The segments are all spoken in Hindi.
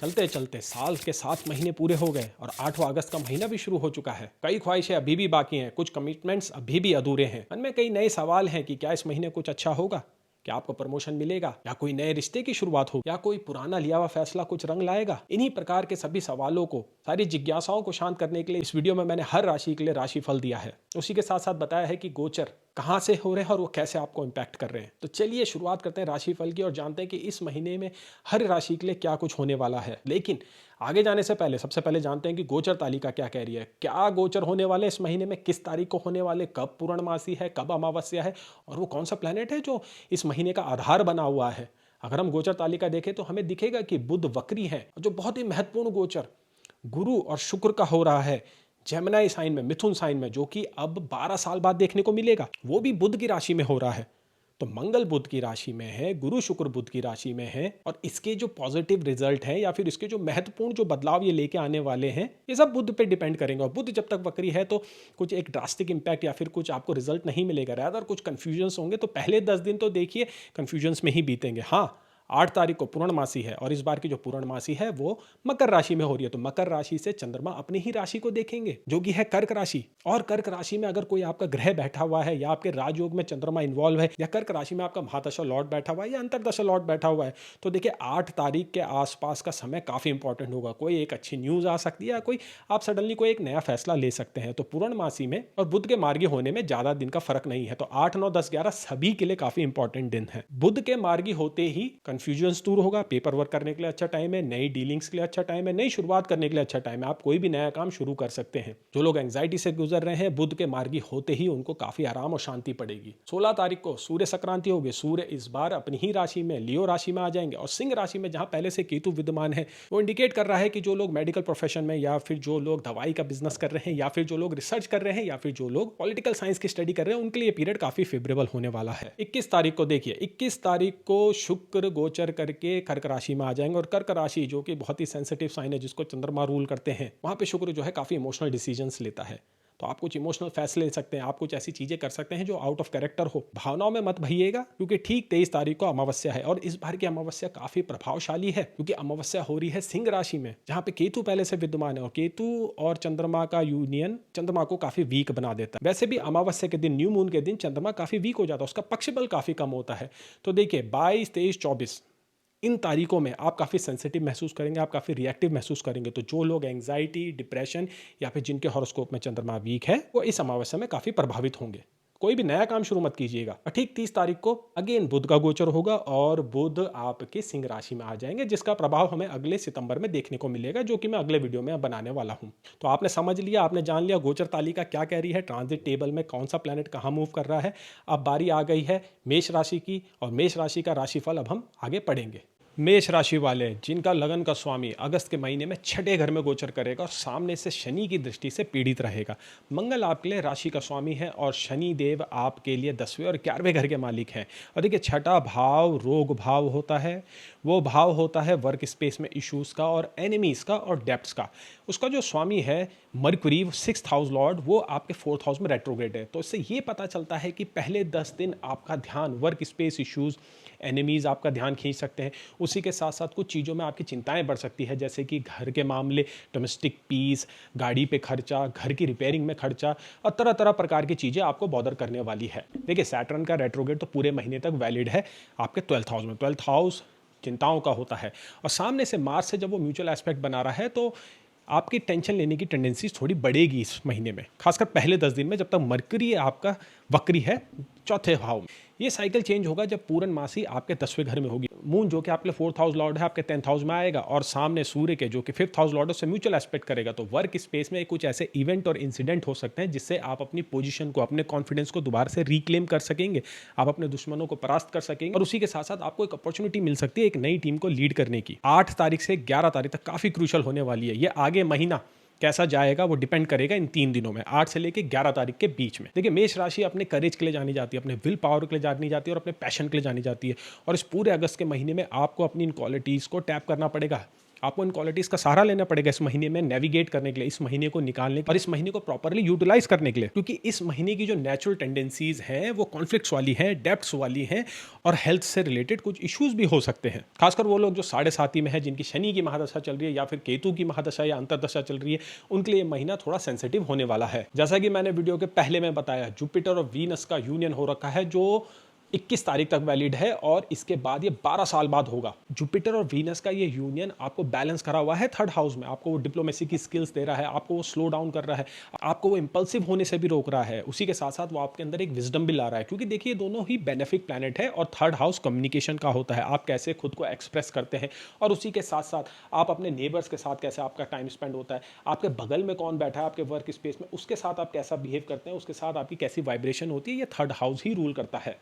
चलते चलते साल के 7 महीने पूरे हो गए और 8वां अगस्त का महीना भी शुरू हो चुका है। कई ख्वाहिशें अभी भी बाकी हैं, कुछ कमिटमेंट्स अभी भी अधूरे हैं। मन में कई नए सवाल हैं कि क्या इस महीने कुछ अच्छा होगा, क्या आपको प्रमोशन मिलेगा, या कोई नए रिश्ते की शुरुआत हो, या कोई पुराना लिया हुआ फैसला कुछ रंग लाएगा। इन्हीं प्रकार के सभी सवालों को, सारी जिज्ञासाओं को शांत करने के लिए इस वीडियो में मैंने हर राशि के लिए राशिफल दिया है। उसी के साथ साथ बताया है कि गोचर कहाँ से हो रहे हैं और वो कैसे आपको इम्पैक्ट कर रहे हैं। तो चलिए शुरुआत करते हैं राशिफल की और जानते हैं कि इस महीने में हर राशि के लिए क्या कुछ होने वाला है। लेकिन आगे जाने से पहले सबसे पहले जानते हैं कि गोचर तालिका क्या कह रही है, क्या गोचर होने वाले इस महीने में, किस तारीख को होने वाले, कब पूर्णमासी है, कब अमावस्या है, और वो कौन सा प्लैनेट है जो इस महीने का आधार बना हुआ है। अगर हम गोचर तालिका देखें तो हमें दिखेगा कि बुध वक्री है, जो बहुत ही महत्वपूर्ण गोचर गुरु और शुक्र का हो रहा है जेमिनी साइन में, मिथुन साइन में, जो कि अब 12 साल बाद देखने को मिलेगा। वो भी बुध की राशि में हो रहा है। तो मंगल बुध की राशि में है, गुरु शुक्र बुध की राशि में है, और इसके जो पॉजिटिव रिजल्ट हैं या फिर इसके जो महत्वपूर्ण जो बदलाव ये लेके आने वाले हैं, ये सब बुध पे डिपेंड करेंगे। और बुध जब तक वक्री है तो कुछ एक ड्रास्टिक इंपैक्ट या फिर कुछ आपको रिजल्ट नहीं मिलेगा, रादर कुछ कन्फ्यूजन्स होंगे। तो पहले 10 दिन तो देखिए कन्फ्यूजन्स में ही बीतेंगे। हाँ, 8 तारीख को पूर्णमासी है और इस बार की जो पूर्णमासी है वो मकर राशि में हो रही है। तो मकर राशि से चंद्रमा अपनी ही राशि को देखेंगे जो कि है कर्क राशि। और कर्क राशि में अगर कोई आपका ग्रह बैठा हुआ है या आपके राजयोग में चंद्रमा इन्वॉल्व है या कर्क राशि में आपका महादशा लॉर्ड बैठा हुआ है या अंतरदशा लॉर्ड बैठा हुआ है, तो देखिए 8 तारीख के आसपास का समय काफी इंपॉर्टेंट होगा। कोई एक अच्छी न्यूज आ सकती है या कोई आप सडनली कोई एक नया फैसला ले सकते हैं। तो पूर्णमासी में और बुध के मार्गी होने में ज्यादा दिन का फर्क नहीं है। तो 8, 9, 10, 11 सभी के लिए काफी इंपॉर्टेंट दिन है। बुध के मार्गी होते ही कंफ्यूजन दूर होगा, पेपर वर्क करने के लिए अच्छा टाइम है, नई डीलिंग्स के लिए अच्छा टाइम है, नई शुरुआत करने के लिए अच्छा टाइम है। आप कोई भी नया काम शुरू कर सकते हैं। जो लोग एंजाइटी से गुजर रहे हैं, बुध के मार्गी होते ही उनको काफी आराम और शांति पड़ेगी। 16 तारीख को सूर्य संक्रांति होगी। सूर्य इस बार अपनी ही राशि में, लियो राशि में आ जाएंगे। और सिंह राशि में जहां पहले से केतु विद्यमान है, वो इंडिकेट कर रहा है कि जो लोग मेडिकल प्रोफेशन में या फिर जो लोग दवाई का बिजनेस कर रहे हैं या फिर जो लोग रिसर्च कर रहे हैं या फिर जो लोग पॉलिटिकल साइंस की स्टडी कर रहे हैं, उनके लिए पीरियड काफी फेवरेबल होने वाला है। 21 तारीख को देखिए, 21 तारीख को शुक्र गोचर करके कर्क राशि में आ जाएंगे। और कर्क राशि जो कि बहुत ही सेंसिटिव साइन है, जिसको चंद्रमा रूल करते हैं, वहां पे शुक्र जो है काफी इमोशनल डिसीजंस लेता है। तो आप कुछ इमोशनल फैसले ले सकते हैं, आप कुछ ऐसी चीजें कर सकते हैं जो आउट ऑफ कैरेक्टर हो। भावनाओं में मत भइएगा, क्योंकि ठीक 23 तारीख को अमावस्या है। और इस बार की अमावस्या काफी प्रभावशाली है, क्योंकि अमावस्या हो रही है सिंह राशि में, जहां पे केतु पहले से विद्यमान है। और केतु और चंद्रमा का यूनियन चंद्रमा को काफी वीक बना देता है। वैसे भी अमावस्या के दिन, न्यू मून के दिन चंद्रमा काफी वीक हो जाता है, उसका पक्ष बल काफी कम होता है। तो देखिए 22, 23, 24 इन तारीखों में आप काफ़ी सेंसिटिव महसूस करेंगे, आप काफ़ी रिएक्टिव महसूस करेंगे। तो जो लोग एंग्जाइटी, डिप्रेशन या फिर जिनके हॉरोस्कोप में चंद्रमा वीक है, वो इस अमावस्या में काफ़ी प्रभावित होंगे। कोई भी नया काम शुरू मत कीजिएगा। और ठीक 30 तारीख को अगेन बुध का गोचर होगा और बुध आपके सिंह राशि में आ जाएंगे, जिसका प्रभाव हमें अगले सितंबर में देखने को मिलेगा, जो कि मैं अगले वीडियो में बनाने वाला हूं। तो आपने समझ लिया, आपने जान लिया गोचर तालिका क्या कह रही है, ट्रांजिट टेबल में कौन सा प्लैनेट कहाँ मूव कर रहा है। अब बारी आ गई है मेष राशि की, और मेष राशि का राशिफल अब हम आगे पढ़ेंगे। मेष राशि वाले जिनका लगन का स्वामी अगस्त के महीने में 6ठे घर में गोचर करेगा और सामने से शनि की दृष्टि से पीड़ित रहेगा। मंगल आपके लिए राशि का स्वामी है और शनि देव आपके लिए 10वें और 11वें घर के मालिक हैं। और देखिए 6ठा भाव रोग भाव होता है, वो भाव होता है वर्क स्पेस में इश्यूज़ का और एनिमीज़ का और डेप्ट्स का। उसका जो स्वामी है मरकुरी, 6th हाउस लॉर्ड, वो आपके 4th हाउस में रेट्रोग्रेड है। तो इससे ये पता चलता है कि पहले 10 दिन आपका ध्यान वर्क स्पेस इश्यूज़, एनिमीज़ आपका ध्यान खींच सकते हैं। उसी के साथ साथ कुछ चीज़ों में आपकी चिंताएं बढ़ सकती है, जैसे कि घर के मामले, डोमेस्टिक पीस, गाड़ी पे खर्चा, घर की रिपेयरिंग में खर्चा, और तरह तरह प्रकार की चीज़ें आपको बॉदर करने वाली है। देखिए सैटर्न का रेट्रोग्रेड तो पूरे महीने तक वैलिड है आपके 12th हाउस में। 12th हाउस चिंताओं का होता है। और सामने से मार्स से जब वो म्यूचुअल एस्पेक्ट बना रहा है, तो आपकी टेंशन लेने की टेंडेंसी थोड़ी बढ़ेगी इस महीने में, खासकर पहले 10 दिन में, जब तक मरकरी आपका वक्री है 4थे भाव में। ये साइकिल चेंज होगा जब पूर्णमासी आपके 10वें घर में होगी। मून जो कि आपके 4th हाउस लॉर्ड है, आपके 10th हाउस में आएगा, और सामने सूर्य के जो कि 5th हाउस लॉर्ड है, उससे म्यूचुअल एस्पेक्ट करेगा। तो वर्क स्पेस में कुछ ऐसे इवेंट और इंसिडेंट हो सकते हैं जिससे आप अपनी पोजीशन को, अपने कॉन्फिडेंस को दोबारा से रिक्लेम कर सकेंगे, आप अपने दुश्मनों को परास्त कर सकेंगे। और उसी के साथ साथ आपको एक अपॉर्चुनिटी मिल सकती है एक नई टीम को लीड करने की। 8 तारीख से 11 तारीख तक काफी क्रूशल होने वाली है। ये आगे महीना कैसा जाएगा वो डिपेंड करेगा इन 3 दिनों में, 8 से लेकर 11 तारीख के बीच में। देखिए मेष राशि अपने करेज के लिए जानी जाती है, अपने विल पावर के लिए जानी जाती है और अपने पैशन के लिए जानी जाती है। और इस पूरे अगस्त के महीने में आपको अपनी इन क्वालिटीज़ को टैप करना पड़ेगा। आपको इन क्वालिटीज का सहारा लेना पड़ेगा इस महीने में नेविगेट करने के लिए, इस महीने को निकालने और इस महीने को प्रॉपर्ली यूटिलाइज करने के लिए, क्योंकि इस महीने की जो नेचुरल टेंडेंसीज हैं वो कॉन्फ्लिक्ट्स वाली हैं, डेप्थ्स वाली हैं और हेल्थ से रिलेटेड कुछ इश्यूज भी हो सकते हैं। खासकर वो लोग जो 7.5 में है, जिनकी शनि की महादशा चल रही है या फिर केतु की महादशा या अंतरदशा चल रही है, उनके लिए महीना थोड़ा सेंसिटिव होने वाला है। जैसा कि मैंने वीडियो के पहले में बताया, जुपिटर और वीनस का यूनियन हो रखा है जो 21 तारीख तक वैलिड है और इसके बाद ये 12 साल बाद होगा। जुपिटर और वीनस का ये यूनियन आपको बैलेंस करा हुआ है थर्ड हाउस में, आपको वो डिप्लोमेसी की स्किल्स दे रहा है, आपको वो स्लो डाउन कर रहा है, आपको वो इंपल्सिव होने से भी रोक रहा है, उसी के साथ साथ वो आपके अंदर एक विजडम भी ला रहा है, क्योंकि देखिए दोनों ही बेनिफिक प्लैनेट है और थर्ड हाउस कम्युनिकेशन का होता है, आप कैसे खुद को एक्सप्रेस करते हैं और उसी के साथ साथ आप अपने नेबर्स के साथ कैसे आपका टाइम स्पेंड होता है, आपके बगल में कौन बैठा है आपके वर्क स्पेस में, उसके साथ आप कैसा बिहेव करते हैं, उसके साथ आपकी कैसी वाइब्रेशन होती है, ये थर्ड हाउस ही रूल करता है।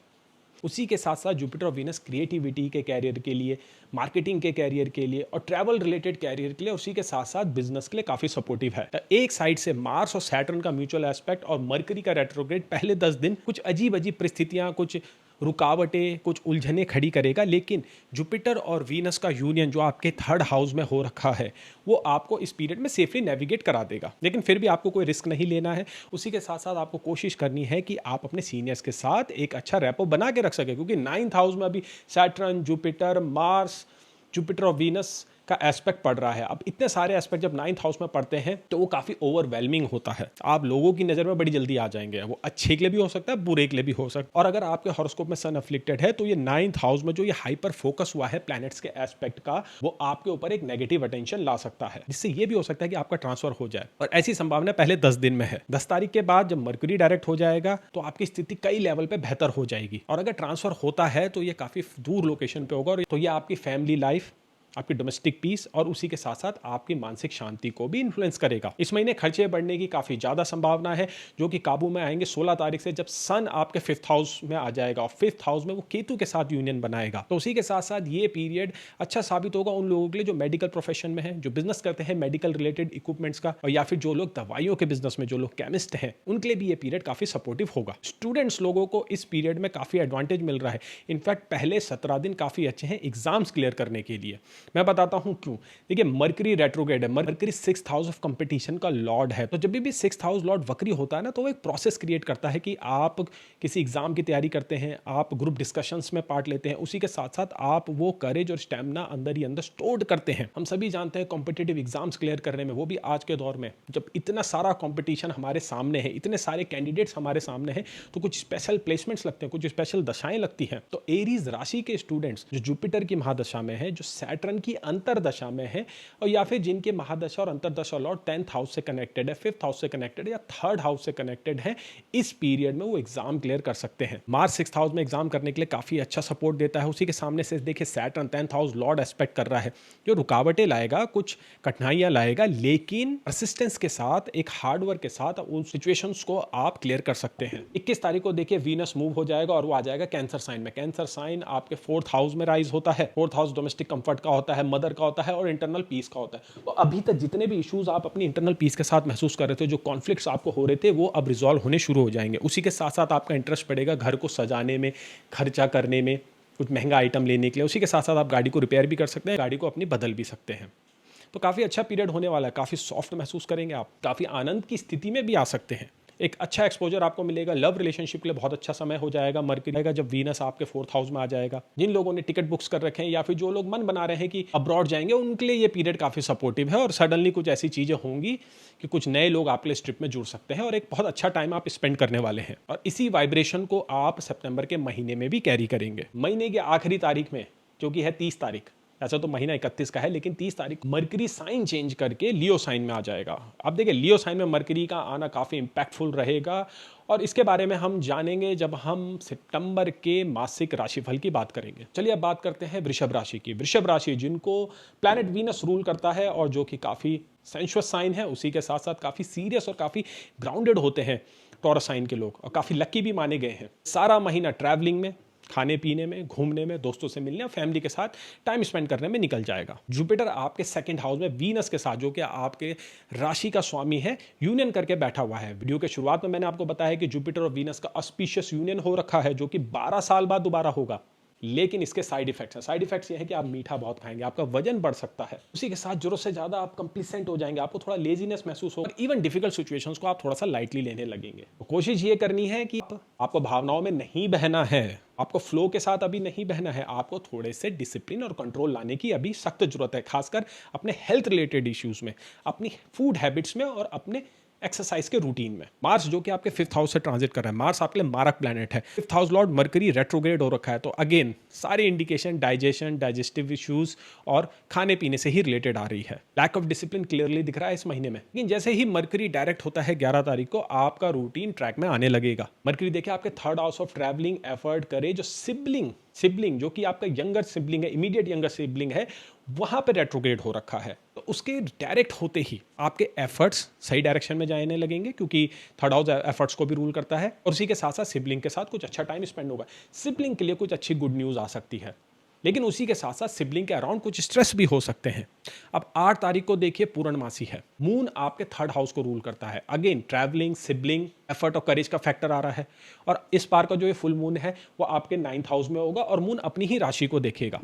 उसी के साथ साथ जुपिटर और वीनस क्रिएटिविटी के कैरियर के लिए, मार्केटिंग के कैरियर के लिए और ट्रैवल रिलेटेड कैरियर के लिए, उसी के साथ साथ बिजनेस के लिए काफ़ी सपोर्टिव है। एक साइड से मार्स और सैटर्न का म्यूचुअल एस्पेक्ट और मरकरी का रेट्रोग्रेड पहले 10 दिन कुछ अजीब अजीब परिस्थितियां, कुछ रुकावटें, कुछ उलझने खड़ी करेगा, लेकिन जुपिटर और वीनस का यूनियन जो आपके थर्ड हाउस में हो रखा है वो आपको इस पीरियड में सेफली नेविगेट करा देगा। लेकिन फिर भी आपको कोई रिस्क नहीं लेना है। उसी के साथ साथ आपको कोशिश करनी है कि आप अपने सीनियर्स के साथ एक अच्छा रैपो बना के रख सके, क्योंकि 9th हाउस में अभी सैटर्न, जुपिटर, मार्स, जुपिटर और वीनस का एस्पेक्ट पड़ रहा है। अब इतने सारे एस्पेक्ट जब 9th हाउस में पढ़ते हैं तो वो काफ़ी ओवरवेलमिंग होता है, आप लोगों की नज़र में बड़ी जल्दी आ जाएंगे। वो अच्छे के लिए भी हो सकता है, बुरे के लिए भी हो सकता है। और अगर आपके हॉरोस्कोप में सन अफ्लिक्टेड है तो ये 9th हाउस में जो ये हाइपर फोकस हुआ है प्लैनेट्स के एस्पेक्ट का, वो आपके ऊपर एक नेगेटिव अटेंशन ला सकता है, जिससे ये भी हो सकता है कि आपका ट्रांसफर हो जाए, और ऐसी संभावना पहले 10 दिन में है। 10 तारीख के बाद जब मरकरी डायरेक्ट हो जाएगा तो आपकी स्थिति कई लेवल पे बेहतर हो जाएगी, और अगर ट्रांसफर होता है तो ये काफ़ी दूर लोकेशन पे होगा, और तो ये आपकी फैमिली लाइफ, आपकी डोमेस्टिक पीस और उसी के साथ साथ आपकी मानसिक शांति को भी इन्फ्लुएंस करेगा। इस महीने खर्चे बढ़ने की काफ़ी ज़्यादा संभावना है, जो कि काबू में आएंगे 16 तारीख से, जब सन आपके 5th हाउस में आ जाएगा और 5th हाउस में वो केतु के साथ यूनियन बनाएगा। तो उसी के साथ साथ ये पीरियड अच्छा साबित होगा उन लोगों के लिए जो मेडिकल प्रोफेशन में है, जो बिजनेस करते हैं मेडिकल रिलेटेड इक्विपमेंट्स का, और या फिर जो लोग दवाइयों के बिजनेस में, जो लोग केमिस्ट हैं, उनके लिए भी ये पीरियड काफ़ी सपोर्टिव होगा। स्टूडेंट्स लोगों को इस पीरियड में काफ़ी एडवांटेज मिल रहा है। इनफैक्ट पहले 17 दिन काफ़ी अच्छे हैं एग्जाम्स क्लियर करने के लिए। मैं बताता हूँ क्यों। देखिए, मरकरी रेट्रोग्रेड है, mercury 6th house of competition का लॉर्ड है, तो जब भी 6th हाउस लॉर्ड वक्री होता है ना, तो वो एक प्रोसेस क्रिएट करता है कि आप किसी एग्जाम की तैयारी करते हैं, आप ग्रुप डिस्कशंस में पार्ट लेते हैं, उसी के साथ साथ आप वो करेज और स्टैमिना अंदर ही अंदर स्टोर्ड करते हैं। हम सभी जानते हैं कॉम्पिटिटिव एग्जाम्स क्लियर करने में, वो भी आज के दौर में जब इतना सारा कॉम्पिटिशन हमारे सामने है, इतने सारे कैंडिडेट्स हमारे सामने हैं, तो कुछ स्पेशल प्लेसमेंट्स लगते हैं, कुछ स्पेशल दशाएं लगती हैं। तो एरीज राशि के स्टूडेंट्स जो जुपिटर की महादशा में है, जो सैटर्न की अंतरदशा में है, और या फिर जिनके महादशा और अंतरदशा लॉर्ड 10th हाउस से कनेक्टेड है, 5th हाउस से कनेक्टेड है या 3rd हाउस से कनेक्टेड है, इस पीरियड में वो एग्जाम क्लियर कर सकते हैं। मार्च 6th हाउस में एग्जाम करने के लिए काफी अच्छा सपोर्ट देता है। उसी के सामने से देखिए Saturn 10th house Lord aspect कर रहा है, जो रुकावटें लाएगा, कुछ कठिनाइयां लाएगा, लेकिन परसिस्टेंस के साथ, एक हार्ड वर्क के साथ उन सिचुएशंस को आप क्लियर कर सकते हैं। 21 तारीख को देखिए वीनस मूव हो जाएगा और वो आ जाएगा कैंसर साइन में। कैंसर साइन आपके 4th हाउस में राइज होता है। 4th हाउस डोमेस्टिक कंफर्ट का होता है, मदर का होता है और इंटरनल पीस का होता है। तो अभी तक जितने भी इश्यूज आप अपनी इंटरनल पीस के साथ महसूस कर रहे थे, जो कॉन्फ्लिक्ट्स आपको हो रहे थे, वो अब रिजॉल्व होने शुरू हो जाएंगे। उसी के साथ साथ आपका इंटरेस्ट पड़ेगा घर को सजाने में, खर्चा करने में, कुछ महंगा आइटम लेने के लिए। उसी के साथ साथ आप गाड़ी को रिपेयर भी कर सकते हैं, गाड़ी को अपनी बदल भी सकते हैं। तो काफ़ी अच्छा पीरियड होने वाला है, काफ़ी सॉफ्ट महसूस करेंगे आप, काफ़ी आनंद की स्थिति में भी आ सकते हैं। एक अच्छा एक्सपोजर आपको मिलेगा, लव रिलेशनशिप के लिए बहुत अच्छा समय हो जाएगा। मरकरी आएगा जब वीनस आपके 4th हाउस में आ जाएगा। जिन लोगों ने टिकट बुक्स कर रखे हैं या फिर जो लोग मन बना रहे हैं कि अब्रॉड जाएंगे, उनके लिए ये पीरियड काफ़ी सपोर्टिव है, और सडनली कुछ ऐसी चीज़ें होंगी कि कुछ नए लोग आपके लिए इस ट्रिप में जुड़ सकते हैं, और एक बहुत अच्छा टाइम आप स्पेंड करने वाले हैं। और इसी वाइब्रेशन को आप सितंबर के महीने में भी कैरी करेंगे। महीने की आखिरी तारीख में, जो कि है 30 तारीख, ऐसा तो महीना 31 का है, लेकिन 30 तारीख मरकरी साइन चेंज करके लियो साइन में आ जाएगा। अब देखिए, लियो साइन में मरकरी का आना काफ़ी इंपैक्टफुल रहेगा, और इसके बारे में हम जानेंगे जब हम सितंबर के मासिक राशिफल की बात करेंगे। चलिए अब बात करते हैं वृषभ राशि की। वृषभ राशि जिनको प्लैनेट वीनस रूल करता है, और जो कि काफ़ी सेंशुअस साइन है, उसी के साथ साथ काफ़ी सीरियस और काफ़ी ग्राउंडेड होते हैं टॉरस साइन के लोग, और काफ़ी लकी भी माने गए हैं। सारा महीना ट्रैवलिंग में, खाने पीने में, घूमने में, दोस्तों से मिलने और फैमिली के साथ टाइम स्पेंड करने में निकल जाएगा। जुपिटर आपके 2nd हाउस में वीनस के साथ, जो कि आपके राशि का स्वामी है, यूनियन करके बैठा हुआ है। वीडियो के शुरुआत में मैंने आपको बताया कि जुपिटर और वीनस का ऑस्पिशियस यूनियन हो रखा है, जो कि 12 साल बाद दोबारा होगा। लेकिन इसके साइड इफेक्ट्स हैं। साइड इफेक्ट्स ये है कि आप मीठा बहुत खाएंगे, आपका वजन बढ़ सकता है, उसी के साथ जरूरत से ज्यादा आप कंप्लीसेंट हो जाएंगे, आपको थोड़ा लेजीनेस महसूस होगा, इवन डिफिकल्ट सिचुएशंस को आप थोड़ा सा लाइटली लेने लगेंगे। तो कोशिश ये करनी है कि आपको भावनाओं में नहीं बहना है, आपको फ्लो के साथ अभी नहीं बहना है, आपको थोड़े से डिसिप्लिन और कंट्रोल लाने की अभी सख्त जरूरत है, खासकर अपने हेल्थ रिलेटेड इश्यूज में, अपनी फूड हैबिट्स में और अपने एक्सरसाइज के रूटीन में। मार्स जो कि आपके 5th हाउस से ट्रांजिट कर रहा है, मार्स आपके लिए मारक प्लैनेट है, 5th house Lord mercury retrograde हो रखा है, तो अगेन सारे इंडिकेशन डाइजेशन, डाइजेस्टिव इश्यूज और खाने पीने से ही रिलेटेड आ रही है। लैक ऑफ डिसिप्लिन क्लियरली दिख रहा है इस महीने में। लेकिन जैसे ही मरकरी डायरेक्ट होता है 11 तारीख को, आपका रूटीन ट्रैक में आने लगेगा। मरकरी देखिए आपके 3rd house of travelling, effort करे, जो सिबलिंग जो कि आपका यंगर सिबलिंग है, इमीडिएट यंगर सिबलिंग है, वहां पे रेट्रोग्रेड हो रखा है, तो उसके डायरेक्ट होते ही आपके एफर्ट्स सही डायरेक्शन में जाने लगेंगे, क्योंकि 3rd हाउस एफर्ट्स को भी रूल करता है, और उसी के साथ साथ सिबलिंग के साथ कुछ अच्छा टाइम स्पेंड होगा। सिबलिंग के लिए कुछ अच्छी गुड न्यूज़ आ सकती है, लेकिन उसी के साथ साथ सिबलिंग के अराउंड कुछ स्ट्रेस भी हो सकते हैं। अब 8 तारीख को देखिए पूर्णमासी है, मून आपके 3rd हाउस को रूल करता है, अगेन ट्रैवलिंग, सिबलिंग, एफर्ट और करेज का फैक्टर आ रहा है, और इस बार का जो ये फुल मून है वो आपके 9th हाउस में होगा, और मून अपनी ही राशि को देखेगा।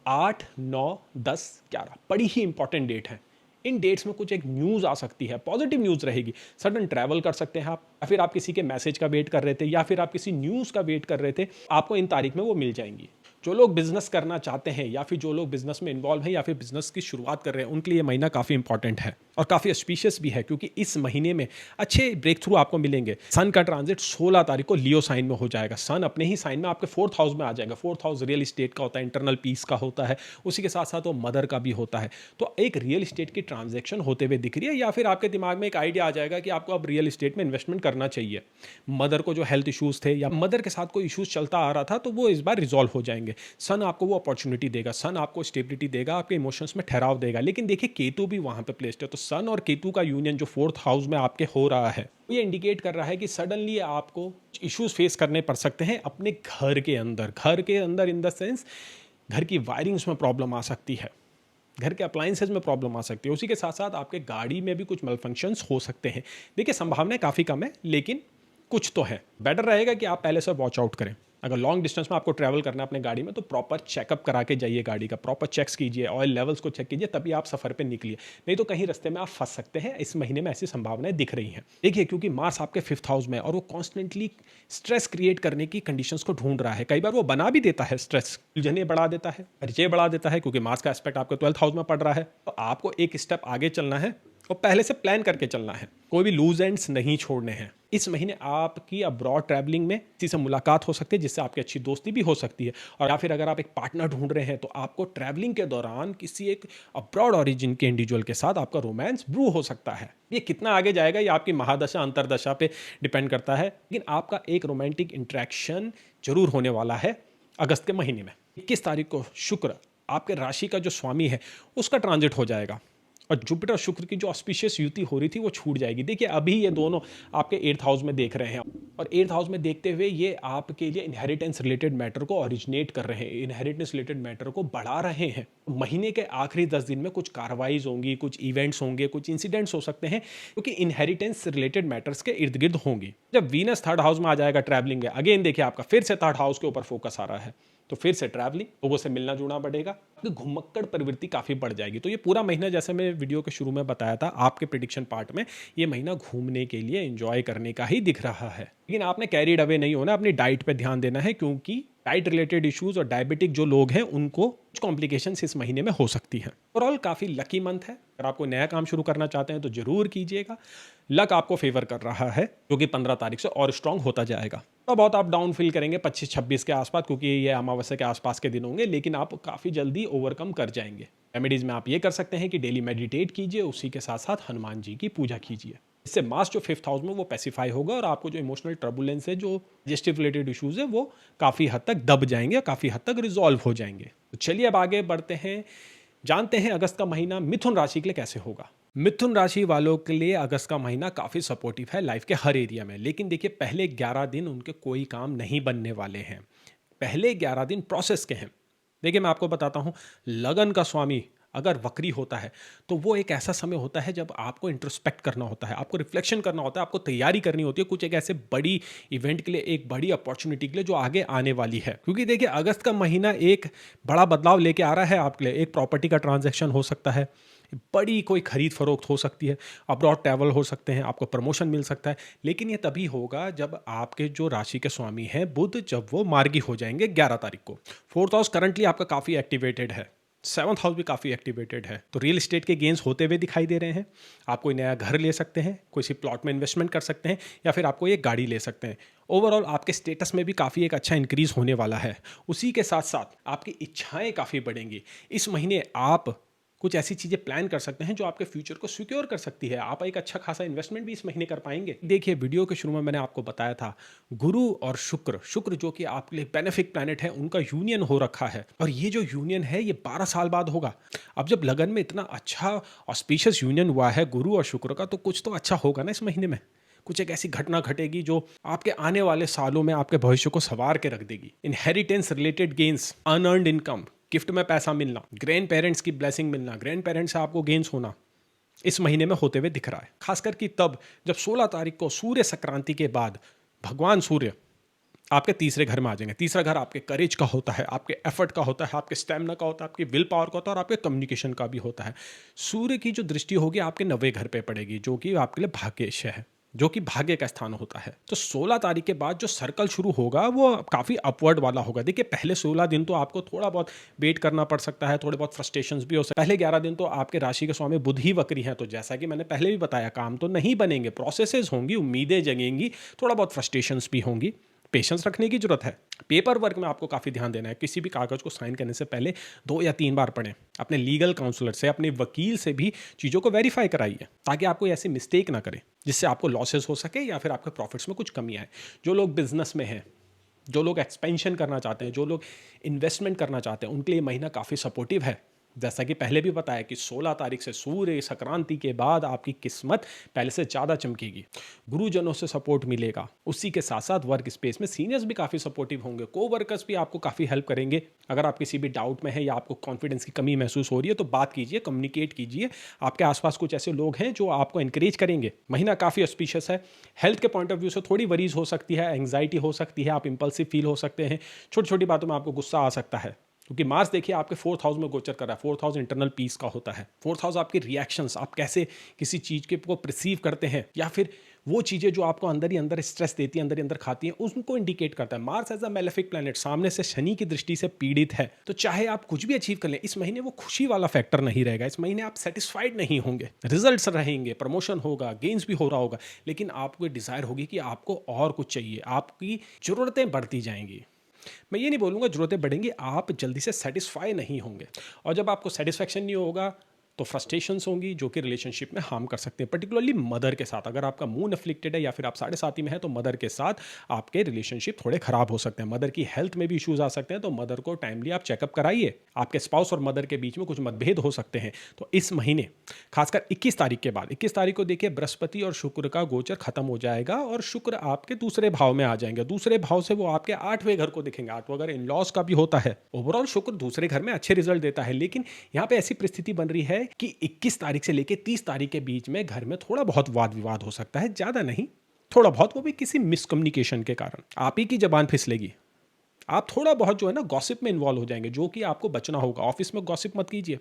8, 9, 10, 11 बड़ी ही इंपॉर्टेंट डेट है। इन डेट्स में कुछ एक न्यूज़ आ सकती है, पॉजिटिव न्यूज़ रहेगी, सडन ट्रैवल कर सकते हैं आप, या फिर आप किसी के मैसेज का वेट कर रहे थे, या फिर आप किसी न्यूज़ का वेट कर रहे थे, आपको इन तारीख में वो मिल जाएंगी। जो लोग बिजनेस करना चाहते हैं, या फिर जो लोग बिजनेस में इन्वॉल्व हैं, या फिर बिजनेस की शुरुआत कर रहे हैं, उनके लिए महीना काफ़ी इंपॉर्टेंट है और काफ़ी ऑस्पिशियस भी है, क्योंकि इस महीने में अच्छे ब्रेक थ्रू आपको मिलेंगे। सन का ट्रांजिट 16 तारीख को लियो साइन में हो जाएगा, सन अपने ही साइन में आपके 4th हाउस में आ जाएगा। 4th हाउस रियल इस्टेट का होता है, इंटरनल पीस का होता है, उसी के साथ साथ वो मदर का भी होता है। तो एक रियल इस्टेट की ट्रांजेक्शन होते हुए दिख रही है, या फिर आपके दिमाग में एक आइडिया आ जाएगा कि आपको अब रियल इस्टेट में इन्वेस्टमेंट करना चाहिए। मदर को जो हेल्थ इशूज़ थे, या मदर के साथ कोई इशूज़ चलता आ रहा था, तो वो इस बार रिजॉल्व हो जाएंगे। सन आपको वो अपॉर्चुनिटी देगा, सन आपको स्टेबिलिटी देगा, आपके इमोशंस में ठहराव देगा। लेकिन देखिए केतु भी वहां पे प्लेस्ड है, तो सन और केतु का यूनियन जो 4th हाउस में आपके हो रहा है, ये इंडिकेट कर रहा है कि सडनली आपको इश्यूज फेस करने पड़ सकते हैं अपने घर के अंदर इन द सेंस घर की वायरिंग्स में प्रॉब्लम आ सकती है, घर के अप्लायंसेज में प्रॉब्लम आ सकती है, उसी के साथ साथ आपके गाड़ी में भी कुछ मलफंक्शंस हो सकते हैं। देखिए संभावनाएं काफ़ी कम है, लेकिन कुछ तो है। बेटर रहेगा कि आप पहले से वॉच आउट करें। अगर लॉन्ग डिस्टेंस में आपको ट्रैवल करना है अपने गाड़ी में, तो प्रॉपर चेकअप करा के जाइए, गाड़ी का प्रॉपर चेक्स कीजिए, ऑयल लेवल्स को चेक कीजिए, तभी आप सफर पे निकलिए, नहीं तो कहीं रास्ते में आप फंस सकते हैं। इस महीने में ऐसी संभावनाएं दिख रही हैं। देखिए क्योंकि मार्स आपके 5th हाउस में, और वो कॉन्स्टेंटली स्ट्रेस क्रिएट करने की कंडीशंस को ढूंढ रहा है। कई बार वो बना भी देता है, स्ट्रेस उलझने बढ़ा देता है, परिचय बढ़ा देता है, क्योंकि मार्स का एस्पेक्ट आपके 12th हाउस में पड़ रहा है। तो आपको एक स्टेप आगे चलना है और पहले से प्लान करके चलना है, कोई भी लूज एंड्स नहीं छोड़ने हैं। इस महीने आपकी अब्रॉड ट्रैवलिंग में किसी से मुलाकात हो सकती है, जिससे आपकी अच्छी दोस्ती भी हो सकती है, और या फिर अगर आप एक पार्टनर ढूंढ रहे हैं, तो आपको ट्रैवलिंग के दौरान किसी एक अब्रॉड ओरिजिन के इंडिविजुअल के साथ आपका रोमांस ब्रू हो सकता है। ये कितना आगे जाएगा ये आपकी महादशा अंतरदशा पे डिपेंड करता है, लेकिन आपका एक रोमांटिक इंट्रैक्शन जरूर होने वाला है अगस्त के महीने में। 21 तारीख को शुक्र आपके राशि का जो स्वामी है उसका ट्रांजिट हो जाएगा, और जुपिटर और शुक्र की जो ऑस्पिशियस युति हो रही थी वो छूट जाएगी। देखिए अभी ये दोनों आपके 8th हाउस में देख रहे हैं, और 8th हाउस में देखते हुए ये आपके लिए इनहेरिटेंस रिलेटेड मैटर को ओरिजिनेट कर रहे हैं, इनहेरिटेंस रिलेटेड मैटर को बढ़ा रहे हैं। महीने के आखिरी 10 दिन में कुछ कार्रवाईज होंगी, कुछ इवेंट्स होंगे, कुछ इंसिडेंट्स हो सकते हैं, क्योंकि इनहेरिटेंस रिलेटेड मैटर्स के इर्द गिर्द होंगी। जब वीनस 3rd हाउस में आ जाएगा ट्रैवलिंग है, अगेन देखिए आपका फिर से 3rd हाउस के ऊपर फोकस आ रहा है, तो फिर से ट्रैवलिंग, लोगों से मिलना जुलना बढ़ेगा, घुमक्कड़ प्रवृत्ति काफ़ी बढ़ जाएगी। तो ये पूरा महीना, जैसे मैं वीडियो के शुरू में बताया था आपके प्रिडिक्शन पार्ट में, ये महीना घूमने के लिए एंजॉय करने का ही दिख रहा है। लेकिन आपने कैरीड अवे नहीं होना, अपनी डाइट पे ध्यान देना है, क्योंकि डाइट रिलेटेड इश्यूज और डायबिटिक जो लोग हैं उनको कुछ कॉम्प्लिकेशंस इस महीने में हो सकती हैं। ओवरऑल काफ़ी लकी मंथ है, अगर आप कोई नया काम शुरू करना चाहते हैं तो जरूर कीजिएगा। लक आपको फेवर कर रहा है, जो कि 15 तारीख से और स्ट्रांग होता जाएगा। तो बहुत आप डाउन फील करेंगे 25-26 के आसपास, क्योंकि ये अमावस्या के आसपास के दिन होंगे, लेकिन आप काफ़ी जल्दी ओवरकम कर जाएंगे। रेमेडीज में आप ये कर सकते हैं कि डेली मेडिटेट कीजिए, उसी के साथ साथ हनुमान जी की पूजा कीजिए। इससे मास जो 5th हाउस में वो पैसिफाई होगा, और आपको जो इमोशनल ट्रबुलेंस है, जो डाइजेस्टिव रिलेटेड इश्यूज है, वो काफ़ी हद तक दब जाएंगे, काफ़ी हद तक रिजॉल्व हो जाएंगे। तो चलिए अब आगे बढ़ते हैं, जानते हैं अगस्त का महीना मिथुन राशि के लिए कैसे होगा। मिथुन राशि वालों के लिए अगस्त का महीना काफ़ी सपोर्टिव है लाइफ के हर एरिया में, लेकिन देखिए पहले 11 दिन उनके कोई काम नहीं बनने वाले हैं। पहले 11 दिन प्रोसेस के हैं। देखिए मैं आपको बताता हूँ, लगन का स्वामी अगर वक्री होता है तो वो एक ऐसा समय होता है जब आपको इंट्रोस्पेक्ट करना होता है, आपको रिफ्लेक्शन करना होता है, आपको तैयारी करनी होती है कुछ एक ऐसे बड़ी इवेंट के लिए, एक बड़ी अपॉर्चुनिटी के लिए जो आगे आने वाली है। क्योंकि देखिए अगस्त का महीना एक बड़ा बदलाव लेके आ रहा है आपके लिए। एक प्रॉपर्टी का ट्रांजैक्शन हो सकता है, बड़ी कोई खरीद फरोख्त हो सकती है, अब्रॉड ट्रैवल हो सकते हैं, आपको प्रमोशन मिल सकता है। लेकिन ये तभी होगा जब आपके जो राशि के स्वामी हैं बुध, जब वो मार्गी हो जाएंगे 11 तारीख को। फोर्थ हाउस करंटली आपका काफ़ी एक्टिवेटेड है, सेवंथ हाउस भी काफ़ी एक्टिवेटेड है, तो रियल एस्टेट के गेन्स होते हुए दिखाई दे रहे हैं। आप कोई नया घर ले सकते हैं, कोई सी प्लॉट में इन्वेस्टमेंट कर सकते हैं, या फिर आपको एक गाड़ी ले सकते हैं। ओवरऑल आपके स्टेटस में भी काफ़ी एक अच्छा इंक्रीज होने वाला है। उसी के साथ साथ आपकी इच्छाएं काफ़ी बढ़ेंगी। इस महीने आप कुछ ऐसी चीज़ें प्लान कर सकते हैं जो आपके फ्यूचर को सिक्योर कर सकती है। आप एक अच्छा खासा इन्वेस्टमेंट भी इस महीने कर पाएंगे। देखिए वीडियो के शुरू में मैंने आपको बताया था गुरु और शुक्र जो कि आपके लिए बेनिफिक प्लैनेट है, उनका यूनियन हो रखा है। और ये जो यूनियन है ये 12 साल बाद होगा। अब जब लगन में इतना अच्छा ऑस्पिशियस यूनियन हुआ है गुरु और शुक्र का, तो कुछ तो अच्छा होगा ना इस महीने में। कुछ एक ऐसी घटना घटेगी जो आपके आने वाले सालों में आपके भविष्य को संवार के रख देगी। Inheritance related gains, unearned income, gift में पैसा मिलना, ग्रैंड पेरेंट्स की ब्लेसिंग मिलना, ग्रैंड पेरेंट्स से आपको गेन्स होना इस महीने में होते हुए दिख रहा है। खासकर कि तब जब 16 तारीख को सूर्य संक्रांति के बाद भगवान सूर्य आपके तीसरे घर में आ जाएंगे। तीसरा घर आपके करेज का होता है, आपके एफर्ट का होता है, आपके स्टेमिना का होता है, आपकी विल पावर का होता है, और आपके कम्युनिकेशन का भी होता है। सूर्य की जो दृष्टि होगी आपके 9वें घर पे पड़ेगी, जो कि आपके लिए भाग्यश है, जो कि भाग्य का स्थान होता है। तो 16 तारीख के बाद जो सर्कल शुरू होगा वो काफ़ी अपवर्ड वाला होगा। देखिए पहले 16 दिन तो आपको थोड़ा बहुत वेट करना पड़ सकता है, थोड़े बहुत फ्रस्ट्रेशंस भी हो सकते हैं। पहले 11 दिन तो आपके राशि के स्वामी बुध ही वक्री हैं, तो जैसा कि मैंने पहले भी बताया काम तो नहीं बनेंगे, प्रोसेसेस होंगी, उम्मीदें जगेंगी, थोड़ा बहुत फ्रस्ट्रेशंस भी होंगी। पेशेंस रखने की जरूरत है। पेपर वर्क में आपको काफ़ी ध्यान देना है। किसी भी कागज़ को साइन करने से पहले 2 या 3 बार पढ़ें। अपने लीगल काउंसलर से, अपने वकील से भी चीज़ों को वेरीफाई कराइए, ताकि आप कोई ऐसी मिस्टेक ना करें जिससे आपको लॉसेस हो सके या फिर आपके प्रॉफिट्स में कुछ कमी आए। जो लोग बिजनेस में हैं, जो लोग एक्सपेंशन करना चाहते हैं, जो लोग इन्वेस्टमेंट करना चाहते हैं, उनके लिए महीना काफ़ी सपोर्टिव है। जैसा कि पहले भी बताया कि 16 तारीख से सूर्य संक्रांति के बाद आपकी किस्मत पहले से ज़्यादा चमकेगी। गुरुजनों से सपोर्ट मिलेगा। उसी के साथ साथ वर्क स्पेस में सीनियर्स भी काफ़ी सपोर्टिव होंगे। कोवर्कर्स भी आपको काफ़ी हेल्प करेंगे। अगर आप किसी भी डाउट में हैं या आपको कॉन्फिडेंस की कमी महसूस हो रही है तो बात कीजिए, कम्युनिकेट कीजिए। आपके आसपास कुछ ऐसे लोग हैं जो आपको इंकरेज करेंगे। महीना काफ़ी ऑस्पिशियस है। हेल्थ के पॉइंट ऑफ व्यू से थोड़ी वरीज हो सकती है, एंग्जाइटी हो सकती है, आप इंपल्सिव फील हो सकते हैं, छोटी छोटी बातों में आपको गुस्सा आ सकता है, क्योंकि मार्स देखिए आपके 4th हाउस में गोचर कर रहा है। 4th हाउस इंटरनल पीस का होता है। 4th हाउस आपके रिएक्शंस, आप कैसे किसी चीज़ के को परसीव करते हैं, या फिर वो चीज़ें जो आपको अंदर ही अंदर स्ट्रेस देती हैं, अंदर ही अंदर खाती हैं, उनको इंडिकेट करता है। Mars as a malefic planet सामने से शनि की दृष्टि से पीड़ित है, तो चाहे आप कुछ भी अचीव कर लें, इस महीने वो खुशी वाला फैक्टर नहीं रहेगा। इस महीने आप सेटिस्फाइड नहीं होंगे। रिजल्ट्स रहेंगे, प्रमोशन होगा, गेन्स भी हो रहा होगा, लेकिन आपको डिजायर होगी कि आपको और कुछ चाहिए, आपकी जरूरतें बढ़ती जाएंगी। मैं ये नहीं बोलूँगा ज़रूरतें बढ़ेंगी, आप जल्दी से सेटिस्फाई नहीं होंगे, और जब आपको सेटिस्फैक्शन नहीं होगा तो फ्रस्ट्रेशंस होंगी जो कि रिलेशनशिप में हार्म कर सकते हैं, पर्टिकुलरली मदर के साथ। अगर आपका मून अफ्लिक्टेड है या फिर आप 7.5 में है तो मदर के साथ आपके रिलेशनशिप थोड़े खराब हो सकते हैं। मदर की हेल्थ में भी इश्यूज आ सकते हैं, तो मदर को टाइमली आप चेकअप कराइए। आपके स्पाउस और मदर के बीच में कुछ मतभेद हो सकते हैं। तो इस महीने खासकर 21 तारीख के बाद, 21 तारीख को देखिए बृहस्पति और शुक्र का गोचर खत्म हो जाएगा और शुक्र आपके दूसरे भाव में आ जाएंगे। दूसरे भाव से वो आपके 8वें घर को दिखेंगे। 8वां घर इन लॉज का भी होता है। ओवरऑल शुक्र दूसरे घर में अच्छे रिजल्ट देता है, लेकिन यहाँ पे ऐसी परिस्थिति बन रही है कि 21 तारीख से लेकर 30 तारीख के बीच में घर में थोड़ा बहुत वाद विवाद हो सकता है, ज्यादा नहीं, थोड़ा बहुत, वो भी किसी मिसकम्युनिकेशन के कारण। आप ही की जबान फिसलेगी, आप थोड़ा बहुत जो है ना गॉसिप में इन्वॉल्व हो जाएंगे, जो कि आपको बचना होगा। ऑफिस में गॉसिप मत कीजिए,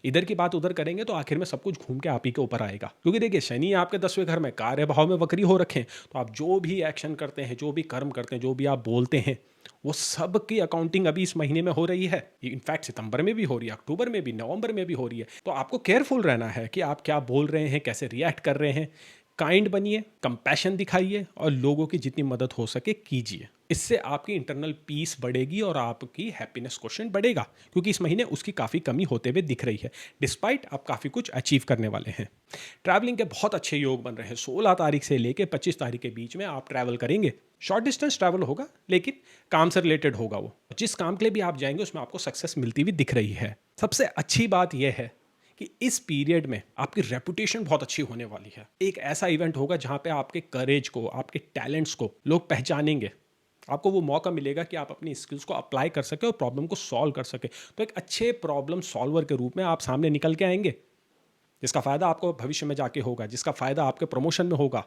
इधर की बात उधर करेंगे तो आखिर में सब कुछ घूम के आप ही के ऊपर आएगा। क्योंकि देखिए शनि आपके 10वें घर में कार्य भाव में वक्री हो रखे हैं, तो आप जो भी एक्शन करते हैं, जो भी कर्म करते हैं, जो भी आप बोलते हैं, वो सब की अकाउंटिंग अभी इस महीने में हो रही है। इनफैक्ट सितंबर में भी हो रही है, अक्टूबर में भी, नवंबर में भी हो रही है। तो आपको केयरफुल रहना है कि आप क्या बोल रहे हैं, कैसे रिएक्ट कर रहे हैं। काइंड बनिए, कंपैशन दिखाइए और लोगों की जितनी मदद हो सके कीजिए। इससे आपकी इंटरनल पीस बढ़ेगी और आपकी हैप्पीनेस क्वोशिएंट बढ़ेगा, क्योंकि इस महीने उसकी काफ़ी कमी होते हुए दिख रही है, डिस्पाइट आप काफ़ी कुछ अचीव करने वाले हैं। ट्रैवलिंग के बहुत अच्छे योग बन रहे हैं। 16 तारीख से लेकर 25 तारीख के बीच में आप ट्रैवल करेंगे। शॉर्ट डिस्टेंस ट्रैवल होगा, लेकिन काम से रिलेटेड होगा। वो जिस काम के लिए भी आप जाएंगे उसमें आपको सक्सेस मिलती हुई दिख रही है। सबसे अच्छी बात यह है कि इस पीरियड में आपकी रेपुटेशन बहुत अच्छी होने वाली है। एक ऐसा इवेंट होगा जहां पे आपके करेज को, आपके टैलेंट्स को लोग पहचानेंगे, आपको वो मौका मिलेगा कि आप अपनी स्किल्स को अप्लाई कर सके और प्रॉब्लम को सॉल्व कर सके। तो एक अच्छे प्रॉब्लम सॉल्वर के रूप में आप सामने निकल के आएंगे, जिसका फ़ायदा आपको भविष्य में जाके होगा, जिसका फ़ायदा आपके प्रमोशन में होगा।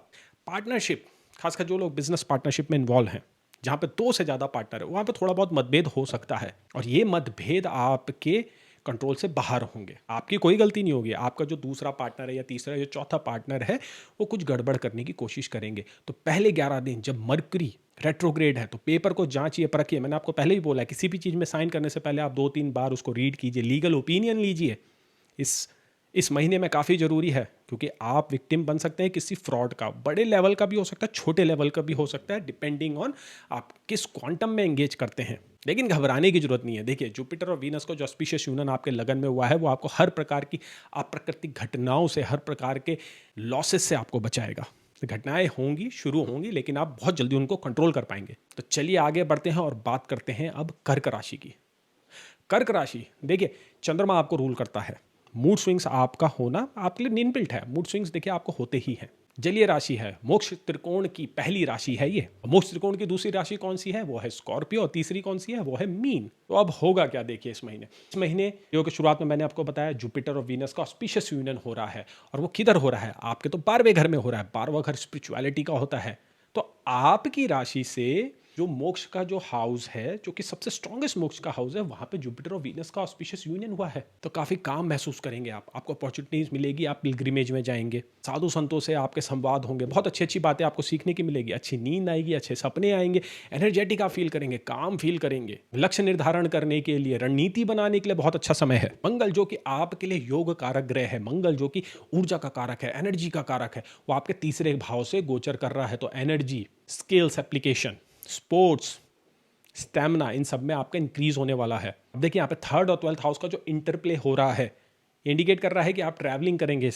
पार्टनरशिप, खासकर जो लोग बिजनेस पार्टनरशिप में इन्वॉल्व हैं, जहाँ पे 2 से ज़्यादा पार्टनर है, वहाँ पे थोड़ा बहुत मतभेद हो सकता है, और ये मतभेद आपके कंट्रोल से बाहर होंगे। आपकी कोई गलती नहीं होगी, आपका जो दूसरा पार्टनर है या तीसरा या चौथा पार्टनर है वो कुछ गड़बड़ करने की कोशिश करेंगे। तो पहले 11 दिन जब मरकरी रेट्रोग्रेड है तो पेपर को जांचिए, परखिए। मैंने आपको पहले ही बोला है, किसी भी चीज़ में साइन करने से पहले आप 2-3 बार उसको रीड कीजिए, लीगल ओपिनियन लीजिए। इस महीने में काफ़ी ज़रूरी है, क्योंकि आप विक्टिम बन सकते हैं किसी फ्रॉड का। बड़े लेवल का भी हो सकता है, छोटे लेवल का भी हो सकता है, डिपेंडिंग ऑन आप किस क्वांटम में एंगेज करते हैं। लेकिन घबराने की जरूरत नहीं है। देखिए, जुपिटर और वीनस को जो ऑस्पिशियस यूनियन आपके लगन में हुआ है, वो आपको हर प्रकार की अप्राकृतिक घटनाओं से, हर प्रकार के लॉसेस से आपको बचाएगा। घटनाएं होंगी, शुरू होंगी, लेकिन आप बहुत जल्दी उनको कंट्रोल कर पाएंगे। तो चलिए आगे बढ़ते हैं और बात करते हैं अब कर्क राशि की। कर्क राशि, देखिए, चंद्रमा आपको रूल करता है। मूड स्विंग्स आपका होना आपके लिए इनबिल्ट है। मूड स्विंग्स देखिए आपको होते ही हैं। जलीय राशि है, मोक्ष त्रिकोण की पहली राशि है ये। मोक्ष त्रिकोण की दूसरी राशि कौन सी है? वो है स्कॉर्पियो, और तीसरी कौन सी है? वो है मीन। तो अब होगा क्या, देखिए इस महीने जो कि शुरुआत में मैंने आपको बताया, जुपिटर और वीनस का ऑस्पिशियस यूनियन हो रहा है, और वो किधर हो रहा है? आपके तो 12वें घर में हो रहा है। 12वां घर स्पिरिचुअलिटी का होता है। तो आपकी राशि से जो मोक्ष का जो हाउस है, जो कि सबसे स्ट्रॉन्गेस्ट मोक्ष का हाउस है, वहां पे जुपिटर और वीनस का ऑस्पिशियस यूनियन हुआ है। तो काफी काम महसूस करेंगे आपको अपॉर्चुनिटीज मिलेगी, आप पिलग्रिमेज में जाएंगे, साधु संतों से आपके संवाद होंगे, बहुत अच्छी अच्छी बातें आपको सीखने की मिलेगी, अच्छी नींद आएगी, अच्छे सपने आएंगे, एनर्जेटिक आप फील करेंगे, काम फील करेंगे। लक्ष्य निर्धारण करने के लिए, रणनीति बनाने के लिए बहुत अच्छा समय है। मंगल जो कि आपके लिए योग कारक ग्रह है, मंगल जो कि ऊर्जा का कारक है, एनर्जी का कारक है, वो आपके तीसरे भाव से गोचर कर रहा है। तो energy, skills, application, sports, stamina, इन सब में आपका इंक्रीज होने वाला है। अब देखिए, यहाँ पे 3rd और 12th हाउस का जो इंटरप्ले हो रहा है, इंडिकेट कर रहा है कि आप ट्रैवलिंग करेंगे।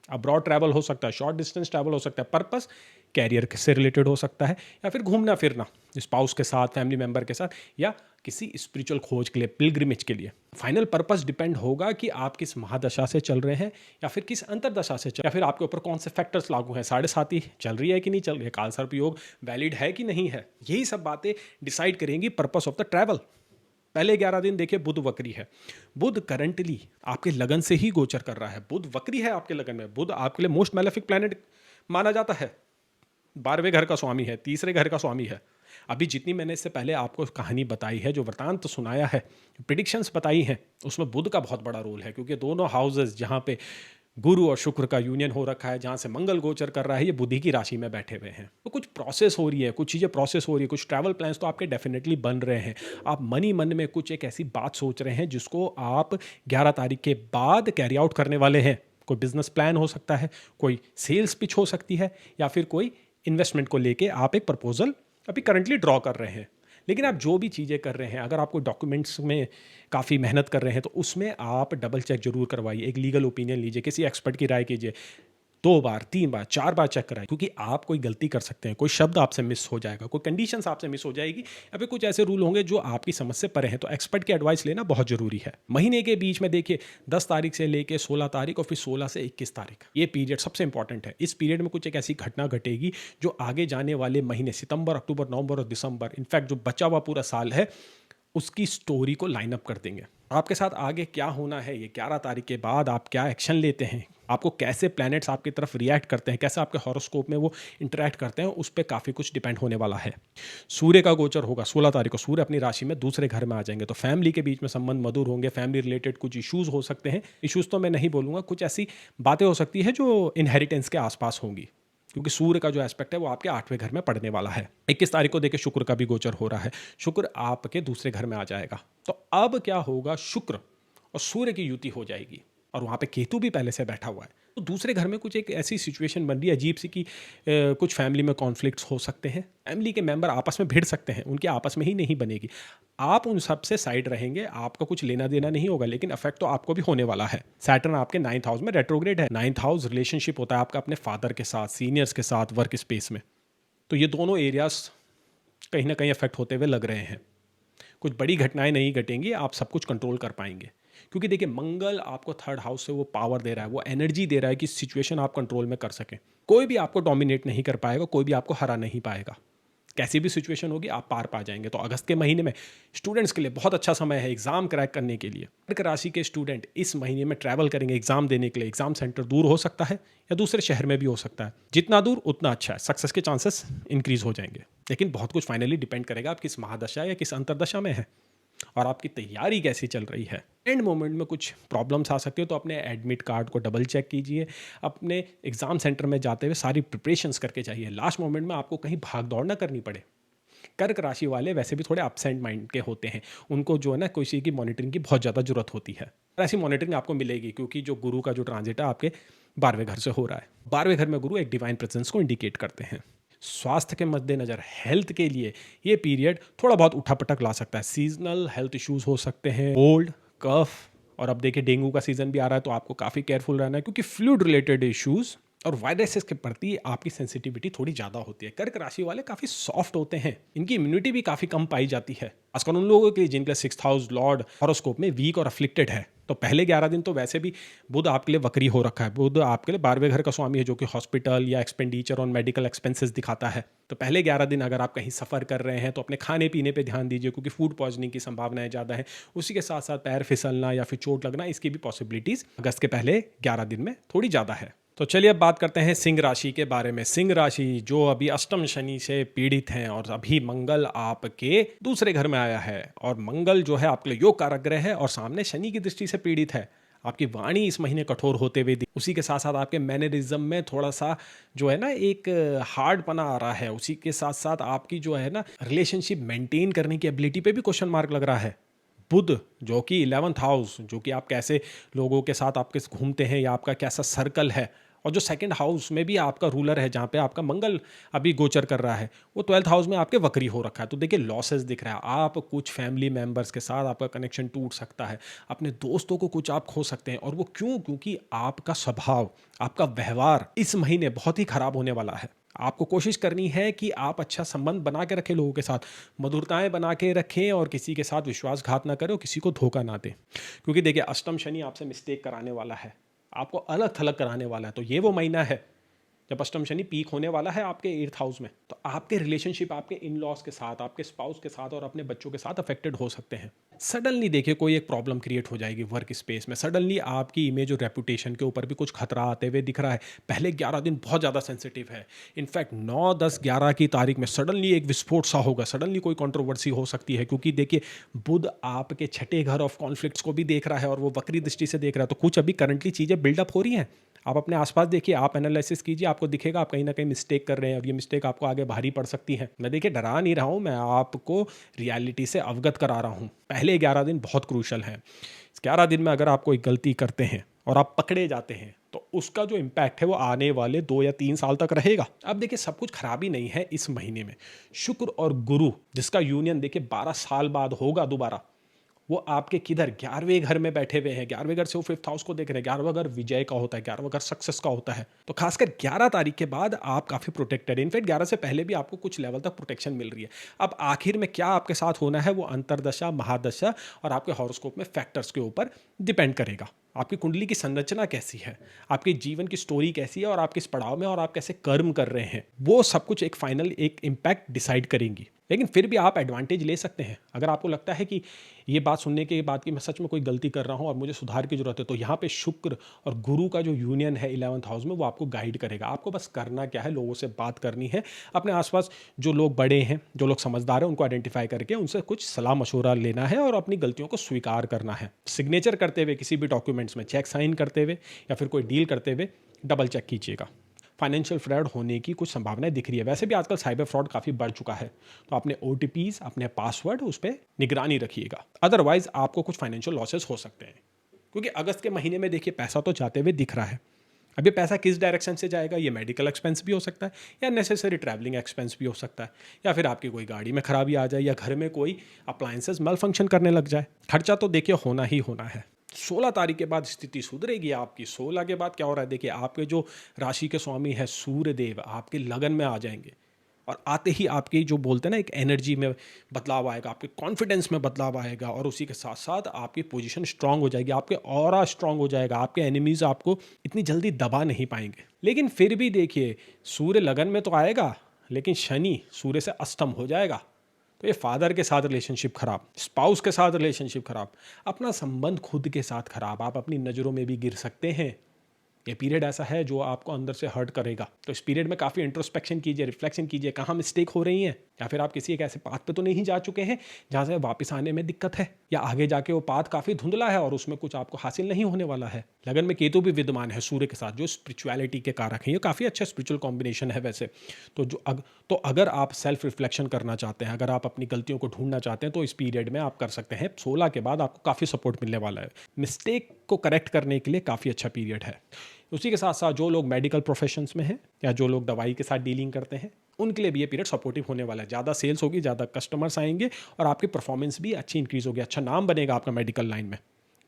अब्रॉड ट्रैवल हो सकता है, शॉर्ट डिस्टेंस ट्रैवल हो सकता है, पर्पस कैरियर से रिलेटेड हो सकता है, या फिर घूमना फिरना स्पाउस के साथ, फैमिली मेंबर के साथ, या किसी स्पिरिचुअल खोज के लिए, पिलग्रिमेज के लिए। फाइनल पर्पस डिपेंड होगा कि आप किस महादशा से चल रहे हैं, या फिर किस अंतरदशा से या फिर आपके ऊपर कौन से फैक्टर्स लागू हैं। 7.5 चल रही है कि नहीं चल रही है, काल सर्प योग वैलिड है कि नहीं है, यही सब बातें डिसाइड करेंगी पर्पस ऑफ द ट्रैवल। पहले 11 दिन देखिए, बुध वक्री है। बुध करंटली आपके लगन से ही गोचर कर रहा है। बुध वक्री है आपके लगन में। बुध आपके लिए मोस्ट मैलेफिक प्लैनेट माना जाता है। 12वें घर का स्वामी है, तीसरे घर का स्वामी है। अभी जितनी मैंने इससे पहले आपको कहानी बताई है, जो वृतांत तो सुनाया है, प्रिडिक्शंस बताई हैं, उसमें बुध का बहुत बड़ा रोल है, क्योंकि दोनों हाउसेस जहाँ पे गुरु और शुक्र का यूनियन हो रखा है, जहाँ से मंगल गोचर कर रहा है, ये बुद्धि की राशि में बैठे हुए हैं। तो कुछ प्रोसेस हो रही है, कुछ चीज़ें प्रोसेस हो रही है, कुछ ट्रैवल प्लान्स तो आपके डेफिनेटली बन रहे हैं। आप मन में कुछ एक ऐसी बात सोच रहे हैं जिसको आप 11 तारीख के बाद कैरी आउट करने वाले हैं। कोई बिजनेस प्लान हो सकता है, कोई सेल्स पिच हो सकती है, या फिर कोई इन्वेस्टमेंट को लेके आप एक प्रपोजल अभी करंटली ड्रॉ कर रहे हैं। लेकिन आप जो भी चीज़ें कर रहे हैं, अगर आपको डॉक्यूमेंट्स में काफ़ी मेहनत कर रहे हैं, तो उसमें आप डबल चेक जरूर करवाइए, एक लीगल ओपिनियन लीजिए, किसी एक्सपर्ट की राय कीजिए, 2 बार 3 बार 4 बार चेक कराइए, क्योंकि आप कोई गलती कर सकते हैं, कोई शब्द आपसे मिस हो जाएगा, कोई कंडीशंस आपसे मिस हो जाएगी, या फिर कुछ ऐसे रूल होंगे जो आपकी समझ से परे हैं। तो एक्सपर्ट की एडवाइस लेना बहुत जरूरी है। महीने के बीच में देखिए, 10 तारीख से लेके 16 तारीख और फिर 16 से 21 तारीख, ये पीरियड सबसे इंपॉर्टेंट है। इस पीरियड में कुछ एक ऐसी घटना घटेगी जो आगे जाने वाले महीने सितंबर, अक्टूबर, नवंबर और दिसंबर, इनफैक्ट जो बचा हुआ पूरा साल है, उसकी स्टोरी को लाइन अप कर देंगे। आपके साथ आगे क्या होना है, ये 11 तारीख के बाद आप क्या एक्शन लेते हैं, आपको कैसे प्लैनेट्स आपकी तरफ रिएक्ट करते हैं, कैसे आपके हॉरोस्कोप में वो इंटरैक्ट करते हैं, उस पर काफ़ी कुछ डिपेंड होने वाला है। सूर्य का गोचर होगा 16 तारीख को। सूर्य अपनी राशि में दूसरे घर में आ जाएंगे, तो फैमिली के बीच में संबंध मधुर होंगे। फैमिली रिलेटेड कुछ इश्यूज हो सकते हैं। इश्यूज तो मैं नहीं बोलूँगा, कुछ ऐसी बातें हो सकती है जो इनहेरिटेंस के आसपास होंगी, क्योंकि सूर्य का जो एस्पेक्ट है वो आपके 8वें घर में पड़ने वाला है। 21 तारीख को देखिए, शुक्र का भी गोचर हो रहा है। शुक्र आपके दूसरे घर में आ जाएगा। तो अब क्या होगा, शुक्र और सूर्य की युति हो जाएगी, और वहाँ पे केतु भी पहले से बैठा हुआ है। तो दूसरे घर में कुछ एक ऐसी सिचुएशन बन रही है अजीब सी कि कुछ फैमिली में कॉन्फ्लिक्ट्स हो सकते हैं, फैमिली के मेंबर आपस में भिड़ सकते हैं, उनके आपस में ही नहीं बनेगी। आप उन सब से साइड रहेंगे, आपका कुछ लेना देना नहीं होगा, लेकिन इफेक्ट तो आपको भी होने वाला है। सैटर्न आपके 9th हाउस में रेट्रोग्रेड है। 9th हाउस रिलेशनशिप होता है आपका अपने फादर के साथ, सीनियर्स के साथ, वर्क स्पेस में। तो ये दोनों एरियाज कहीं ना कहीं इफेक्ट होते हुए लग रहे हैं। कुछ बड़ी घटनाएं नहीं घटेंगी, आप सब कुछ कंट्रोल कर पाएंगे, क्योंकि देखिए, मंगल आपको 3rd हाउस से वो पावर दे रहा है, वो एनर्जी दे रहा है कि सिचुएशन आप कंट्रोल में कर सकें। कोई भी आपको डोमिनेट नहीं कर पाएगा, कोई भी आपको हरा नहीं पाएगा। कैसी भी सिचुएशन होगी आप पार पा जाएंगे। तो अगस्त के महीने में स्टूडेंट्स के लिए बहुत अच्छा समय है एग्जाम क्रैक करने के लिए। कर्क राशि के स्टूडेंट इस महीने में ट्रैवल करेंगे एग्जाम देने के लिए। एग्जाम सेंटर दूर हो सकता है या दूसरे शहर में भी हो सकता है, जितना दूर उतना अच्छा है, सक्सेस के चांसेस इंक्रीज हो जाएंगे। लेकिन बहुत कुछ फाइनली डिपेंड करेगा आप किस महादशा या किस अंतरदशा में है और आपकी तैयारी कैसी चल रही है। एंड मोमेंट में कुछ प्रॉब्लम्स आ सकती है, तो अपने एडमिट कार्ड को डबल चेक कीजिए। अपने एग्जाम सेंटर में जाते हुए सारी प्रिपरेशंस करके जाइए, लास्ट मोमेंट में आपको कहीं भाग दौड़ ना करनी पड़े। कर्क राशि वाले वैसे भी थोड़े अपसेंट माइंड के होते हैं, उनको जो है ना किसी की मॉनिटरिंग की बहुत ज़्यादा जरूरत होती है। ऐसी मॉनिटरिंग आपको मिलेगी क्योंकि जो गुरु का जो ट्रांजिट है आपके 12वें घर से हो रहा है। 12वें घर में गुरु एक डिवाइन प्रेजेंस को इंडिकेट करते हैं। स्वास्थ्य के मद्देनजर हेल्थ के लिए ये पीरियड थोड़ा बहुत उठापटक ला सकता है। सीजनल हेल्थ इश्यूज हो सकते हैं, कोल्ड, कफ, और अब देखिए डेंगू का सीजन भी आ रहा है, तो आपको काफ़ी केयरफुल रहना है क्योंकि फ्लूइड रिलेटेड इश्यूज और वायरसेस के प्रति आपकी सेंसिटिविटी थोड़ी ज़्यादा होती है। कर्क राशि वाले काफ़ी सॉफ्ट होते हैं, इनकी इम्यूनिटी भी काफ़ी कम पाई जाती है, खासकर उन लोगों के लिए जिनके 6th हाउस लॉर्ड हॉरोस्कोप में वीक और अफ्लिक्टेड है। तो पहले 11 दिन तो वैसे भी बुध आपके लिए वक्री हो रखा है। बुध आपके लिए 12वें घर का स्वामी है, जो कि हॉस्पिटल या एक्सपेंडिचर और मेडिकल एक्सपेंसेस दिखाता है। तो पहले 11 दिन अगर आप कहीं सफ़र कर रहे हैं तो अपने खाने पीने पे ध्यान दीजिए क्योंकि फूड पॉइजनिंग की संभावनाएं ज़्यादा है। उसी के साथ साथ पैर फिसलना या फिर चोट लगना, इसकी भी पॉसिबिलिटीज़ अगस्त के पहले 11 दिन में थोड़ी ज़्यादा है। तो चलिए अब बात करते हैं सिंह राशि के बारे में। सिंह राशि जो अभी अष्टम शनि से पीड़ित हैं और अभी मंगल आपके दूसरे घर में आया है, और मंगल जो है आपके लिए योग कारक ग्रह है और सामने शनि की दृष्टि से पीड़ित है। आपकी वाणी इस महीने कठोर होते हुए उसी के साथ साथ आपके मैनरिज्म में थोड़ा सा जो है ना एक हार्ड पना आ रहा है। उसी के साथ साथ आपकी जो है ना रिलेशनशिप मेंटेन करने की एबिलिटी पे भी क्वेश्चन मार्क लग रहा है। बुध जो कि 11th हाउस, जो कि आप कैसे लोगों के साथ आपके घूमते हैं या आपका कैसा सर्कल है, और जो 2nd हाउस में भी आपका रूलर है जहाँ पे आपका मंगल अभी गोचर कर रहा है, वो 12th हाउस में आपके वक्री हो रखा है। तो देखिए लॉसेस दिख रहा है, आप कुछ फैमिली मेंबर्स के साथ आपका कनेक्शन टूट सकता है, अपने दोस्तों को कुछ आप खो सकते हैं। और वो क्यों? क्योंकि आपका स्वभाव, आपका व्यवहार इस महीने बहुत ही खराब होने वाला है। आपको कोशिश करनी है कि आप अच्छा संबंध बना के रखें, लोगों के साथ मधुरताएं बना के रखें और किसी के साथ विश्वासघात ना करें और किसी को धोखा ना दें। क्योंकि देखिए अष्टम शनि आपसे मिस्टेक कराने वाला है, आपको अलग थलग कराने वाला है। तो ये वो महीना है जब अष्टम शनि पीक होने वाला है आपके 8th हाउस में। तो आपके रिलेशनशिप आपके इन लॉज के साथ, आपके स्पाउस के साथ और अपने बच्चों के साथ अफेक्टेड हो सकते हैं। सडनली देखिए कोई एक प्रॉब्लम क्रिएट हो जाएगी वर्क स्पेस में, सडनली आपकी इमेज और रेपुटेशन के ऊपर भी कुछ खतरा आते हुए दिख रहा है। पहले 11 दिन बहुत ज़्यादा सेंसिटिव है। इनफैक्ट 9, 10, 11 की तारीख में सडनली एक विस्फोट सा होगा, सडनली कोई कंट्रोवर्सी हो सकती है। क्योंकि देखिए बुध आपके 6ठे घर ऑफ कॉन्फ्लिक्ट्स को भी देख रहा है और वो वक्री दृष्टि से देख रहा है। तो कुछ अभी करंटली चीज़ें बिल्डअप हो रही हैं। आप अपने आसपास देखिए, आप एनालिसिस कीजिए, आपको दिखेगा आप कहीं ना कहीं मिस्टेक कर रहे हैं और ये मिस्टेक आपको आगे भारी पड़ सकती है। मैं देखिए डरा नहीं रहा हूँ, मैं आपको रियलिटी से अवगत करा रहा हूँ। पहले 11 दिन बहुत क्रूशल हैं। इस 11 दिन में अगर आप कोई गलती करते हैं और आप पकड़े जाते हैं तो उसका जो इम्पैक्ट है वो आने वाले 2 या 3 साल तक रहेगा। अब देखिए सब कुछ खराबी नहीं है इस महीने में। शुक्र और गुरु जिसका यूनियन देखिए 12 साल बाद होगा दोबारा, वो आपके किधर 11वें घर में बैठे हुए हैं। 11वें घर से वो 5th हाउस को देख रहे हैं। 11वां घर विजय का होता है, 11वां घर सक्सेस का होता है। तो खासकर 11 तारीख के बाद आप काफ़ी प्रोटेक्टेड है। इनफैक्ट 11 से पहले भी आपको कुछ लेवल तक प्रोटेक्शन मिल रही है। अब आखिर में क्या आपके साथ होना है वो अंतरदशा, महादशा और आपके हॉरोस्कोप में फैक्टर्स के ऊपर डिपेंड करेगा। आपकी कुंडली की संरचना कैसी है, आपके जीवन की स्टोरी कैसी है और आप किस पड़ाव में और आप कैसे कर्म कर रहे हैं, वो सब कुछ एक फाइनल एक इम्पैक्ट डिसाइड करेंगी। लेकिन फिर भी आप एडवांटेज ले सकते हैं। अगर आपको लगता है कि ये बात सुनने के बाद कि मैं सच में कोई गलती कर रहा हूँ और मुझे सुधार की जरूरत है, तो यहाँ पे शुक्र और गुरु का जो यूनियन है 11th हाउस में वो आपको गाइड करेगा। आपको बस करना क्या है, लोगों से बात करनी है, अपने आसपास जो लोग बड़े हैं, जो लोग समझदार हैं, उनको आइडेंटिफाई करके उनसे कुछ सलाह मशवरा लेना है और अपनी गलतियों को स्वीकार करना है। सिग्नेचर करते हुए किसी भी डॉक्यूमेंट्स में, चेक साइन करते हुए या फिर कोई डील करते हुए डबल चेक कीजिएगा। फाइनेंशियल फ्रॉड होने की कुछ संभावनाएं दिख रही है। वैसे भी आजकल साइबर फ्रॉड काफ़ी बढ़ चुका है, तो अपने OTPs, अपने पासवर्ड उस पर निगरानी रखिएगा। अदरवाइज आपको कुछ फाइनेंशियल लॉसेस हो सकते हैं। क्योंकि अगस्त के महीने में देखिए पैसा तो जाते हुए दिख रहा है। अब ये पैसा किस डायरेक्शन से जाएगा, ये मेडिकल एक्सपेंस भी हो सकता है या नेसेसरी ट्रैवलिंग एक्सपेंस भी हो सकता है, या फिर आपकी कोई गाड़ी में खराबी आ जाए या घर में कोई अप्लायंसेस मल फंक्शन करने लग जाए। खर्चा तो देखिए होना ही होना है। 16 तारीख के बाद स्थिति सुधरेगी आपकी। 16 के बाद क्या हो रहा है, देखिए आपके जो राशि के स्वामी है सूर्य देव आपके लगन में आ जाएंगे और आते ही आपकी जो बोलते हैं ना एक एनर्जी में बदलाव आएगा, आपके कॉन्फिडेंस में बदलाव आएगा और उसी के साथ साथ आपकी पोजीशन स्ट्रांग हो जाएगी, आपके ऑरा स्ट्रांग हो जाएगा, आपके एनिमीज आपको इतनी जल्दी दबा नहीं पाएंगे। लेकिन फिर भी देखिए सूर्य लगन में तो आएगा, लेकिन शनि सूर्य से अष्टम हो जाएगा, तो ये फादर के साथ रिलेशनशिप खराब, स्पाउस के साथ रिलेशनशिप खराब, अपना संबंध खुद के साथ खराब, आप अपनी नज़रों में भी गिर सकते हैं। ये पीरियड ऐसा है जो आपको अंदर से हर्ट करेगा। तो इस पीरियड में काफ़ी इंट्रोस्पेक्शन कीजिए, रिफ्लेक्शन कीजिए, कहाँ मिस्टेक हो रही हैं, या फिर आप किसी एक ऐसे पाथ पे तो नहीं जा चुके हैं जहाँ से वापस आने में दिक्कत है, या आगे जाके वो पाथ काफ़ी धुंधला है और उसमें कुछ आपको हासिल नहीं होने वाला है। लगन में केतु भी विद्यमान है सूर्य के साथ, जो स्पिरिचुअलिटी के कारक हैं। ये काफ़ी अच्छा स्पिरिचुअल कॉम्बिनेशन है वैसे तो अगर आप सेल्फ रिफ्लेक्शन करना चाहते हैं, अगर आप अपनी गलतियों को ढूंढना चाहते हैं, तो इस पीरियड में आप कर सकते हैं। 16 के बाद आपको काफ़ी सपोर्ट मिलने वाला है। मिस्टेक को करेक्ट करने के लिए काफ़ी अच्छा पीरियड है। उसी के साथ साथ जो लोग मेडिकल प्रोफेशंस में हैं या जो लोग दवाई के साथ डीलिंग करते हैं, उनके लिए भी ये पीरियड सपोर्टिव होने वाला है। ज़्यादा सेल्स होगी, ज़्यादा कस्टमर्स आएंगे और आपकी परफॉर्मेंस भी अच्छी इंक्रीज होगी, अच्छा नाम बनेगा आपका मेडिकल लाइन में।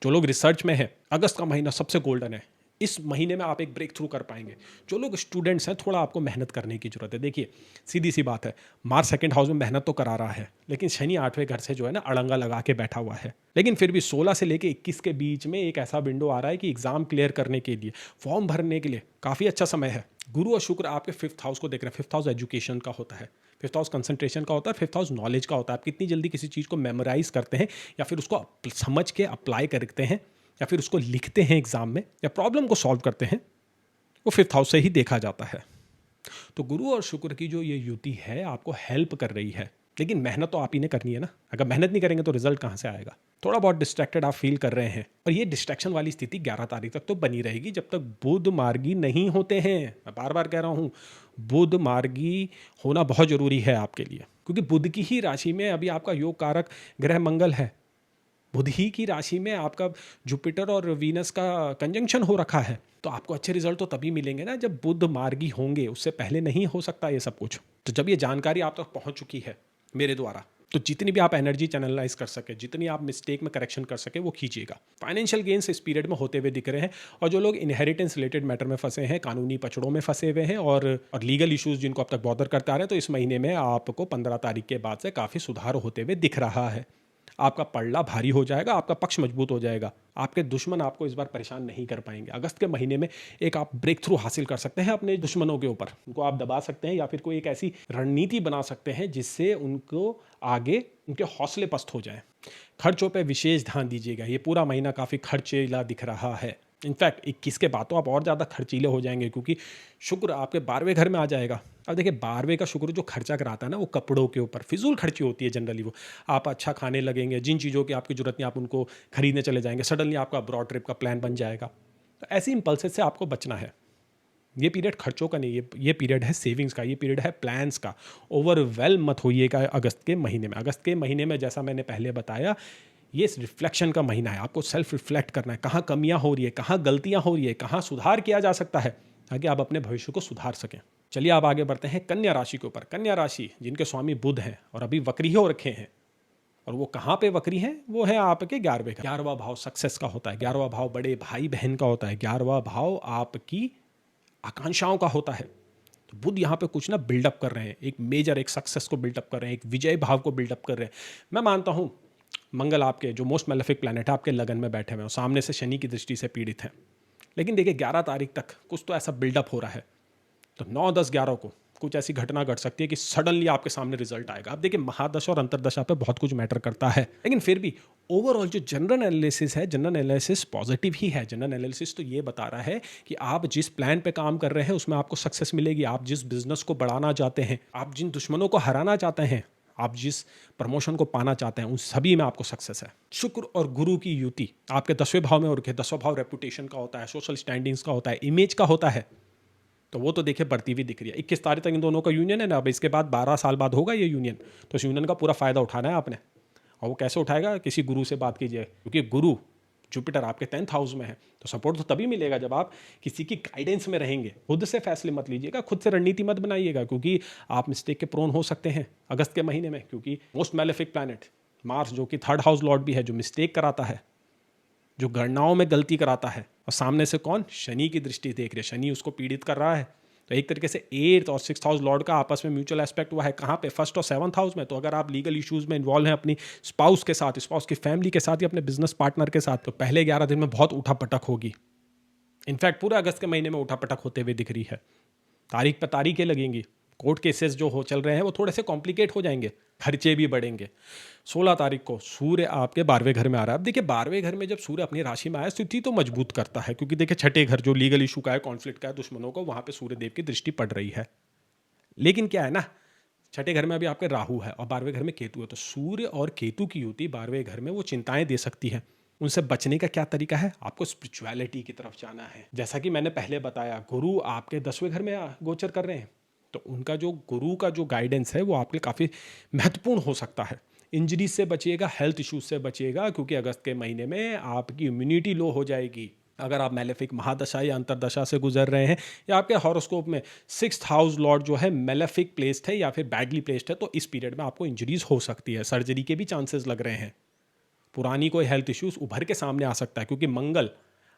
जो लोग रिसर्च में है, अगस्त का महीना सबसे गोल्डन है। इस महीने में आप एक ब्रेक थ्रू कर पाएंगे। जो लोग स्टूडेंट्स हैं, थोड़ा आपको मेहनत करने की जरूरत है। देखिए सीधी सी बात है, मार्स सेकंड हाउस में मेहनत तो करा रहा है, लेकिन शनि 8वें घर से जो है ना अड़ंगा लगा के बैठा हुआ है। लेकिन फिर भी 16 से लेके 21 के बीच में एक ऐसा विंडो आ रहा है कि एग्जाम क्लियर करने के लिए, फॉर्म भरने के लिए काफ़ी अच्छा समय है। गुरु और शुक्र आपके 5th हाउस को देख रहे हैं। 5th हाउस एजुकेशन का होता है, 5th हाउस कंसंट्रेशन का होता है, 5th हाउस नॉलेज का होता है। आप कितनी जल्दी किसी चीज़ को मेमोराइज करते हैं या फिर उसको समझ के अप्लाई करते हैं या फिर उसको लिखते हैं एग्जाम में या प्रॉब्लम को सॉल्व करते हैं, वो 5th हाउस से ही देखा जाता है। तो गुरु और शुक्र की जो ये युति है आपको हेल्प कर रही है, लेकिन मेहनत तो आप ही ने करनी है ना। अगर मेहनत नहीं करेंगे तो रिजल्ट कहाँ से आएगा। थोड़ा बहुत डिस्ट्रैक्टेड आप फील कर रहे हैं, और ये डिस्ट्रैक्शन वाली स्थिति 11 तारीख तक तो बनी रहेगी, जब तक बुध मार्गी नहीं होते हैं। मैं बार बार कह रहा हूँ, बुध मार्गी होना बहुत जरूरी है आपके लिए, क्योंकि बुध की ही राशि में अभी आपका योग कारक ग्रह मंगल है। बुध ही की राशि में आपका जुपिटर और वीनस का कंजंक्शन हो रखा है। तो आपको अच्छे रिजल्ट तो तभी मिलेंगे ना जब बुध मार्गी होंगे, उससे पहले नहीं हो सकता ये सब कुछ। तो जब ये जानकारी आप तक पहुंच चुकी है मेरे द्वारा, तो जितनी भी आप एनर्जी चैनलाइज कर सके, जितनी आप मिस्टेक में करेक्शन कर सके, वो कीजिएगा। फाइनेंशियल गेन्स इस पीरियड में होते हुए दिख रहे हैं। और जो लोग इनहेरिटेंस रिलेटेड मैटर में फंसे हैं, कानूनी पचड़ों में फंसे हुए हैं और लीगल इश्यूज जिनको अब तक बॉदर करते आ रहे हैं, तो इस महीने में आपको 15 तारीख के बाद से काफ़ी सुधार होते हुए दिख रहा है। आपका पलड़ा भारी हो जाएगा, आपका पक्ष मजबूत हो जाएगा, आपके दुश्मन आपको इस बार परेशान नहीं कर पाएंगे। अगस्त के महीने में एक आप ब्रेक थ्रू हासिल कर सकते हैं अपने दुश्मनों के ऊपर, उनको आप दबा सकते हैं या फिर कोई एक ऐसी रणनीति बना सकते हैं जिससे उनको आगे उनके हौसले पस्त हो जाए। खर्चों पर विशेष ध्यान दीजिएगा, ये पूरा महीना काफ़ी खर्चीला दिख रहा है। इनफैक्ट 21 के बाद तो आप और ज़्यादा खर्चीले हो जाएंगे, क्योंकि शुक्र आपके 12वें घर में आ जाएगा। अब देखिए 12वें का शुक्र जो खर्चा कराता है ना, वो कपड़ों के ऊपर फिजूल खर्ची होती है जनरली। वो आप अच्छा खाने लगेंगे, जिन चीज़ों की आपकी जरूरत नहीं आप उनको खरीदने चले जाएंगे, सडनली आपका ब्रॉड ट्रिप का प्लान बन जाएगा। तो ऐसी इम्पल्सेस से आपको बचना है। ये पीरियड खर्चों का नहीं, ये पीरियड है सेविंग्स का, ये पीरियड है प्लान्स का। ओवरवेल्म मत होइएगा अगस्त के महीने में। अगस्त के महीने में जैसा मैंने पहले बताया, ये रिफ्लेक्शन का महीना है। आपको सेल्फ रिफ्लेक्ट करना है, कहाँ कमियां हो रही है, कहाँ गलतियां हो रही है, कहाँ सुधार किया जा सकता है, ताकि आप अपने भविष्य को सुधार सकें। चलिए आप आगे बढ़ते हैं कन्या राशि के ऊपर। कन्या राशि जिनके स्वामी बुध हैं और अभी वक्री हो रखे हैं, और वो कहाँ पे वक्री हैं, वो है आपके 11वें का। 11वां भाव सक्सेस का होता है, 11वां भाव बड़े भाई बहन का होता है, 11वां भाव आपकी आकांक्षाओं का होता है। तो बुध यहाँ पे कुछ ना बिल्डअप कर रहे हैं, एक मेजर एक सक्सेस को बिल्डअप कर रहे हैं, एक विजय भाव को बिल्डअप कर रहे हैं। मैं मानता हूँ मंगल आपके जो मोस्ट मेलेफिक प्लैनेट है आपके लगन में बैठे हुए हैं, सामने से शनि की दृष्टि से पीड़ित हैं, लेकिन देखिए 11 तारीख तक कुछ तो ऐसा बिल्डअप हो रहा है। तो 9, 10, 11 को कुछ ऐसी घटना घट सकती है कि सडनली आपके सामने रिजल्ट आएगा। अब देखिए महादशा और अंतरदशा पे बहुत कुछ मैटर करता है, लेकिन फिर भी ओवरऑल जो जनरल एनालिसिस है, जनरल एनालिसिस पॉजिटिव ही है। जनरल एनालिसिस तो ये बता रहा है कि आप जिस प्लान पे काम कर रहे हैं उसमें आपको सक्सेस मिलेगी। आप जिस बिजनेस को बढ़ाना चाहते हैं, आप जिन दुश्मनों को हराना चाहते हैं, आप जिस प्रमोशन को पाना चाहते हैं, उन सभी में आपको सक्सेस है। शुक्र और गुरु की युति आपके 10वें भाव में, और 10वां भाव रेपुटेशन का होता है, सोशल स्टैंडिंग्स का होता है, इमेज का होता है। तो वो तो देखिए बढ़ती हुई दिख रही है। 21 तारीख तक इन दोनों का यूनियन है ना, अब इसके बाद 12 साल बाद होगा ये यूनियन। तो इस यूनियन का पूरा फायदा उठाना है आपने। और वो कैसे उठाएगा, किसी गुरु से बात कीजिए, क्योंकि गुरु जुपिटर आपके 10th हाउस में है। तो सपोर्ट तो तभी मिलेगा जब आप किसी की गाइडेंस में रहेंगे। खुद से फैसले मत लीजिएगा, खुद से रणनीति मत बनाइएगा, क्योंकि आप मिस्टेक के प्रोन हो सकते हैं अगस्त के महीने में। क्योंकि मोस्ट मैलेफिक प्लैनेट मार्स, जो कि 3rd हाउस लॉर्ड भी है, जो मिस्टेक कराता है, जो गणनाओं में गलती कराता है, और सामने से कौन, शनि की दृष्टि देख रही है, शनि उसको पीड़ित कर रहा है। तो एक तरीके से 8th और 6th हाउस लॉर्ड का आपस में म्यूचुअल एस्पेक्ट हुआ है। कहाँ पे, 1st और 7th हाउस में। तो अगर आप लीगल इश्यूज में इन्वॉल्व हैं अपनी स्पाउस के साथ, स्पाउस की फैमिली के साथ या अपने बिजनेस पार्टनर के साथ, तो पहले 11 दिन में बहुत उठापटक होगी। इनफैक्ट पूरे अगस्त के महीने में उठापटक होते हुए दिख रही है। तारीख पर तारीखें लगेंगी, कोर्ट केसेस जो हो चल रहे हैं वो थोड़े से कॉम्प्लिकेट हो जाएंगे, खर्चे भी बढ़ेंगे। 16 तारीख को सूर्य आपके 12वें घर में आ रहा है। अब देखिए 12वें घर में जब सूर्य अपनी राशि में आया, स्थिति तो मजबूत करता है, क्योंकि देखिए छठे घर जो लीगल इशू का है, कॉन्फ्लिक्ट का है, दुश्मनों को, वहां पे सूर्य देव की दृष्टि पड़ रही है। लेकिन क्या है ना, छठे घर में अभी आपके राहु है और 12वें घर में केतु है, तो सूर्य और केतु की युति 12वें घर में वो चिंताएं दे सकती है। उनसे बचने का क्या तरीका है? आपको स्पिरिचुअलिटी की तरफ जाना है। जैसा कि मैंने पहले बताया, गुरु आपके 10वें घर में गोचर कर रहे हैं, तो उनका जो गुरु का जो गाइडेंस है वो आपके लिए काफ़ी महत्वपूर्ण हो सकता है। इंजरीज से बचिएगा, हेल्थ इश्यूज से बचिएगा, क्योंकि अगस्त के महीने में आपकी इम्यूनिटी लो हो जाएगी। अगर आप मेलेफिक महादशा या अंतरदशा से गुजर रहे हैं, या आपके हॉरोस्कोप में 6th हाउस लॉर्ड जो है मेलेफिक प्लेस्ड है या फिर बैडली प्लेस्ड है, तो इस पीरियड में आपको इंजरीज हो सकती है, सर्जरी के भी चांसेस लग रहे हैं। पुरानी कोई हेल्थ इश्यूज उभर के सामने आ सकता है, क्योंकि मंगल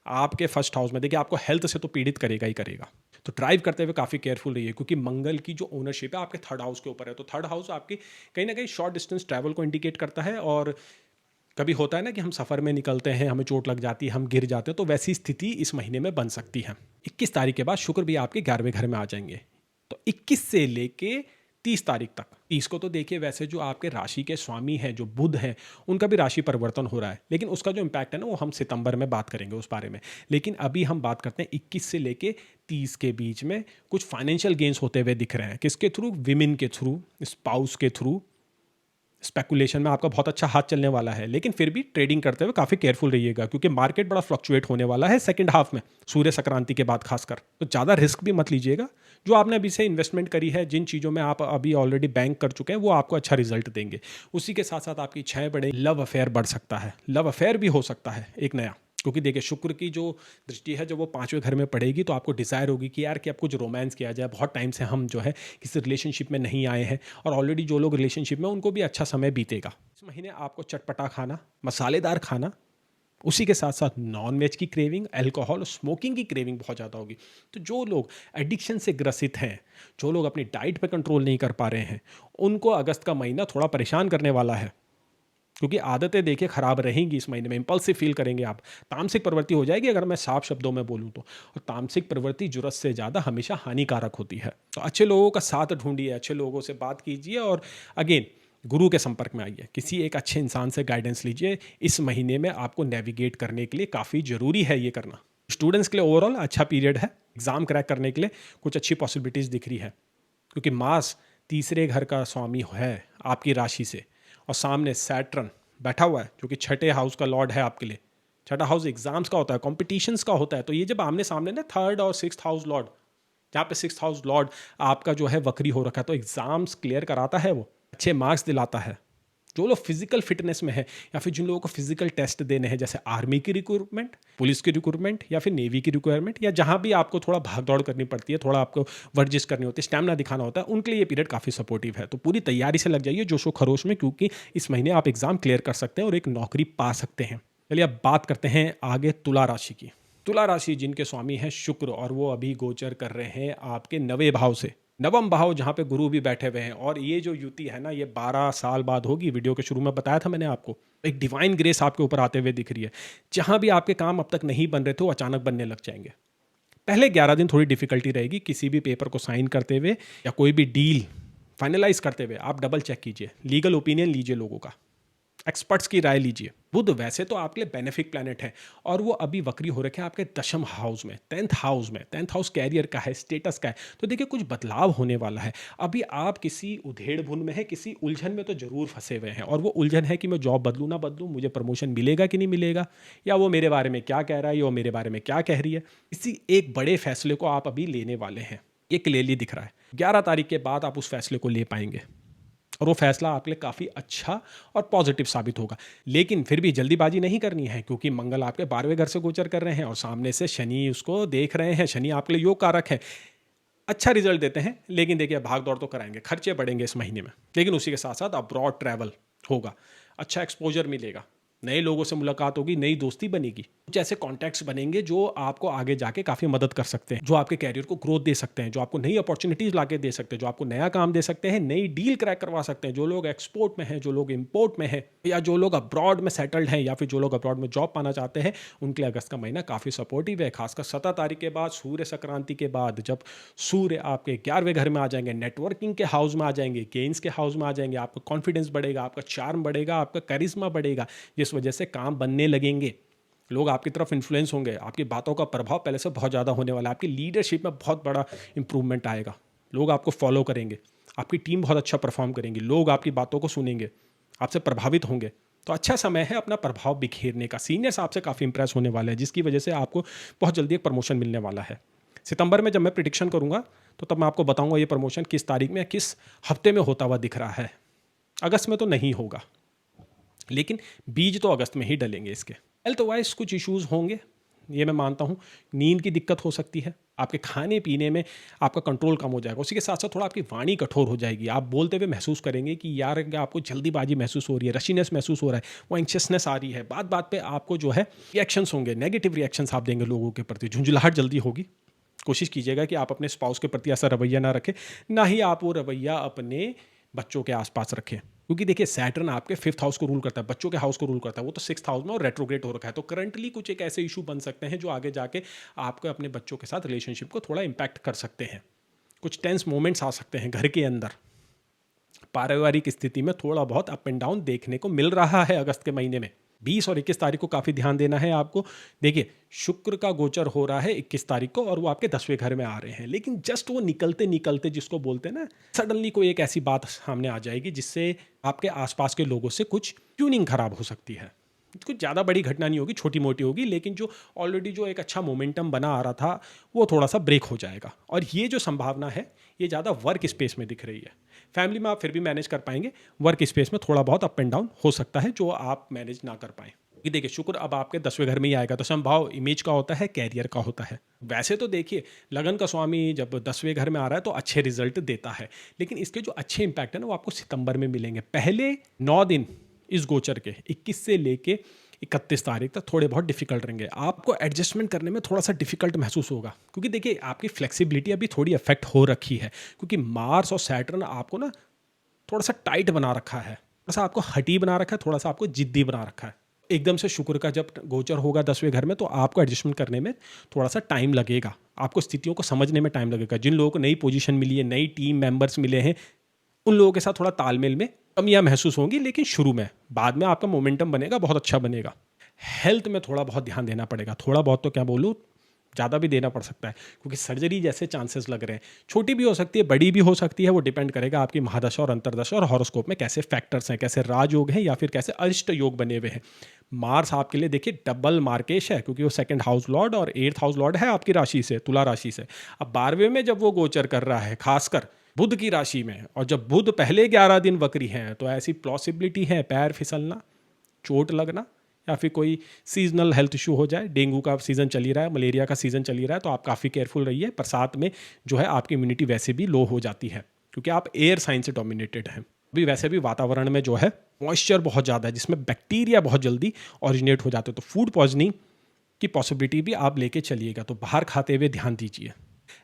आपके फर्स्ट हाउस में, देखिए आपको हेल्थ से तो पीड़ित करेगा ही करेगा। तो ड्राइव करते हुए काफ़ी केयरफुल रहिए, क्योंकि मंगल की जो ओनरशिप है आपके थर्ड हाउस के ऊपर है। तो थर्ड हाउस आपकी कहीं ना कहीं शॉर्ट डिस्टेंस ट्रैवल को इंडिकेट करता है, और कभी होता है ना कि हम सफ़र में निकलते हैं, हमें चोट लग जाती है, हम गिर जाते हैं, तो वैसी स्थिति इस महीने में बन सकती है। 21 तारीख के बाद शुक्र भी आपके 11वें घर में आ जाएंगे। तो 21 से लेके 30 तारीख तक, 30 को तो देखिए वैसे जो आपके राशि के स्वामी हैं जो बुध हैं, उनका भी राशि परिवर्तन हो रहा है, लेकिन उसका जो इम्पैक्ट है ना वो हम सितंबर में बात करेंगे उस बारे में। लेकिन अभी हम बात करते हैं 21 से लेके 30 के बीच में कुछ फाइनेंशियल गेन्स होते हुए दिख रहे हैं। किसके थ्रू? विमेन के थ्रू, स्पाउस के थ्रू। स्पेकुलेशन में आपका बहुत अच्छा हाथ चलने वाला है, लेकिन फिर भी ट्रेडिंग करते हुए काफ़ी केयरफुल रहिएगा, क्योंकि मार्केट बड़ा फ्लक्चुएट होने वाला है सेकंड हाफ में, सूर्य संक्रांति के बाद खासकर। तो ज़्यादा रिस्क भी मत लीजिएगा। जो आपने अभी से इन्वेस्टमेंट करी है, जिन चीज़ों में आप अभी ऑलरेडी बैंक कर चुके हैं, वो आपको अच्छा रिजल्ट देंगे। उसी के साथ साथ आपकी इच्छाएं बढ़े, लव अफेयर बढ़ सकता है, लव अफेयर भी हो सकता है एक नया, क्योंकि देखिए शुक्र की जो दृष्टि है जब वो 5वें घर में पड़ेगी, तो आपको डिज़ायर होगी कि यार कि अब कुछ रोमांस किया जाए, बहुत टाइम से हम जो है किसी रिलेशनशिप में नहीं आए हैं, और ऑलरेडी जो लोग रिलेशनशिप में उनको भी अच्छा समय बीतेगा। इस महीने आपको चटपटा खाना, मसालेदार खाना, उसी के साथ साथ नॉन वेज की क्रेविंग, अल्कोहल और स्मोकिंग की क्रेविंग बहुत ज़्यादा होगी। तो जो लोग एडिक्शन से ग्रसित हैं, जो लोग अपनी डाइट पर कंट्रोल नहीं कर पा रहे हैं, उनको अगस्त का महीना थोड़ा परेशान करने वाला है, क्योंकि आदतें देखिए खराब रहेंगी इस महीने में। इंपल्सिव फील करेंगे आप, तामसिक प्रवृत्ति हो जाएगी अगर मैं साफ शब्दों में बोलूँ तो। और तामसिक प्रवृत्ति जुर्रत से ज़्यादा हमेशा हानिकारक होती है। तो अच्छे लोगों का साथ ढूंढिए, अच्छे लोगों से बात कीजिए, और अगेन गुरु के संपर्क में आइए, किसी एक अच्छे इंसान से गाइडेंस लीजिए। इस महीने में आपको नेविगेट करने के लिए काफ़ी ज़रूरी है ये करना। स्टूडेंट्स के लिए ओवरऑल अच्छा पीरियड है, एग्जाम क्रैक करने के लिए कुछ अच्छी पॉसिबिलिटीज़ दिख रही है, क्योंकि मास तीसरे घर का स्वामी है आपकी राशि से, और सामने सैटर्न बैठा हुआ है जो कि छठे हाउस का लॉर्ड है आपके लिए। छठा हाउस एग्जाम्स का होता है, कॉम्पिटिशन्स का होता है। तो ये जब आमने सामने ना थर्ड और 6th हाउस लॉर्ड, जहाँ पे 6th हाउस लॉर्ड आपका जो है वक्री हो रखा है, तो एग्जाम्स क्लियर कराता है, वो अच्छे मार्क्स दिलाता है। जो लोग फिजिकल फिटनेस में है, या फिर जिन लोगों को फिजिकल टेस्ट देने हैं, जैसे आर्मी की रिक्रूटमेंट, पुलिस की रिक्रूटमेंट, या फिर नेवी की रिक्वायरमेंट, या जहां भी आपको थोड़ा भाग दौड़ करनी पड़ती है, थोड़ा आपको वर्जिश करनी होती है, स्टैमिना दिखाना होता है, उनके लिए ये पीरियड काफ़ी सपोर्टिव है। तो पूरी तैयारी से लग जाइए जोशो खरोश में, क्योंकि इस महीने आप एग्जाम क्लियर कर सकते हैं और एक नौकरी पा सकते हैं। चलिए अब बात करते हैं आगे तुला राशि की। तुला राशि जिनके स्वामी हैं शुक्र, और वो अभी गोचर कर रहे हैं आपके 9वें भाव से, नवम भाव जहाँ पे गुरु भी बैठे हुए हैं। और ये जो युति है ना, ये 12 साल बाद होगी। वीडियो के शुरू में बताया था मैंने आपको, एक डिवाइन ग्रेस आपके ऊपर आते हुए दिख रही है। जहाँ भी आपके काम अब तक नहीं बन रहे थे, वो अचानक बनने लग जाएंगे। पहले 11 दिन थोड़ी डिफिकल्टी रहेगी, किसी भी पेपर को साइन करते हुए या कोई भी डील फाइनलाइज करते हुए आप डबल चेक कीजिए, लीगल ओपिनियन लीजिए, लोगों का, एक्सपर्ट्स की राय लीजिए। बुध वैसे तो आपके लिए बेनिफिक प्लैनेट है, और वो अभी वक्री हो रखे हैं आपके 10th हाउस में, 10th हाउस में। 10th हाउस कैरियर का है, स्टेटस का है। तो देखिए कुछ बदलाव होने वाला है। अभी आप किसी उधेड़ बुन में है, किसी उलझन में तो जरूर फंसे हुए हैं, और वो उलझन है कि मैं जॉब बदलूँ ना बदलूँ, मुझे प्रमोशन मिलेगा कि नहीं मिलेगा, या वो मेरे बारे में क्या कह रहा है, या वो मेरे बारे में क्या कह रही है। इसी एक बड़े फैसले को आप अभी लेने वाले हैं, ये क्लियरली दिख रहा है। 11 तारीख के बाद आप उस फैसले को ले पाएंगे, और वो फैसला आपके लिए काफ़ी अच्छा और पॉजिटिव साबित होगा। लेकिन फिर भी जल्दीबाजी नहीं करनी है, क्योंकि मंगल आपके 12वें घर से गोचर कर रहे हैं, और सामने से शनि उसको देख रहे हैं। शनि आपके लिए योग कारक है, अच्छा रिजल्ट देते हैं, लेकिन देखिए भाग दौड़ तो कराएंगे, खर्चे बढ़ेंगे इस महीने में। लेकिन उसी के साथ साथ अब्रॉड ट्रैवल होगा, अच्छा एक्सपोजर मिलेगा, नए लोगों से मुलाकात होगी, नई दोस्ती बनेगी, कुछ ऐसे कॉन्टैक्ट्स बनेंगे जो आपको आगे जाके काफ़ी मदद कर सकते हैं, जो आपके कैरियर को ग्रोथ दे सकते हैं, जो आपको नई अपॉर्चुनिटीज़ लाके दे सकते हैं, जो आपको नया काम दे सकते हैं, नई डील क्रैक करवा सकते हैं। जो लोग एक्सपोर्ट में हैं, जो लोग इंपोर्ट में हैं, या जो लोग अब्रॉड में सेटल्ड हैं, या फिर जो लोग अब्रॉड में जॉब पाना चाहते हैं, उनके लिए अगस्त का महीना काफ़ी सपोर्टिव है। खासकर 17 तारीख के बाद, सूर्य संक्रांति के बाद, जब सूर्य आपके 11वें घर में आ जाएंगे, नेटवर्किंग के हाउस में आ जाएंगे, गेन्स के हाउस में आ जाएंगे, आपका कॉन्फिडेंस बढ़ेगा, आपका चार्म बढ़ेगा, आपका करिश्मा बढ़ेगा, जिस वजह से काम बनने लगेंगे, लोग आपकी तरफ इन्फ्लुएंस होंगे, आपकी बातों का प्रभाव पहले से बहुत ज़्यादा होने वाला है, आपकी लीडरशिप में बहुत बड़ा इंप्रूवमेंट आएगा, लोग आपको फॉलो करेंगे, आपकी टीम बहुत अच्छा परफॉर्म करेंगी, लोग आपकी बातों को सुनेंगे, आपसे प्रभावित होंगे। तो अच्छा समय है अपना प्रभाव बिखेरने का। सीनियर्स आपसे काफ़ी इंप्रेस होने वाले हैं, जिसकी वजह से आपको बहुत जल्दी एक प्रमोशन मिलने वाला है। सितंबर में जब मैं प्रिडिक्शन करूंगा तो तब मैं आपको बताऊंगा ये प्रमोशन किस तारीख में, किस हफ्ते में होता हुआ दिख रहा है। अगस्त में तो नहीं होगा, लेकिन बीज तो अगस्त में ही डलेंगे इसके। हेल्थ वाइज कुछ इश्यूज होंगे, ये मैं मानता हूँ। नींद की दिक्कत हो सकती है, आपके खाने पीने में आपका कंट्रोल कम हो जाएगा, उसी के साथ साथ थोड़ा आपकी वाणी कठोर हो जाएगी। आप बोलते हुए महसूस करेंगे कि यार आपको जल्दीबाजी महसूस हो रही है, रशीनेस महसूस हो रहा है, वो एंक्शसनेस आ रही है। बात बात पे आपको जो है रिएक्शंस होंगे, नेगेटिव रिएक्शंस आप देंगे लोगों के प्रति, झुंझलाहट जल्दी होगी। कोशिश कीजिएगा कि आप अपने स्पाउस के प्रति ऐसा रवैया ना रखें, ना ही आप वो रवैया अपने बच्चों के आसपास रखें, क्योंकि देखिए सैटर्न आपके 5th हाउस को रूल करता है, बच्चों के हाउस को रूल करता है, वो तो 6th हाउस में और रेट्रोग्रेड हो रखा है। तो करंटली कुछ एक ऐसे इशू बन सकते हैं जो आगे जाके आपको अपने बच्चों के साथ रिलेशनशिप को थोड़ा इंपैक्ट कर सकते हैं। कुछ टेंस मोमेंट्स आ सकते हैं घर के अंदर, पारिवारिक स्थिति में थोड़ा बहुत अप एंड डाउन देखने को मिल रहा है अगस्त के महीने में। 20 और 21 तारीख को काफ़ी ध्यान देना है आपको। देखिए शुक्र का गोचर हो रहा है 21 तारीख को और वो आपके 10वें घर में आ रहे हैं, लेकिन जस्ट वो निकलते निकलते, जिसको बोलते हैं ना, सडनली कोई एक ऐसी बात सामने आ जाएगी जिससे आपके आसपास के लोगों से कुछ ट्यूनिंग खराब हो सकती है। कुछ ज़्यादा बड़ी घटना नहीं होगी, छोटी मोटी होगी, लेकिन जो ऑलरेडी जो एक अच्छा मोमेंटम बना आ रहा था वो थोड़ा सा ब्रेक हो जाएगा। और ये जो संभावना है ये ज़्यादा वर्क स्पेस में दिख रही है। फैमिली में आप फिर भी मैनेज कर पाएंगे, वर्क स्पेस में थोड़ा बहुत अप एंड डाउन हो सकता है जो आप मैनेज ना कर पाएँ। ये देखिए शुक्र अब आपके 10वें घर में ही आएगा, तो संभाव इमेज का होता है, कैरियर का होता है। वैसे तो देखिए लगन का स्वामी जब 10वें घर में आ रहा है तो अच्छे रिजल्ट देता है, लेकिन इसके जो अच्छे इंपैक्ट है ना वो आपको सितंबर में मिलेंगे। पहले 9 दिन इस गोचर के 21 से लेके 31 तारीख तक थोड़े बहुत डिफिकल्ट रहेंगे, आपको एडजस्टमेंट करने में थोड़ा सा डिफिकल्ट महसूस होगा, क्योंकि देखिए आपकी फ्लेक्सिबिलिटी अभी थोड़ी अफेक्ट हो रखी है, क्योंकि मार्स और सैटर्न आपको ना थोड़ा सा टाइट बना रखा है, थोड़ा सा आपको हटी बना रखा है, थोड़ा सा आपको जिद्दी बना रखा है। एकदम से शुक्र का जब गोचर होगा 10वें घर में तो आपको एडजस्टमेंट करने में थोड़ा सा टाइम लगेगा, आपको स्थितियों को समझने में टाइम लगेगा। जिन लोगों को नई पोजीशन मिली है, नई टीम मेंबर्स मिले हैं, उन लोगों के साथ थोड़ा तालमेल में कमियां महसूस होंगी, लेकिन शुरू में, बाद में आपका मोमेंटम बनेगा, बहुत अच्छा बनेगा। हेल्थ में थोड़ा बहुत ध्यान देना पड़ेगा, थोड़ा बहुत तो क्या बोलूँ, ज़्यादा भी देना पड़ सकता है, क्योंकि सर्जरी जैसे चांसेस लग रहे हैं। छोटी भी हो सकती है, बड़ी भी हो सकती है, वो डिपेंड करेगा आपकी महादशा और अंतरदशा और हॉरोस्कोप में कैसे फैक्टर्स हैं, कैसे राजयोग हैं या फिर कैसे अरिष्ट योग बने हुए हैं। मार्स आपके लिए देखिए डबल मार्केश है, क्योंकि वो 2nd हाउस लॉर्ड और 8th हाउस लॉर्ड है आपकी राशि से, तुला राशि से। अब 12वें में जब वो गोचर कर रहा है, खासकर बुध की राशि में, और जब बुध पहले 11 दिन वक्री हैं, तो ऐसी पॉसिबिलिटी है पैर फिसलना, चोट लगना, या फिर कोई सीजनल हेल्थ इशू हो जाए। डेंगू का सीज़न चल ही रहा है, मलेरिया का सीज़न चल ही रहा है, तो आप काफ़ी केयरफुल रहिए। बरसात में जो है आपकी इम्यूनिटी वैसे भी लो हो जाती है, क्योंकि आप एयर साइन से डोमिनेटेड हैं। अभी वैसे भी वातावरण में जो है मॉइस्चर बहुत ज़्यादा है, जिसमें बैक्टीरिया बहुत जल्दी ओरिजिनेट हो जाते हैं, तो फूड पॉइजनिंग की पॉसिबिलिटी भी आप लेके चलिएगा। तो बाहर खाते हुए ध्यान दीजिए,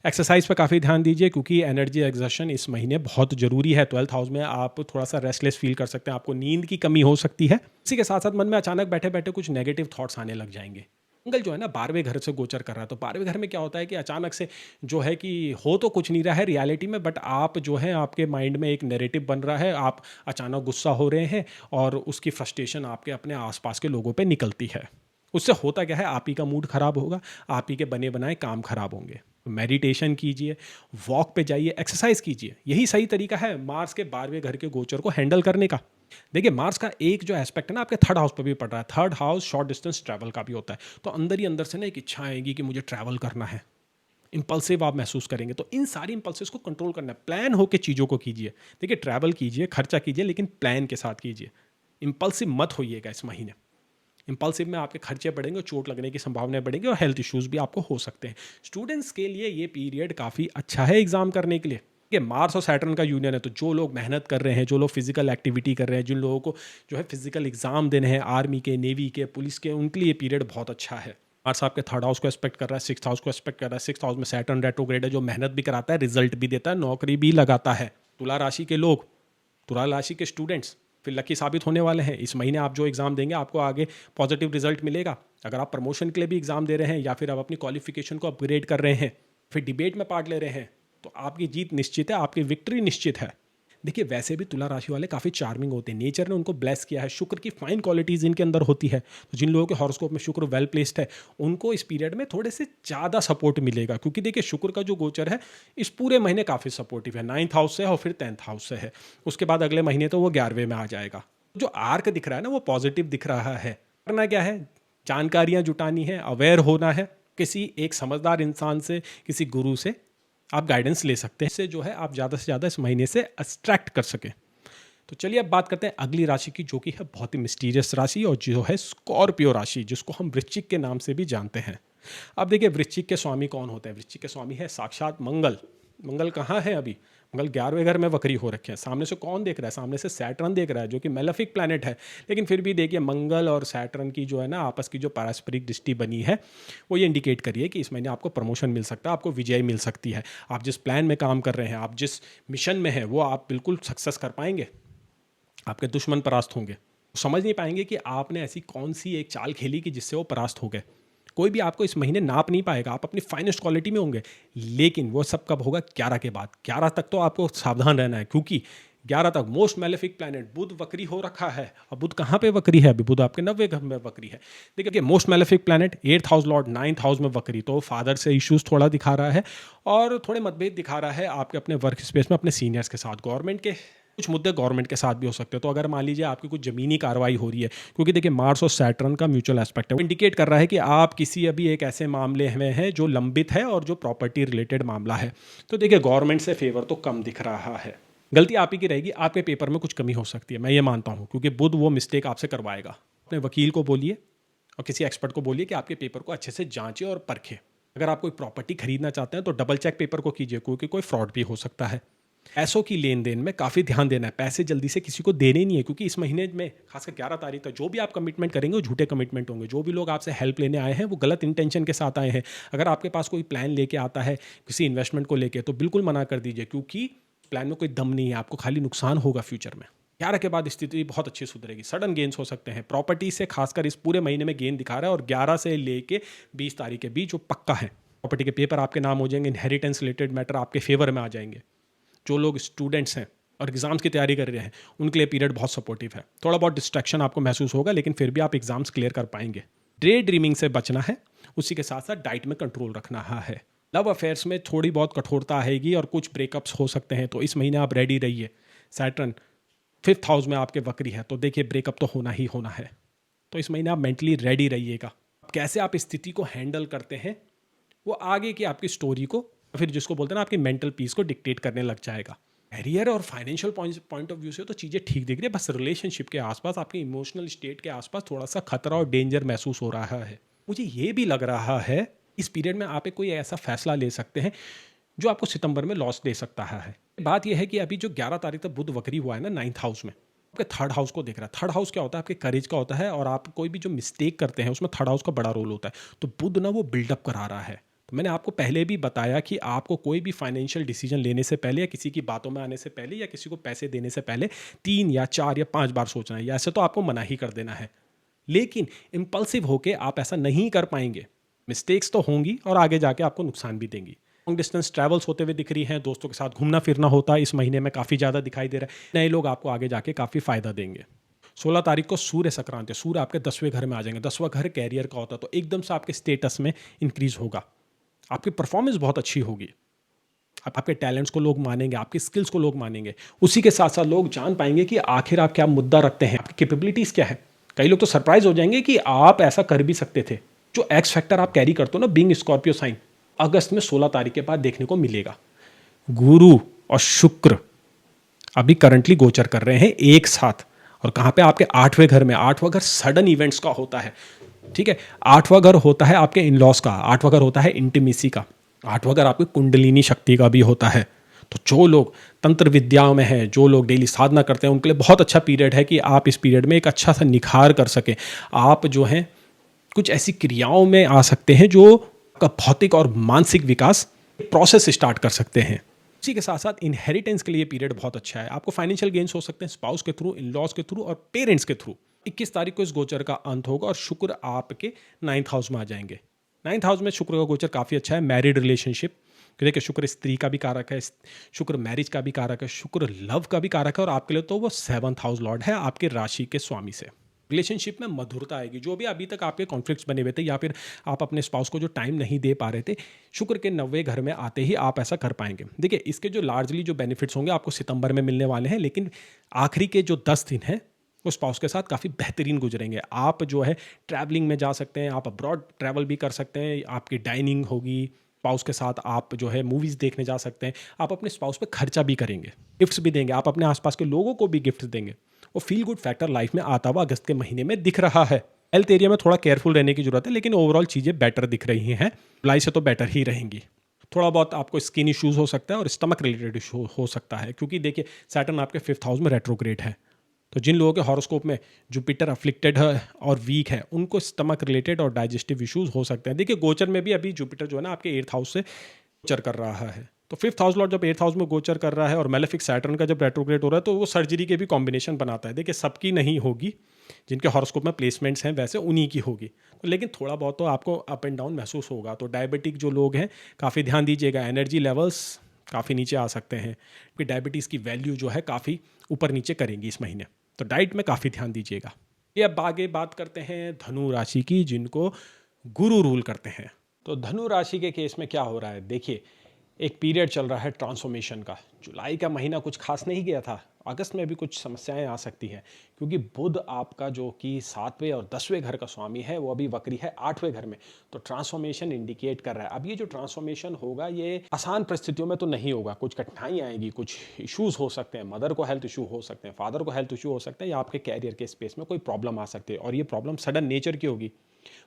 एक्सरसाइज पर काफ़ी ध्यान दीजिए, क्योंकि एनर्जी एग्जर्शन इस महीने बहुत ज़रूरी है। 12th हाउस में आप थोड़ा सा रेस्टलेस फील कर सकते हैं, आपको नींद की कमी हो सकती है। इसी के साथ साथ मन में अचानक बैठे बैठे कुछ नेगेटिव थॉट्स आने लग जाएंगे। मंगल जो है ना 12वें घर से गोचर कर रहा है, तो 12वें घर में क्या होता है कि अचानक से जो है कि हो तो कुछ नहीं रहा है रियलिटी में, बट आप जो है आपके माइंड में एक नैरेटिव बन रहा है, आप अचानक गुस्सा हो रहे हैं और उसकी फ्रस्ट्रेशन आपके अपने आसपास के लोगों पे निकलती है। उससे होता क्या है, आप ही का मूड खराब होगा, आप ही के बने बनाए काम खराब होंगे। मेडिटेशन कीजिए, वॉक पे जाइए, एक्सरसाइज कीजिए, यही सही तरीका है मार्स के 12वें घर के गोचर को हैंडल करने का। देखिए मार्स का एक जो एस्पेक्ट है ना आपके 3rd हाउस पर भी पड़ रहा है। 3rd house short distance travel का भी होता है, तो अंदर ही अंदर से ना एक इच्छा आएगी कि मुझे ट्रैवल करना है, इंपल्सिव आप महसूस करेंगे। तो इन सारी इंपल्सिव को कंट्रोल करना है, प्लान होकर चीज़ों को कीजिए। देखिए ट्रैवल कीजिए, खर्चा कीजिए, लेकिन प्लान के साथ कीजिए, इंपल्सिव मत होइएगा इस महीने। इंपल्सिव में आपके खर्चे बढ़ेंगे, चोट लगने की संभावनाएं बढ़ेंगी और हेल्थ इश्यूज भी आपको हो सकते हैं। स्टूडेंट्स के लिए ये पीरियड काफ़ी अच्छा है एग्जाम करने के लिए। कि मार्स और सैटर्न का यूनियन है, तो जो लोग मेहनत कर रहे हैं, जो लोग फिजिकल एक्टिविटी कर रहे हैं, जिन लोगों को जो है फिजिकल एग्जाम देने हैं आर्मी के, नेवी के, पुलिस के, उनके लिए पीरियड बहुत अच्छा है। मार्स आपके थर्ड हाउस को एक्सपेक्ट कर रहा है, सिक्स्थ हाउस को एक्सपेक्ट कर रहा है। सिक्स्थ हाउस में सैटर्न रेट्रोग्रेड है, जो मेहनत भी कराता है, रिजल्ट भी देता है, नौकरी भी लगाता है। तुला राशि के लोग, तुला राशि के स्टूडेंट्स फिर लकी साबित होने वाले हैं। इस महीने आप जो एग्जाम देंगे आपको आगे पॉजिटिव रिजल्ट मिलेगा। अगर आप प्रमोशन के लिए भी एग्जाम दे रहे हैं या फिर आप अपनी क्वालिफिकेशन को अपग्रेड कर रहे हैं, फिर डिबेट में पार्ट ले रहे हैं, तो आपकी जीत निश्चित है, आपकी विक्ट्री निश्चित है। देखिए वैसे भी तुला राशि वाले काफ़ी चार्मिंग होते हैं, नेचर ने उनको ब्लेस किया है, शुक्र की फाइन क्वालिटीज़ इनके अंदर होती है। तो जिन लोगों के हॉरोस्कोप में शुक्र वेल प्लेस्ड है, उनको इस पीरियड में थोड़े से ज़्यादा सपोर्ट मिलेगा, क्योंकि देखिए शुक्र का जो गोचर है इस पूरे महीने काफ़ी सपोर्टिव है। 9th हाउस से और फिर 10th हाउस से है, उसके बाद अगले महीने तो वो 11वें में आ जाएगा। जो आर्क दिख रहा है ना, वो पॉजिटिव दिख रहा है। करना क्या है, जानकारियाँ जुटानी है, अवेयर होना है, किसी एक समझदार इंसान से, किसी गुरु से आप गाइडेंस ले सकते हैं, इससे जो है आप ज़्यादा से ज़्यादा इस महीने से एक्सट्रैक्ट कर सकें। तो चलिए अब बात करते हैं अगली राशि की, जो कि है बहुत ही मिस्टीरियस राशि और जो है स्कॉर्पियो राशि, जिसको हम वृश्चिक के नाम से भी जानते हैं। अब देखिए वृश्चिक के स्वामी कौन होते हैं। वृश्चिक के स्वामी है साक्षात मंगल। मंगल कहाँ है अभी, मंगल 11वें घर में वक्री हो रखे हैं। सामने से कौन देख रहा है, सामने से सैटर्न देख रहा है, जो कि मेलेफिक प्लैनेट है। लेकिन फिर भी देखिए मंगल और सैटर्न की जो है ना आपस की जो पारस्परिक दृष्टि बनी है, वो ये इंडिकेट करिए कि इस महीने आपको प्रमोशन मिल सकता है, आपको विजय मिल सकती है। आप जिस प्लान में काम कर रहे हैं, आप जिस मिशन में हैं, वो आप बिल्कुल सक्सेस कर पाएंगे। आपके दुश्मन परास्त होंगे, समझ नहीं पाएंगे कि आपने ऐसी कौन सी एक चाल खेली कि जिससे वो परास्त हो गए। कोई भी आपको इस महीने नाप नहीं पाएगा, आप अपनी फाइनेस्ट क्वालिटी में होंगे। लेकिन वो सब कब होगा, 11 के बाद। 11 तक तो आपको सावधान रहना है, क्योंकि 11 तक मोस्ट मेलेफिक प्लैनेट बुध वक्री हो रखा है। अब बुध कहाँ पे वक्री है, अभी बुध आपके 90वें घर में वक्री है। देखिए most malefic planet 8th house Lord 9th house में वक्री, तो फादर से इश्यूज थोड़ा दिखा रहा है और थोड़े मतभेद दिखा रहा है आपके अपने वर्क स्पेस में, अपने सीनियर्स के साथ। गवर्नमेंट के कुछ मुद्दे गवर्नमेंट के साथ भी हो सकते हैं। तो अगर मान लीजिए आपकी कुछ ज़मीनी कार्रवाई हो रही है, क्योंकि देखिए मार्स और सैटर्न का म्यूचुअल एस्पेक्ट है, वो इंडिकेट कर रहा है कि आप किसी अभी एक ऐसे मामले में हैं जो लंबित है और जो प्रॉपर्टी रिलेटेड मामला है। तो देखिए गवर्नमेंट से फेवर तो कम दिख रहा है। गलती आप ही की रहेगी, आपके पेपर में कुछ कमी हो सकती है, मैं ये मानता हूँ, क्योंकि बुध वो मिस्टेक आपसे करवाएगा। अपने वकील को बोलिए और किसी एक्सपर्ट को बोलिए कि आपके पेपर को अच्छे से जांचे और परखे। अगर आप कोई प्रॉपर्टी खरीदना चाहते हैं तो डबल चेक पेपर को कीजिए, क्योंकि कोई फ्रॉड भी हो सकता है। पैसों की लेन देन में काफ़ी ध्यान देना है, पैसे जल्दी से किसी को देने नहीं है, क्योंकि इस महीने में खासकर 11 तारीख तक जो भी आप कमिटमेंट करेंगे वो झूठे कमिटमेंट होंगे। जो भी लोग आपसे हेल्प लेने आए हैं वो गलत इंटेंशन के साथ आए हैं। अगर आपके पास कोई प्लान लेके आता है किसी इन्वेस्टमेंट को लेके, तो बिल्कुल मना कर दीजिए, क्योंकि प्लान में कोई दम नहीं है, आपको खाली नुकसान होगा फ्यूचर में। 11 के बाद स्थिति बहुत अच्छी सुधरेगी, सडन गेन्स हो सकते हैं। प्रॉपर्टी से खासकर इस पूरे महीने में गेन दिखा रहा है, और 11 से लेके 20 तारीख के बीच जो पक्का है, प्रॉपर्टी के पेपर आपके नाम हो जाएंगे, इनहेरिटेंस रिलेटेड मैटर आपके फेवर में आ जाएंगे। जो लोग स्टूडेंट्स हैं और एग्जाम्स की तैयारी कर रहे हैं, उनके लिए पीरियड बहुत सपोर्टिव है। थोड़ा बहुत डिस्ट्रैक्शन आपको महसूस होगा, लेकिन फिर भी आप एग्जाम्स क्लियर कर पाएंगे। डे ड्रीमिंग से बचना है, उसी के साथ साथ डाइट में कंट्रोल रखना है। लव अफेयर्स में थोड़ी बहुत कठोरता आएगी और कुछ ब्रेकअप्स हो सकते हैं, तो इस महीने आप रेडी रहिए। सैटर्न 5th हाउस में आपके वक्री है, तो देखिए ब्रेकअप तो होना ही होना है, तो इस महीने आप मेंटली रेडी रहिएगा। कैसे आप स्थिति को हैंडल करते हैं वो आगे की आपकी स्टोरी को, फिर जिसको बोलते हैं ना, आपकी मेंटल पीस को डिक्टेट करने लग जाएगा। करियर और फाइनेंशियल पॉइंट ऑफ व्यू से तो चीज़ें ठीक दिख रही है, बस रिलेशनशिप के आसपास, आपके इमोशनल स्टेट के आसपास थोड़ा सा खतरा और डेंजर महसूस हो रहा है। मुझे ये भी लग रहा है इस पीरियड में आप एक कोई ऐसा फैसला ले सकते हैं जो आपको सितंबर में लॉस दे सकता है। बात यह है कि अभी जो 11 तारीख तक बुध वक्री हुआ है ना 9th हाउस में, आपके 3rd हाउस को देख रहा है। 3rd हाउस क्या होता है, आपके करेज का होता है, और आप कोई भी जो मिस्टेक करते हैं उसमें 3rd हाउस का बड़ा रोल होता है। तो बुध ना वो बिल्डअप करा रहा है। तो मैंने आपको पहले भी बताया कि आपको कोई भी फाइनेंशियल डिसीजन लेने से पहले, या किसी की बातों में आने से पहले, या किसी को पैसे देने से पहले 3 या 4 या 5 बार सोचना है। या ऐसे तो आपको मना ही कर देना है, लेकिन इम्पल्सिव होके आप ऐसा नहीं कर पाएंगे। मिस्टेक्स तो होंगी और आगे जाके आपको नुकसान भी देंगी। लॉन्ग डिस्टेंस ट्रैवल्स होते हुए दिख रही हैं, दोस्तों के साथ घूमना फिरना होता है इस महीने में काफ़ी ज़्यादा दिखाई दे रहा है। नए लोग आपको आगे जाके काफ़ी फायदा देंगे। 16 तारीख को सूर्य संक्रांति है, सूर्य आपके 10वें घर में आ जाएंगे। 10वां घर कैरियर का होता है, तो एकदम से आपके स्टेटस में इंक्रीज होगा, आपकी परफॉर्मेंस बहुत अच्छी होगी, आपके टैलेंट्स को लोग मानेंगे, आपकी स्किल्स को लोग मानेंगे। उसी के साथ साथ लोग जान पाएंगे कि आखिर आप क्या मुद्दा रखते हैं, आपकी कैपेबिलिटीज़ क्या है। कई लोग तो सरप्राइज हो जाएंगे कि आप ऐसा कर भी सकते थे। जो एक्स फैक्टर आप कैरी करते हो ना, बीइंग स्कॉर्पियो साइन, अगस्त में 16 तारीख के बाद देखने को मिलेगा। गुरु और शुक्र अभी करंटली गोचर कर रहे हैं एक साथ, और कहाँ पे, आपके 8वें घर में। 8वां घर सडन इवेंट्स का होता है, ठीक है। 8वां घर होता है आपके इन लॉस का, 8वां घर होता है इंटीमेसी का, 8वां घर आपकी कुंडलिनी शक्ति का भी होता है। तो जो लोग तंत्र विद्याओं में हैं, जो लोग डेली साधना करते हैं, उनके लिए बहुत अच्छा पीरियड है कि आप इस पीरियड में एक अच्छा सा निखार कर सकें। आप जो हैं कुछ ऐसी क्रियाओं में आ सकते हैं जो का भौतिक और मानसिक विकास प्रोसेस स्टार्ट कर सकते हैं। इसी के साथ साथ इनहेरिटेंस के लिए पीरियड बहुत अच्छा है। आपको फाइनेंशियल गेन्स हो सकते हैं स्पाउस के थ्रू, इन लॉज के थ्रू और पेरेंट्स के थ्रू। 21 तारीख को इस गोचर का अंत होगा और शुक्र आपके 9th हाउस में आ जाएंगे। 9th हाउस में शुक्र का गोचर काफ़ी अच्छा है। मैरिड रिलेशनशिप, देखिए शुक्र स्त्री का भी कारक है, शुक्र मैरिज का भी कारक है, शुक्र लव का भी कारक है, और आपके लिए तो वो 7th हाउस लॉर्ड है आपके राशि के स्वामी से। रिलेशनशिप में मधुरता आएगी। जो भी अभी तक आपके कॉन्फ्लिक्ट्स बने हुए थे या फिर आप अपने स्पाउस को जो टाइम नहीं दे पा रहे थे, शुक्र के 9वें घर में आते ही आप ऐसा कर पाएंगे। देखिए इसके जो लार्जली जो बेनिफिट्स होंगे आपको सितंबर में मिलने वाले हैं, लेकिन आखिरी के जो 10 दिन हैं वो स्पाउस के साथ काफ़ी बेहतरीन गुजरेंगे। आप जो है ट्रैवलिंग में जा सकते हैं, आप अब्रॉड ट्रैवल भी कर सकते हैं, आपकी डाइनिंग होगी स्पाउस के साथ, आप जो है मूवीज़ देखने जा सकते हैं, आप अपने स्पाउस पे खर्चा भी करेंगे, गिफ्ट्स भी देंगे, आप अपने आसपास के लोगों को भी गिफ्ट्स देंगे। वो फील गुड फैक्टर लाइफ में आता हुआ अगस्त के महीने में दिख रहा है। हेल्थ एरिया में थोड़ा केयरफुल रहने की जरूरत है, लेकिन ओवरऑल चीज़ें बेटर दिख रही हैं। जुलाई से तो बेटर ही रहेंगी। थोड़ा बहुत आपको स्किन इश्यूज हो सकता है और स्टमक रिलेटेड इशू हो सकता है, क्योंकि देखिए सैटर्न आपके 5th हाउस में रेट्रोग्रेड है। तो जिन लोगों के हॉरोस्कोप में जुपिटर अफ्लिक्टेड है और वीक है, उनको स्टमक रिलेटेड और डाइजेस्टिव इश्यूज हो सकते हैं। देखिए गोचर में भी अभी जुपिटर जो है ना आपके 8th हाउस से गोचर कर रहा है। तो 5th हाउस लॉर्ड जब 8th हाउस में गोचर कर रहा है और मेलेफिक सैटर्न का जब रेट्रोग्रेड हो रहा है, तो वो सर्जरी के भी कॉम्बिनेशन बनाता है। देखिए सबकी नहीं होगी, जिनके हॉरोस्कोप में प्लेसमेंट्स हैं वैसे उन्हीं की होगी, तो लेकिन थोड़ा बहुत तो आपको अप एंड डाउन महसूस होगा। तो डायबिटिक जो लोग हैं काफ़ी ध्यान दीजिएगा। एनर्जी लेवल्स काफ़ी नीचे आ सकते हैं, क्योंकि डायबिटीज़ की वैल्यू जो है काफ़ी ऊपर नीचे करेंगी इस महीने। तो डाइट में काफ़ी ध्यान दीजिएगा। ये अब आगे बात करते हैं धनु राशि की, जिनको गुरु रूल करते हैं। तो धनु राशि के केस में क्या हो रहा है, देखिए एक पीरियड चल रहा है ट्रांसफॉर्मेशन का। जुलाई का महीना कुछ खास नहीं गया था, अगस्त में भी कुछ समस्याएं आ सकती हैं, क्योंकि बुध आपका जो कि 7वें और 10वें घर का स्वामी है वो अभी वक्री है 8वें घर में। तो ट्रांसफॉर्मेशन इंडिकेट कर रहा है। अब ये जो ट्रांसफॉर्मेशन होगा ये आसान परिस्थितियों में तो नहीं होगा, कुछ कठिनाई आएगी, कुछ इश्यूज हो सकते हैं। मदर को हेल्थ इशू हो सकते हैं, फादर को हेल्थ इशू हो सकते हैं, या आपके कैरियर के स्पेस में कोई प्रॉब्लम आ सकती है, और ये प्रॉब्लम सडन नेचर की होगी।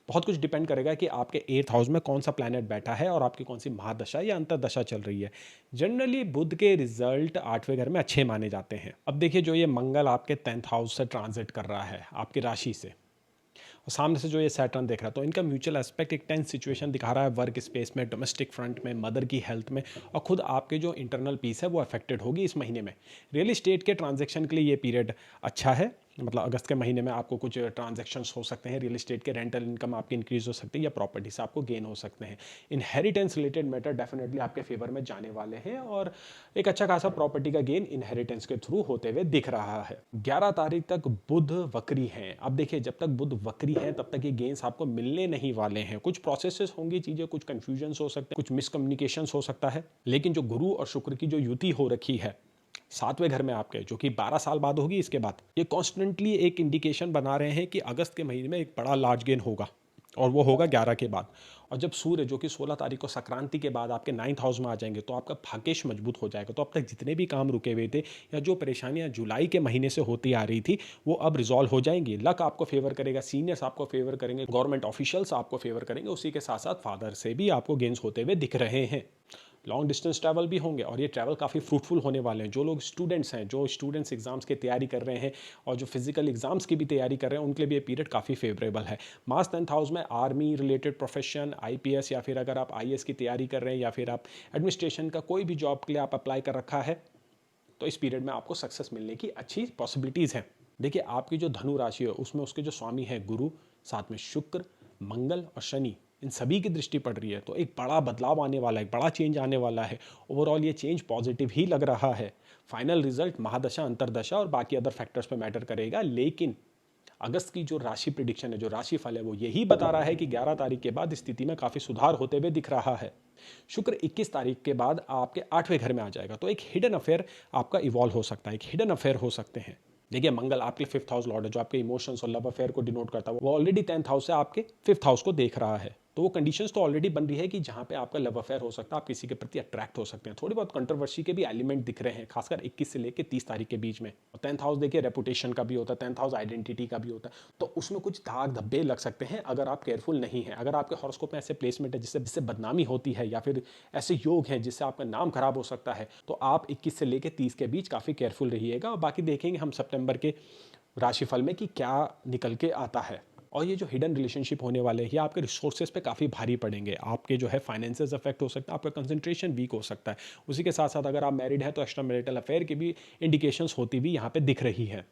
बहुत कुछ डिपेंड करेगा कि आपके 8th हाउस में कौन सा प्लैनेट बैठा है और आपकी कौन सी महादशा या अंतरदशा चल रही है। जनरली बुध के रिजल्ट 8वें घर में अच्छे माने जाते हैं। अब देखिए जो ये मंगल आपके 10th हाउस से ट्रांजिट कर रहा है आपकी राशि से, और सामने से जो ये सैटर्न देख रहा है, तो इनका म्यूचुअल एस्पेक्ट एक टेंस सिचुएशन दिखा रहा है वर्क स्पेस में, डोमेस्टिक फ्रंट में, मदर की हेल्थ में, और खुद आपके जो इंटरनल पीस है वो अफेक्टेड होगी इस महीने में। रियल एस्टेट के ट्रांजैक्शन के लिए ये पीरियड अच्छा है, मतलब अगस्त के महीने में आपको कुछ ट्रांजैक्शंस हो सकते हैं, रियल एस्टेट के रेंटल इनकम आपकी इंक्रीज हो सकती है, या प्रॉपर्टी से आपको गेन हो सकते हैं। इनहेरिटेंस रिलेटेड मैटर डेफिनेटली आपके फेवर में जाने वाले हैं, और एक अच्छा खासा प्रॉपर्टी का गेन इनहेरिटेंस के थ्रू होते हुए दिख रहा है। 11 तारीख तक बुध वक्री हैं। अब देखिए जब तक बुध वक्री है तब तक ये गेन्स आपको मिलने नहीं वाले हैं। कुछ प्रोसेसेस होंगी, चीजें कुछ कंफ्यूजन्स हो सकते हैं, कुछ मिसकम्युनिकेशंस हो सकता है, लेकिन जो गुरु और शुक्र की जो युति हो रखी है 7वें घर में आपके, जो कि 12 साल बाद होगी, इसके बाद ये कॉन्स्टेंटली एक इंडिकेशन बना रहे हैं कि अगस्त के महीने में एक बड़ा लार्ज गेन होगा, और वो होगा 11 के बाद। और जब सूर्य जो कि 16 तारीख को संक्रांति के बाद आपके 9th हाउस में आ जाएंगे, तो आपका भाग्यश मजबूत हो जाएगा। तो अब तक जितने भी काम रुके हुए थे या जो परेशानियां जुलाई के महीने से होती आ रही थी, वो अब रिजॉल्व हो जाएंगी। लक आपको फेवर करेगा, सीनियर्स आपको फेवर करेंगे, गवर्नमेंट ऑफिशियल्स आपको फेवर करेंगे, उसी के साथ साथ फादर से भी आपको गेन्स होते हुए दिख रहे हैं। लॉन्ग डिस्टेंस ट्रैवल भी होंगे, और ये ट्रैवल काफ़ी फ्रूटफुल होने वाले हैं। जो लोग स्टूडेंट्स हैं, जो स्टूडेंट्स एग्जाम्स की तैयारी कर रहे हैं और जो फिजिकल एग्जाम्स की भी तैयारी कर रहे हैं, उनके लिए भी ये पीरियड काफ़ी फेवरेबल है। मार्च 10th हाउस में आर्मी रिलेटेड प्रोफेशन, आईपीएस, या फिर अगर आप आईएएस की तैयारी कर रहे हैं, या फिर आप एडमिनिस्ट्रेशन का कोई भी जॉब के लिए आप अप्लाई कर रखा है, तो इस पीरियड में आपको सक्सेस मिलने की अच्छी पॉसिबिलिटीज़ हैं। देखिए आपकी जो धनु राशि है उसमें उसके जो स्वामी है गुरु, साथ में शुक्र, मंगल और शनि, इन सभी की दृष्टि पड़ रही है। तो एक बड़ा बदलाव आने वाला है, एक बड़ा चेंज आने वाला है। ओवरऑल ये चेंज पॉजिटिव ही लग रहा है। फाइनल रिजल्ट महादशा, अंतरदशा और बाकी अदर फैक्टर्स पे मैटर करेगा, लेकिन अगस्त की जो राशि प्रिडिक्शन है, जो राशि फल है, वो यही बता रहा है कि 11 तारीख के बाद स्थिति में काफ़ी सुधार होते हुए दिख रहा है। शुक्र 21 तारीख के बाद आपके 8वें घर में आ जाएगा, तो एक हिडन अफेयर आपका इवॉल्व हो सकता है, एक हिडन अफेयर हो सकते हैं। देखिए मंगल आपके 5th हाउस लॉर्ड है, जो आपके इमोशंस और लव अफेयर को डिनोट करता है, वो ऑलरेडी 10th हाउस से आपके 5th हाउस को देख रहा है। तो वो कंडीशंस तो ऑलरेडी बन रही है कि जहाँ पे आपका लव अफेयर हो सकता है, आप किसी के प्रति अट्रैक्ट हो सकते हैं। थोड़ी बहुत कंट्रोवर्सी के भी एलिमेंट दिख रहे हैं, खासकर 21 से लेकर 30 तारीख के बीच में। और 10th हाउस देखिए रेपुटेशन का भी होता है, 10th हाउस आइडेंटिटी का भी होता है, तो उसमें कुछ दाग धब्बे लग सकते हैं अगर आप केयरफुल नहीं है। अगर आपके हॉरोस्कोप में ऐसे प्लेसमेंट है जिससे बदनामी होती है, या फिर ऐसे योग हैं जिससे आपका नाम खराब हो सकता है, तो आप 21 से लेकर 30 के बीच काफ़ी केयरफुल रहिएगा। और बाकी देखेंगे हम सितंबर के राशिफल में कि क्या निकल के आता है। और ये जो हिडन रिलेशनशिप होने वाले हैं, ये आपके रिसोर्सेज पे काफ़ी भारी पड़ेंगे। आपके जो है फाइनेंसेस अफेक्ट हो सकता है, आपका कंसंट्रेशन वीक हो सकता है। उसी के साथ साथ अगर आप मैरिड हैं तो एक्स्ट्रा मैरिटल अफेयर की भी इंडिकेशंस होती भी यहाँ पे दिख रही है।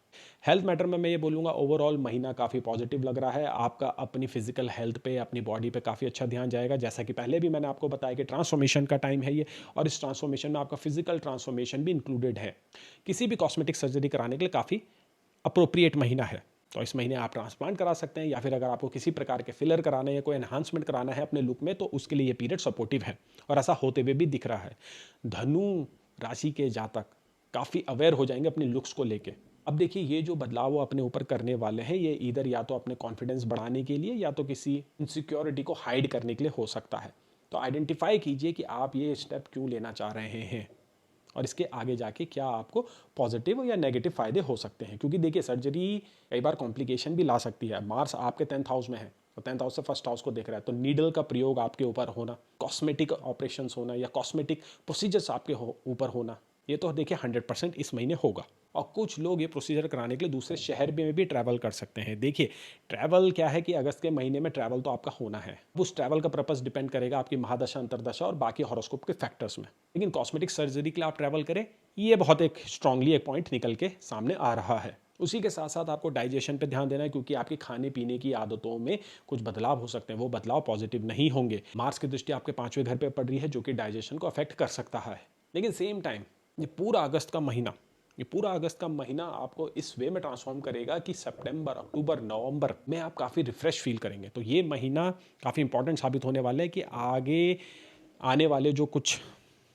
हेल्थ मैटर में मैं ये बोलूँगा ओवरऑल महीना काफ़ी पॉजिटिव लग रहा है। आपका अपनी फिजिकल हेल्थ पे, अपनी बॉडी पे काफ़ी अच्छा ध्यान जाएगा। जैसा कि पहले भी मैंने आपको बताया कि ट्रांसफॉर्मेशन का टाइम है ये, और इस ट्रांसफॉर्मेशन में आपका फिजिकल ट्रांसफॉर्मेशन भी इंक्लूडेड है। किसी भी कॉस्मेटिक सर्जरी कराने के लिए काफ़ी अप्रोप्रिएट महीना है। तो इस महीने आप ट्रांसप्लांट करा सकते हैं, या फिर अगर आपको किसी प्रकार के फिलर कराना है या कोई एनहांसमेंट कराना है अपने लुक में, तो उसके लिए ये पीरियड सपोर्टिव है, और ऐसा होते हुए भी दिख रहा है। धनु राशि के जातक काफ़ी अवेयर हो जाएंगे अपने लुक्स को लेके। अब देखिए, ये जो बदलाव वो अपने ऊपर करने वाले हैं, ये इधर या तो अपने कॉन्फिडेंस बढ़ाने के लिए या तो किसी इनसिक्योरिटी को हाइड करने के लिए हो सकता है। तो आइडेंटिफाई कीजिए कि आप ये स्टेप क्यों लेना चाह रहे हैं, और इसके आगे जाके क्या आपको पॉजिटिव या नेगेटिव फायदे हो सकते हैं। क्योंकि देखिए, सर्जरी कई बार कॉम्प्लिकेशन भी ला सकती है। मार्स आपके 10th हाउस में है, तो 10th हाउस से फर्स्ट हाउस को देख रहा है, तो नीडल का प्रयोग आपके ऊपर होना, कॉस्मेटिक ऑपरेशंस होना या कॉस्मेटिक प्रोसीजर्स आपके ऊपर होना, ये तो देखिए 100% इस महीने होगा। और कुछ लोग ये प्रोसीजर कराने के लिए दूसरे शहर में भी ट्रैवल कर सकते हैं। देखिए, ट्रैवल क्या है कि अगस्त के महीने में ट्रैवल तो आपका होना है। उस ट्रैवल का पर्पस डिपेंड करेगा आपकी महादशा, अंतरदशा और बाकी हॉरोस्कोप के फैक्टर्स में। लेकिन कॉस्मेटिक सर्जरी के लिए आप ट्रैवल करें, ये बहुत एक स्ट्रांगली एक पॉइंट निकल के सामने आ रहा है। उसी के साथ साथ आपको डाइजेशन पे ध्यान देना है, क्योंकि आपके खाने पीने की आदतों में कुछ बदलाव हो सकते हैं। वो बदलाव पॉजिटिव नहीं होंगे। मार्स की दृष्टि आपके 5वें घर पे पड़ रही है, जो कि डाइजेशन को अफेक्ट कर सकता है। लेकिन सेम टाइम ये पूरा अगस्त का महीना आपको इस वे में ट्रांसफॉर्म करेगा कि सितंबर, अक्टूबर, नवंबर में आप काफ़ी रिफ्रेश फील करेंगे। तो ये महीना काफ़ी इंपॉर्टेंट साबित होने वाला है कि आगे आने वाले जो कुछ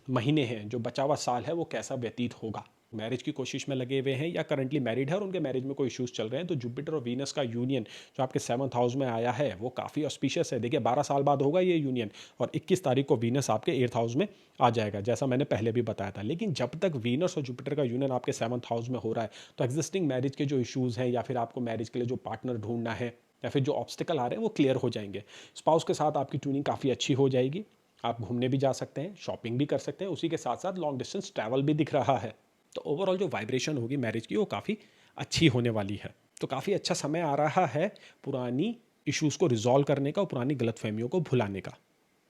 महीने हैं, जो बचा हुआ साल है, वो कैसा व्यतीत होगा। मैरिज की कोशिश में लगे हुए हैं या करंटली मैरिड है और उनके मैरिज में कोई इश्यूज चल रहे हैं, तो जुपिटर और वीनस का यूनियन जो आपके 7th हाउस में आया है, वो काफ़ी ऑस्पिशियस है। देखिए, 12 साल बाद होगा ये यूनियन, और 21 तारीख को वीनस आपके 8th हाउस में आ जाएगा, जैसा मैंने पहले भी बताया था। लेकिन जब तक वीनस और जुपिटर का यूनियन आपके 7th हाउस में हो रहा है, तो एग्जिस्टिंग मैरिज के जो इशूज़ हैं, या फिर आपको मैरिज के लिए जो पार्टनर ढूंढना है, या फिर जो ऑब्स्टिकल आ रहे हैं, वो क्लियर हो जाएंगे। स्पाउस के साथ आपकी ट्यूनिंग काफ़ी अच्छी हो जाएगी। आप घूमने भी जा सकते हैं, शॉपिंग भी कर सकते हैं, उसी के साथ साथ लॉन्ग डिस्टेंस ट्रैवल भी दिख रहा है। तो ओवरऑल जो वाइब्रेशन होगी मैरिज की, वो काफ़ी अच्छी होने वाली है। तो काफ़ी अच्छा समय आ रहा है पुरानी इश्यूज़ को रिजॉल्व करने का और पुरानी गलतफहमियों को भुलाने का।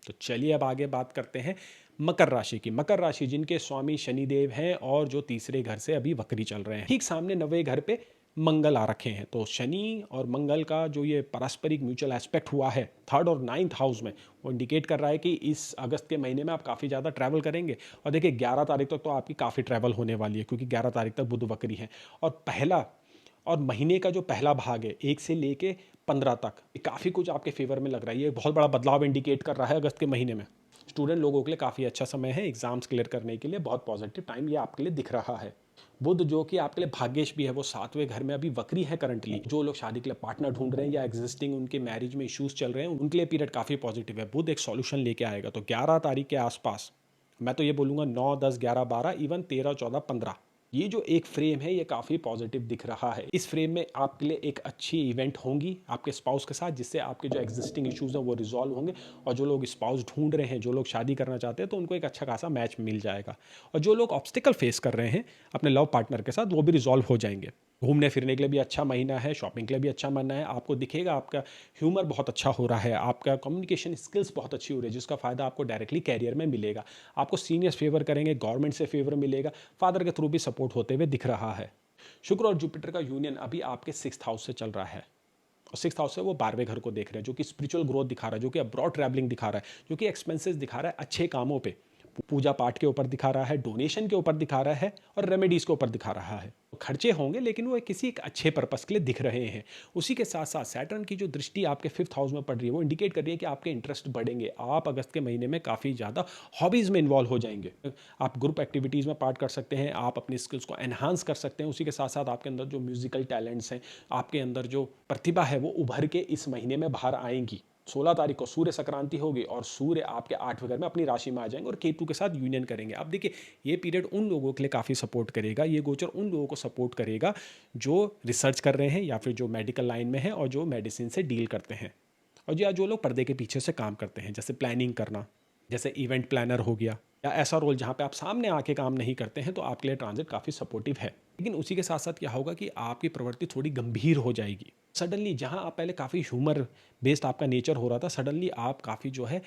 तो चलिए अब आगे बात करते हैं मकर राशि की। मकर राशि जिनके स्वामी शनिदेव हैं और जो तीसरे घर से अभी वक्री चल रहे हैं, ठीक सामने 9वें घर पे मंगल आ रखे हैं। तो शनि और मंगल का जो ये पारस्परिक म्यूचुअल एस्पेक्ट हुआ है 3rd और 9th हाउस में, वो इंडिकेट कर रहा है कि इस अगस्त के महीने में आप काफ़ी ज़्यादा ट्रैवल करेंगे। और देखिए, 11 तारीख तक तो आपकी काफ़ी ट्रैवल होने वाली है, क्योंकि 11 तारीख तक बुध वक्री है। और महीने का जो पहला भाग है 1 से लेके 15 तक, काफ़ी कुछ आपके फेवर में लग रहा है। ये बहुत बड़ा बदलाव इंडिकेट कर रहा है अगस्त के महीने में। स्टूडेंट लोगों के लिए काफ़ी अच्छा समय है, एग्जाम्स क्लियर करने के लिए बहुत पॉजिटिव टाइम ये आपके लिए दिख रहा है। बुध जो कि आपके लिए भाग्येश भी है, वो 7वें घर में अभी वक्री है करंटली। जो लोग शादी के लिए पार्टनर ढूंढ रहे हैं या एग्जिस्टिंग उनके मैरिज में इश्यूज चल रहे हैं, उनके लिए पीरियड काफ़ी पॉजिटिव है। बुध एक सॉल्यूशन लेके आएगा। तो 11 तारीख के आसपास, मैं तो ये बोलूँगा 9, 10, 11, 12, इवन 13, 14, 15, ये जो एक फ्रेम है, ये काफ़ी पॉजिटिव दिख रहा है। इस फ्रेम में आपके लिए एक अच्छी इवेंट होंगी आपके स्पाउस के साथ, जिससे आपके जो एग्जिस्टिंग इश्यूज हैं वो रिजॉल्व होंगे। और जो लोग स्पाउस ढूंढ रहे हैं, जो लोग शादी करना चाहते हैं, तो उनको एक अच्छा खासा मैच मिल जाएगा। और जो लोग ऑब्स्टिकल फेस कर रहे हैं अपने लव पार्टनर के साथ, वो भी रिजॉल्व हो जाएंगे। घूमने फिरने के लिए भी अच्छा महीना है, शॉपिंग के लिए भी अच्छा महीना है। आपको दिखेगा आपका ह्यूमर बहुत अच्छा हो रहा है, आपका कम्युनिकेशन स्किल्स बहुत अच्छी हो रही है, जिसका फ़ायदा आपको डायरेक्टली कैरियर में मिलेगा। आपको सीनियर्स फेवर करेंगे, गवर्नमेंट से फेवर मिलेगा, फादर के थ्रू भी सपोर्ट होते हुए दिख रहा है। शुक्र और जुपिटर का यूनियन अभी आपके 6th हाउस से चल रहा है, और 6th हाउस से वो 12वें घर को देख रहे हैं, जो कि स्पिरिचुअल ग्रोथ दिखा रहा है, जो कि अब्रॉड ट्रैवलिंग दिखा रहा है, जो कि एक्सपेंसेस दिखा रहा है अच्छे कामों पे, पूजा पाठ के ऊपर दिखा रहा है, डोनेशन के ऊपर दिखा रहा है, और रेमेडीज़ के ऊपर दिखा रहा है। खर्चे होंगे, लेकिन वो किसी एक अच्छे पर्पस के लिए दिख रहे हैं। उसी के साथ साथ सैटर्न की जो दृष्टि आपके 5th हाउस में पड़ रही है, वो इंडिकेट कर रही है कि आपके इंटरेस्ट बढ़ेंगे। आप अगस्त के महीने में काफ़ी ज़्यादा हॉबीज़ में इन्वॉल्व हो जाएंगे। आप ग्रुप एक्टिविटीज़ में पार्ट कर सकते हैं, आप अपनी स्किल्स को एनहांस कर सकते हैं। उसी के साथ साथ आपके अंदर जो म्यूजिकल टैलेंट्स हैं, आपके अंदर जो प्रतिभा है, वो उभर के इस महीने में बाहर आएंगी। 16 तारीख को सूर्य संक्रांति होगी और सूर्य आपके 8वें घर में अपनी राशि में आ जाएंगे और केतु के साथ यूनियन करेंगे। अब देखिए, ये पीरियड उन लोगों के लिए काफ़ी सपोर्ट करेगा, ये गोचर उन लोगों को सपोर्ट करेगा जो रिसर्च कर रहे हैं या फिर जो मेडिकल लाइन में है और जो मेडिसिन से डील करते हैं, और या जो लोग पर्दे के पीछे से काम करते हैं, जैसे प्लानिंग करना, जैसे इवेंट प्लानर हो गया, या ऐसा रोल जहाँ पे आप सामने आके काम नहीं करते हैं, तो आपके लिए ट्रांजिट काफ़ी सपोर्टिव है। लेकिन उसी के साथ साथ क्या होगा कि आपकी प्रवृत्ति थोड़ी गंभीर हो जाएगी। सडनली जहाँ आप पहले काफ़ी ह्यूमर बेस्ड आपका नेचर हो रहा था, सडनली आप काफ़ी जो है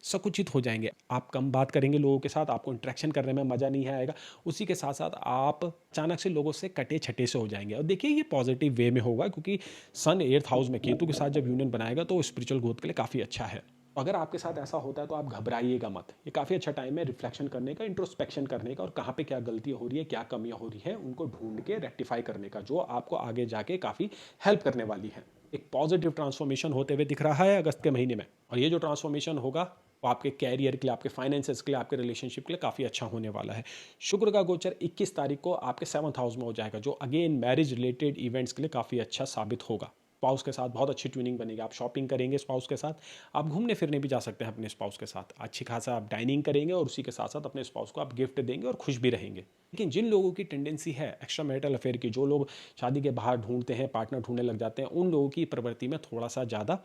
संकुचित हो जाएंगे। आप कम बात करेंगे लोगों के साथ, आपको इंटरेक्शन करने में मज़ा नहीं आएगा। उसी के साथ साथ आप अचानक से लोगों से कटे छटे से हो जाएंगे। और देखिए, ये पॉजिटिव वे में होगा, क्योंकि सन 8th हाउस में केतु के साथ जब यूनियन बनाएगा तो स्पिरिचुअल ग्रोथ के लिए काफ़ी अच्छा है। अगर आपके साथ ऐसा होता है तो आप घबराइएगा मत। ये काफ़ी अच्छा टाइम है रिफ्लेक्शन करने का, इंट्रोस्पेक्शन करने का, और कहाँ पे क्या गलती हो रही है, क्या कमियां हो रही है, उनको ढूंढ के रेक्टिफाई करने का, जो आपको आगे जाके काफ़ी हेल्प करने वाली है। एक पॉजिटिव ट्रांसफॉर्मेशन होते हुए दिख रहा है अगस्त के महीने में, और ये जो ट्रांसफॉर्मेशन होगा वो आपके कैरियर के लिए, आपके फाइनेंसेस के लिए, आपके रिलेशनशिप के लिए काफ़ी अच्छा होने वाला है। शुक्र का गोचर 21 तारीख को आपके 7th हाउस में हो जाएगा, जो अगेन मैरिज रिलेटेड इवेंट्स के लिए काफ़ी अच्छा साबित होगा। स्पाउस के साथ बहुत अच्छी ट्यूनिंग बनेगी। आप शॉपिंग करेंगे स्पाउस के साथ, आप घूमने फिरने भी जा सकते हैं अपने स्पाउस के साथ, अच्छी खासा आप डाइनिंग करेंगे और उसी के साथ साथ अपने स्पाउस को आप गिफ्ट देंगे और खुश भी रहेंगे। लेकिन जिन लोगों की टेंडेंसी है एक्स्ट्रा मैरिटल अफेयर की, जो लोग शादी के बाहर ढूंढते हैं, पार्टनर ढूंढने लग जाते हैं, उन लोगों की प्रवृत्ति में थोड़ा सा ज़्यादा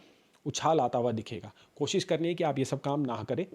उछाल आता हुआ दिखेगा। कोशिश करनी है कि आप ये सब काम ना करें,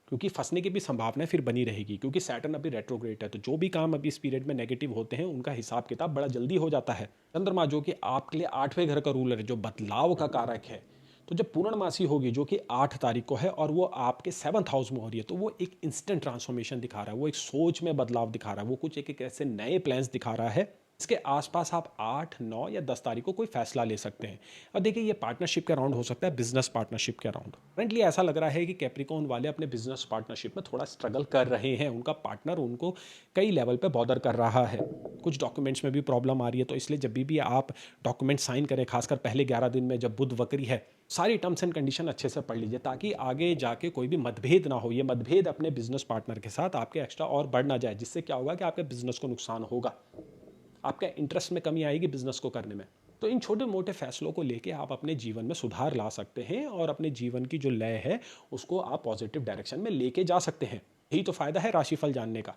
क्योंकि फंसने की भी संभावना फिर बनी रहेगी, क्योंकि सैटर्न अभी रेट्रोग्रेड है। तो जो भी काम अभी इस पीरियड में नेगेटिव होते हैं, उनका हिसाब किताब बड़ा जल्दी हो जाता है। चंद्रमा जो कि आपके लिए 8वें घर का रूलर है, जो बदलाव का कारक है, तो जब पूर्णमासी होगी जो कि 8 तारीख को है और वो आपके 7th हाउस में हो रही है, तो वो एक इंस्टेंट ट्रांसफॉर्मेशन दिखा रहा है, वो एक सोच में बदलाव दिखा रहा है, वो कुछ एक ऐसे नए प्लान्स दिखा रहा है। इसके आसपास आप 8, 9 या 10 तारीख को कोई फैसला ले सकते हैं। और देखिए, ये पार्टनरशिप के अराउंड हो सकता है, बिजनेस पार्टनरशिप के अराउंड। करंटली ऐसा लग रहा है कि कैप्रिकॉर्न वाले अपने बिजनेस पार्टनरशिप में थोड़ा स्ट्रगल कर रहे हैं। उनका पार्टनर उनको कई लेवल पे बॉदर कर रहा है, कुछ डॉक्यूमेंट्स में भी प्रॉब्लम आ रही है। तो इसलिए जब भी आप डॉक्यूमेंट साइन करें, खासकर पहले 11 दिन में जब बुध वक्री है, सारी टर्म्स एंड कंडीशन अच्छे से पढ़ लीजिए, ताकि आगे जाके कोई भी मतभेद ना हो। ये मतभेद अपने बिजनेस पार्टनर के साथ आपके एक्स्ट्रा और बढ़ ना जाए, जिससे क्या होगा कि आपके बिजनेस को नुकसान होगा, आपका इंटरेस्ट में कमी आएगी बिजनेस को करने में। तो इन छोटे मोटे फैसलों को लेके आप अपने जीवन में सुधार ला सकते हैं और अपने जीवन की जो लय है उसको आप पॉजिटिव डायरेक्शन में लेके जा सकते हैं। यही तो फायदा है राशिफल जानने का।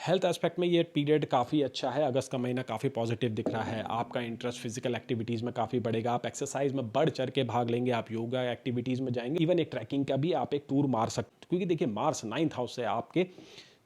हेल्थ एस्पेक्ट में ये पीरियड काफ़ी अच्छा है। अगस्त का महीना काफ़ी पॉजिटिव दिख रहा है। आपका इंटरेस्ट फिजिकल एक्टिविटीज़ में काफ़ी बढ़ेगा, आप एक्सरसाइज में बढ़ चढ़ के भाग लेंगे, आप योगा एक्टिविटीज़ में जाएंगे, इवन एक ट्रैकिंग का भी आप एक टूर मार सकते, क्योंकि देखिए मार्स 9th हाउस से आपके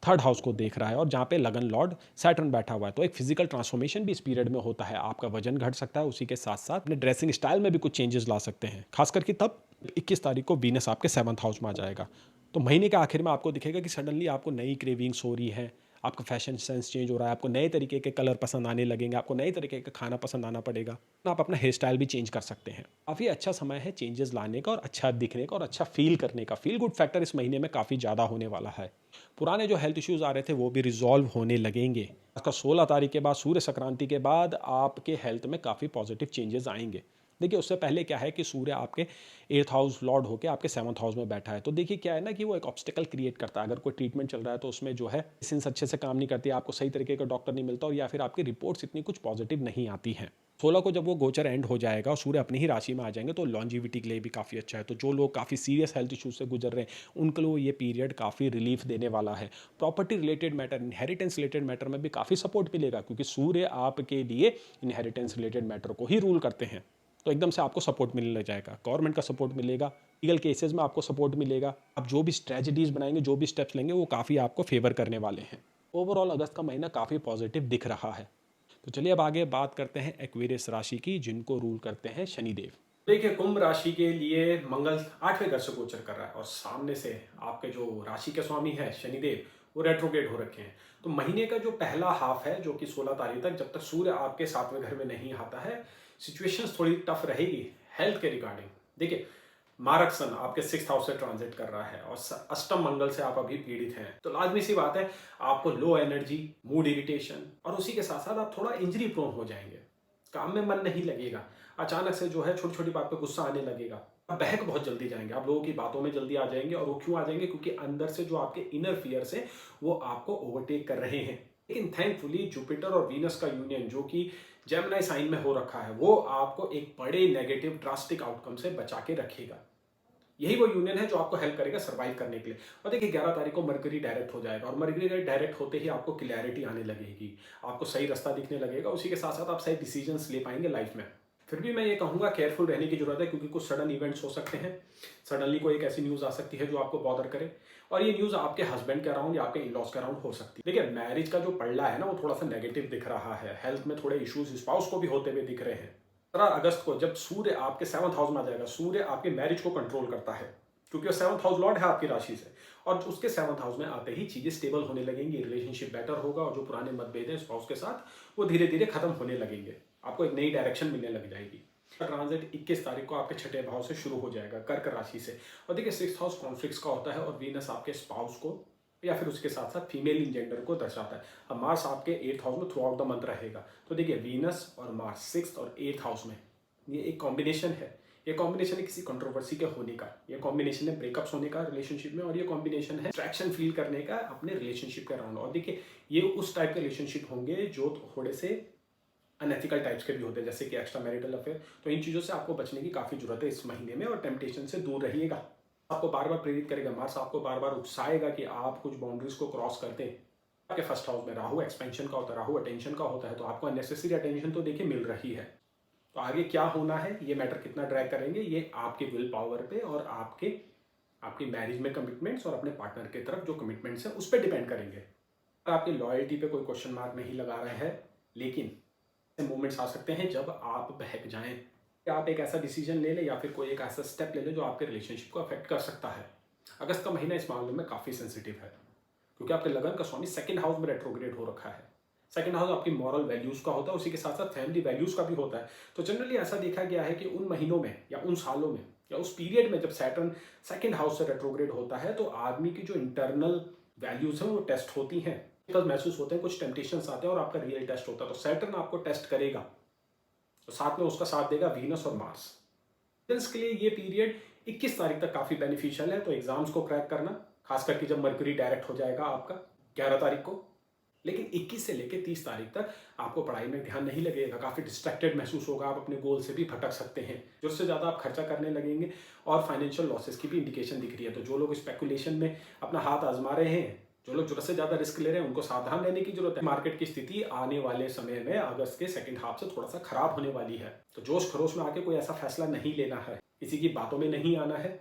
3rd हाउस को देख रहा है और जहाँ पे लगन लॉर्ड सैटर्न बैठा हुआ है। तो एक फिजिकल ट्रांसफॉर्मेशन भी इस पीरियड में होता है। आपका वजन घट सकता है, उसी के साथ साथ अपने ड्रेसिंग स्टाइल में भी कुछ चेंजेस ला सकते हैं, खास करके तब 21 तारीख को वीनस आपके 7th हाउस में आ जाएगा। तो महीने के आखिर में आपको दिखेगा कि सडनली आपको नई क्रेविंग्स हो रही है, आपका फैशन सेंस चेंज हो रहा है, आपको नए तरीके के कलर पसंद आने लगेंगे, आपको नए तरीके का खाना पसंद आना पड़ेगा, आप अपना हेयर स्टाइल भी चेंज कर सकते हैं। काफ़ी अच्छा समय है चेंजेस लाने का और अच्छा दिखने का और अच्छा फील करने का। फील गुड फैक्टर इस महीने में काफ़ी ज़्यादा होने वाला है। पुराने जो हेल्थ इश्यूज़ आ रहे थे वो भी रिजॉल्व होने लगेंगे। इसका 16 तारीख के बाद, सूर्य संक्रांति के बाद आपके हेल्थ में काफ़ी पॉजिटिव चेंजेस आएंगे। देखिए, उससे पहले क्या है कि सूर्य आपके 8th हाउस लॉर्ड होकर आपके 7th हाउस में बैठा है। तो देखिए क्या है ना कि वो एक ऑब्स्टिकल क्रिएट करता है। अगर कोई ट्रीटमेंट चल रहा है तो उसमें जो है मेडिसिन अच्छे से काम नहीं करती, आपको सही तरीके का डॉक्टर नहीं मिलता, और या फिर आपकी रिपोर्ट्स इतनी कुछ पॉजिटिव नहीं आती हैं। 16 को जब वो गोचर एंड हो जाएगा और सूर्य अपनी ही राशि में आ जाएंगे, तो लॉन्जिविटी के लिए भी काफ़ी अच्छा है। तो जो लोग काफ़ी सीरियस हेल्थ इशूज से गुजर रहे हैं, उनके लिए ये पीरियड काफ़ी रिलीफ देने वाला है। Property related matter, inheritance related matter में भी काफ़ी सपोर्ट मिलेगा, क्योंकि सूर्य आपके लिए इनहेरिटेंस रिलेटेड मैटर को ही रूल करते हैं। तो एकदम से आपको सपोर्ट मिलने लग जाएगा, गवर्नमेंट का सपोर्ट मिलेगा, लीगल केसेस में आपको सपोर्ट मिलेगा। आप जो भी स्ट्रेटजीज बनाएंगे, जो भी स्टेप्स लेंगे, वो काफ़ी आपको फेवर करने वाले हैं। ओवरऑल अगस्त का महीना काफ़ी पॉजिटिव दिख रहा है। तो चलिए अब आगे बात करते हैं एक्वेरियस राशि की, जिनको रूल करते हैं शनिदेव। देखिए, कुंभ राशि के लिए मंगल 8वें घर से गोचर कर रहा है और सामने से आपके जो राशि के स्वामी है शनिदेव, वो रेट्रोग्रेड हो रखे हैं। तो महीने का जो पहला हाफ है, जो कि 16 तारीख तक, जब तक सूर्य आपके 7वें घर में नहीं आता है, सिचुएशंस थोड़ी टफ रहेगी हेल्थ के रिगार्डिंग। देखिए, मारक सन आपके 6th हाउस से ट्रांजिट कर रहा है और अष्टम मंगल से आप अभी पीड़ित हैं। तो लाजमी सी बात है, आपको लो एनर्जी, मूड इरिटेशन, और उसी के साथ साथ आप थोड़ा इंजरी प्रोन हो जाएंगे, काम में मन नहीं लगेगा, अचानक से जो है छोटी छोटी बात पे गुस्सा आने लगेगा, आप बहक बहुत जल्दी जाएंगे, आप लोगों की बातों में जल्दी आ जाएंगे। और वो क्यों आ जाएंगे? क्योंकि अंदर से जो आपके इनर फियर्स हैं वो आपको ओवरटेक कर रहे हैं। लेकिन थैंकफुली जुपिटर और वीनस का यूनियन, जो कि जेमिनी साइन में हो रखा है, वो आपको एक बड़े नेगेटिव ड्रास्टिक आउटकम से बचा के रखेगा। यही वो यूनियन है जो आपको हेल्प करेगा सर्वाइव करने के लिए। और देखिए 11 तारीख को मरकरी डायरेक्ट हो जाएगा और मरकरी डायरेक्ट होते ही आपको क्लैरिटी आने लगेगी, आपको सही रास्ता दिखने लगेगा, उसी के साथ साथ आप सही डिसीजंस ले पाएंगे लाइफ में। फिर भी मैं ये कहूँगा केयरफुल रहने की जरूरत है, क्योंकि कुछ सडन इवेंट्स हो सकते हैं। सडनली कोई एक ऐसी न्यूज़ आ सकती है जो आपको बॉदर करे, और ये न्यूज़ आपके हस्बैंड के अराउंड या आपके इन लॉज के अराउंड हो सकती है। देखिए मैरिज का जो पड़ला है ना, वो थोड़ा सा नेगेटिव दिख रहा है, हेल्थ में थोड़े इश्यूज स्पाउस को भी होते हुए दिख रहे हैं। 15 अगस्त को जब सूर्य आपके 7th हाउस में आ जाएगा, सूर्य आपके मैरिज को कंट्रोल करता है, क्योंकि वो 7th हाउस लॉर्ड है आपकी राशि से, और उसके 7th हाउस में आते ही चीजें स्टेबल होने लगेंगी, रिलेशनशिप बेटर होगा, और जो पुराने मतभेद हैं स्पाउस के साथ वो धीरे धीरे खत्म होने लगेंगे, आपको एक नई डायरेक्शन मिलने लग जाएगी। ट्रांजिट 21 तारीख को आपके छठे भाव से शुरू हो जाएगा, कर्क राशि से। और देखिए 6th हाउस कॉन्फ्लिक्ट्स का होता है, और वीनस आपके स्पाउस को या फिर उसके साथ साथ फीमेल इन जेंडर को दर्शाता है। अब मार्स आपके 8th हाउस में थ्रू आउट द मंथ रहेगा। तो देखिए वीनस और मार्स 6th और 8th हाउस में, ये एक कॉम्बिनेशन है। ये कॉम्बिनेशन है किसी कंट्रोवर्सी के होने का, ये कॉम्बिनेशन है ब्रेकअप्स होने का रिलेशनशिप में, और ये कॉम्बिनेशन है अट्रैक्शन फील करने का अपने रिलेशनशिप के अराउंड। और देखिए ये उस टाइप के रिलेशनशिप होंगे जो थोड़े से अनएथिकल टाइप्स के भी होते हैं, जैसे कि एक्स्ट्रा मैरिटल अफेयर। तो इन चीज़ों से आपको बचने की काफ़ी जरूरत है इस महीने में, और टेम्पटेशन से दूर रहिएगा। आपको बार बार प्रेरित करेगा, मार्स आपको बार बार उकसाएगा कि आप कुछ बाउंड्रीज को क्रॉस करते हैं। आपके फर्स्ट हाउस में राहु एक्सपेंशन का होता है, राहु अटेंशन का होता है, तो आपको अननेसेसरी अटेंशन तो देखिए मिल रही है। तो आगे क्या होना है, ये मैटर कितना ड्रैग करेंगे, ये आपके विल पावर पे और आपकी मैरिज में कमिटमेंट्स और अपने पार्टनर की तरफ जो कमिटमेंट्स है उस पर डिपेंड करेंगे। आपकी लॉयल्टी पे कोई क्वेश्चन मार्क नहीं लगा रहे हैं, लेकिन मोमेंट्स आ सकते हैं जब आप बहक जाएं, या आप एक ऐसा डिसीजन ले लें या फिर कोई एक ऐसा स्टेप ले लें जो आपके रिलेशनशिप को अफेक्ट कर सकता है। अगस्त का महीना इस मामले में काफ़ी सेंसिटिव है, क्योंकि आपके लगन का स्वामी 2nd हाउस में रेट्रोग्रेड हो रखा है। 2nd हाउस आपकी मॉरल वैल्यूज का होता है, उसी के साथ साथ फैमिली वैल्यूज का भी होता है। तो जनरली ऐसा देखा गया है कि उन महीनों में या उन सालों में या उस पीरियड में जब सैटर्न 2nd हाउस से रेट्रोग्रेड होता है, तो आदमी की जो इंटरनल वैल्यूज हैं वो टेस्ट होती हैं, तब महसूस होते हैं, कुछ टेम्पटेशंस आते हैं और आपका रियल टेस्ट होता है। तो सैटर्न आपको टेस्ट करेगा, तो साथ में उसका साथ देगा वीनस और मार्स। के लिए ये पीरियड 21 तारीख तक काफी बेनिफिशियल है। तो एग्जाम्स को क्रैक करना, खास करके जब मरकरी डायरेक्ट हो जाएगा आपका 11 तारीख को। लेकिन 21 से लेकर 30 तारीख तक आपको पढ़ाई में ध्यान नहीं लगेगा, काफी डिस्ट्रैक्टेड महसूस होगा, आप अपने गोल से भी भटक सकते हैं, जरूरत से ज्यादा आप खर्चा करने लगेंगे, और फाइनेंशियल लॉसेस की भी इंडिकेशन दिख रही है। तो जो लोग स्पेकुलेशन में अपना हाथ आजमा रहे हैं, जो लोग जरूरत से ज्यादा रिस्क ले रहे हैं, उनको सावधान रहने की जरूरत है। मार्केट की स्थिति आने वाले समय में अगस्त के 2nd हाफ से थोड़ा सा खराब होने वाली है, तो जोश खरोश में आके कोई ऐसा फैसला नहीं लेना है, किसी की बातों में नहीं आना है,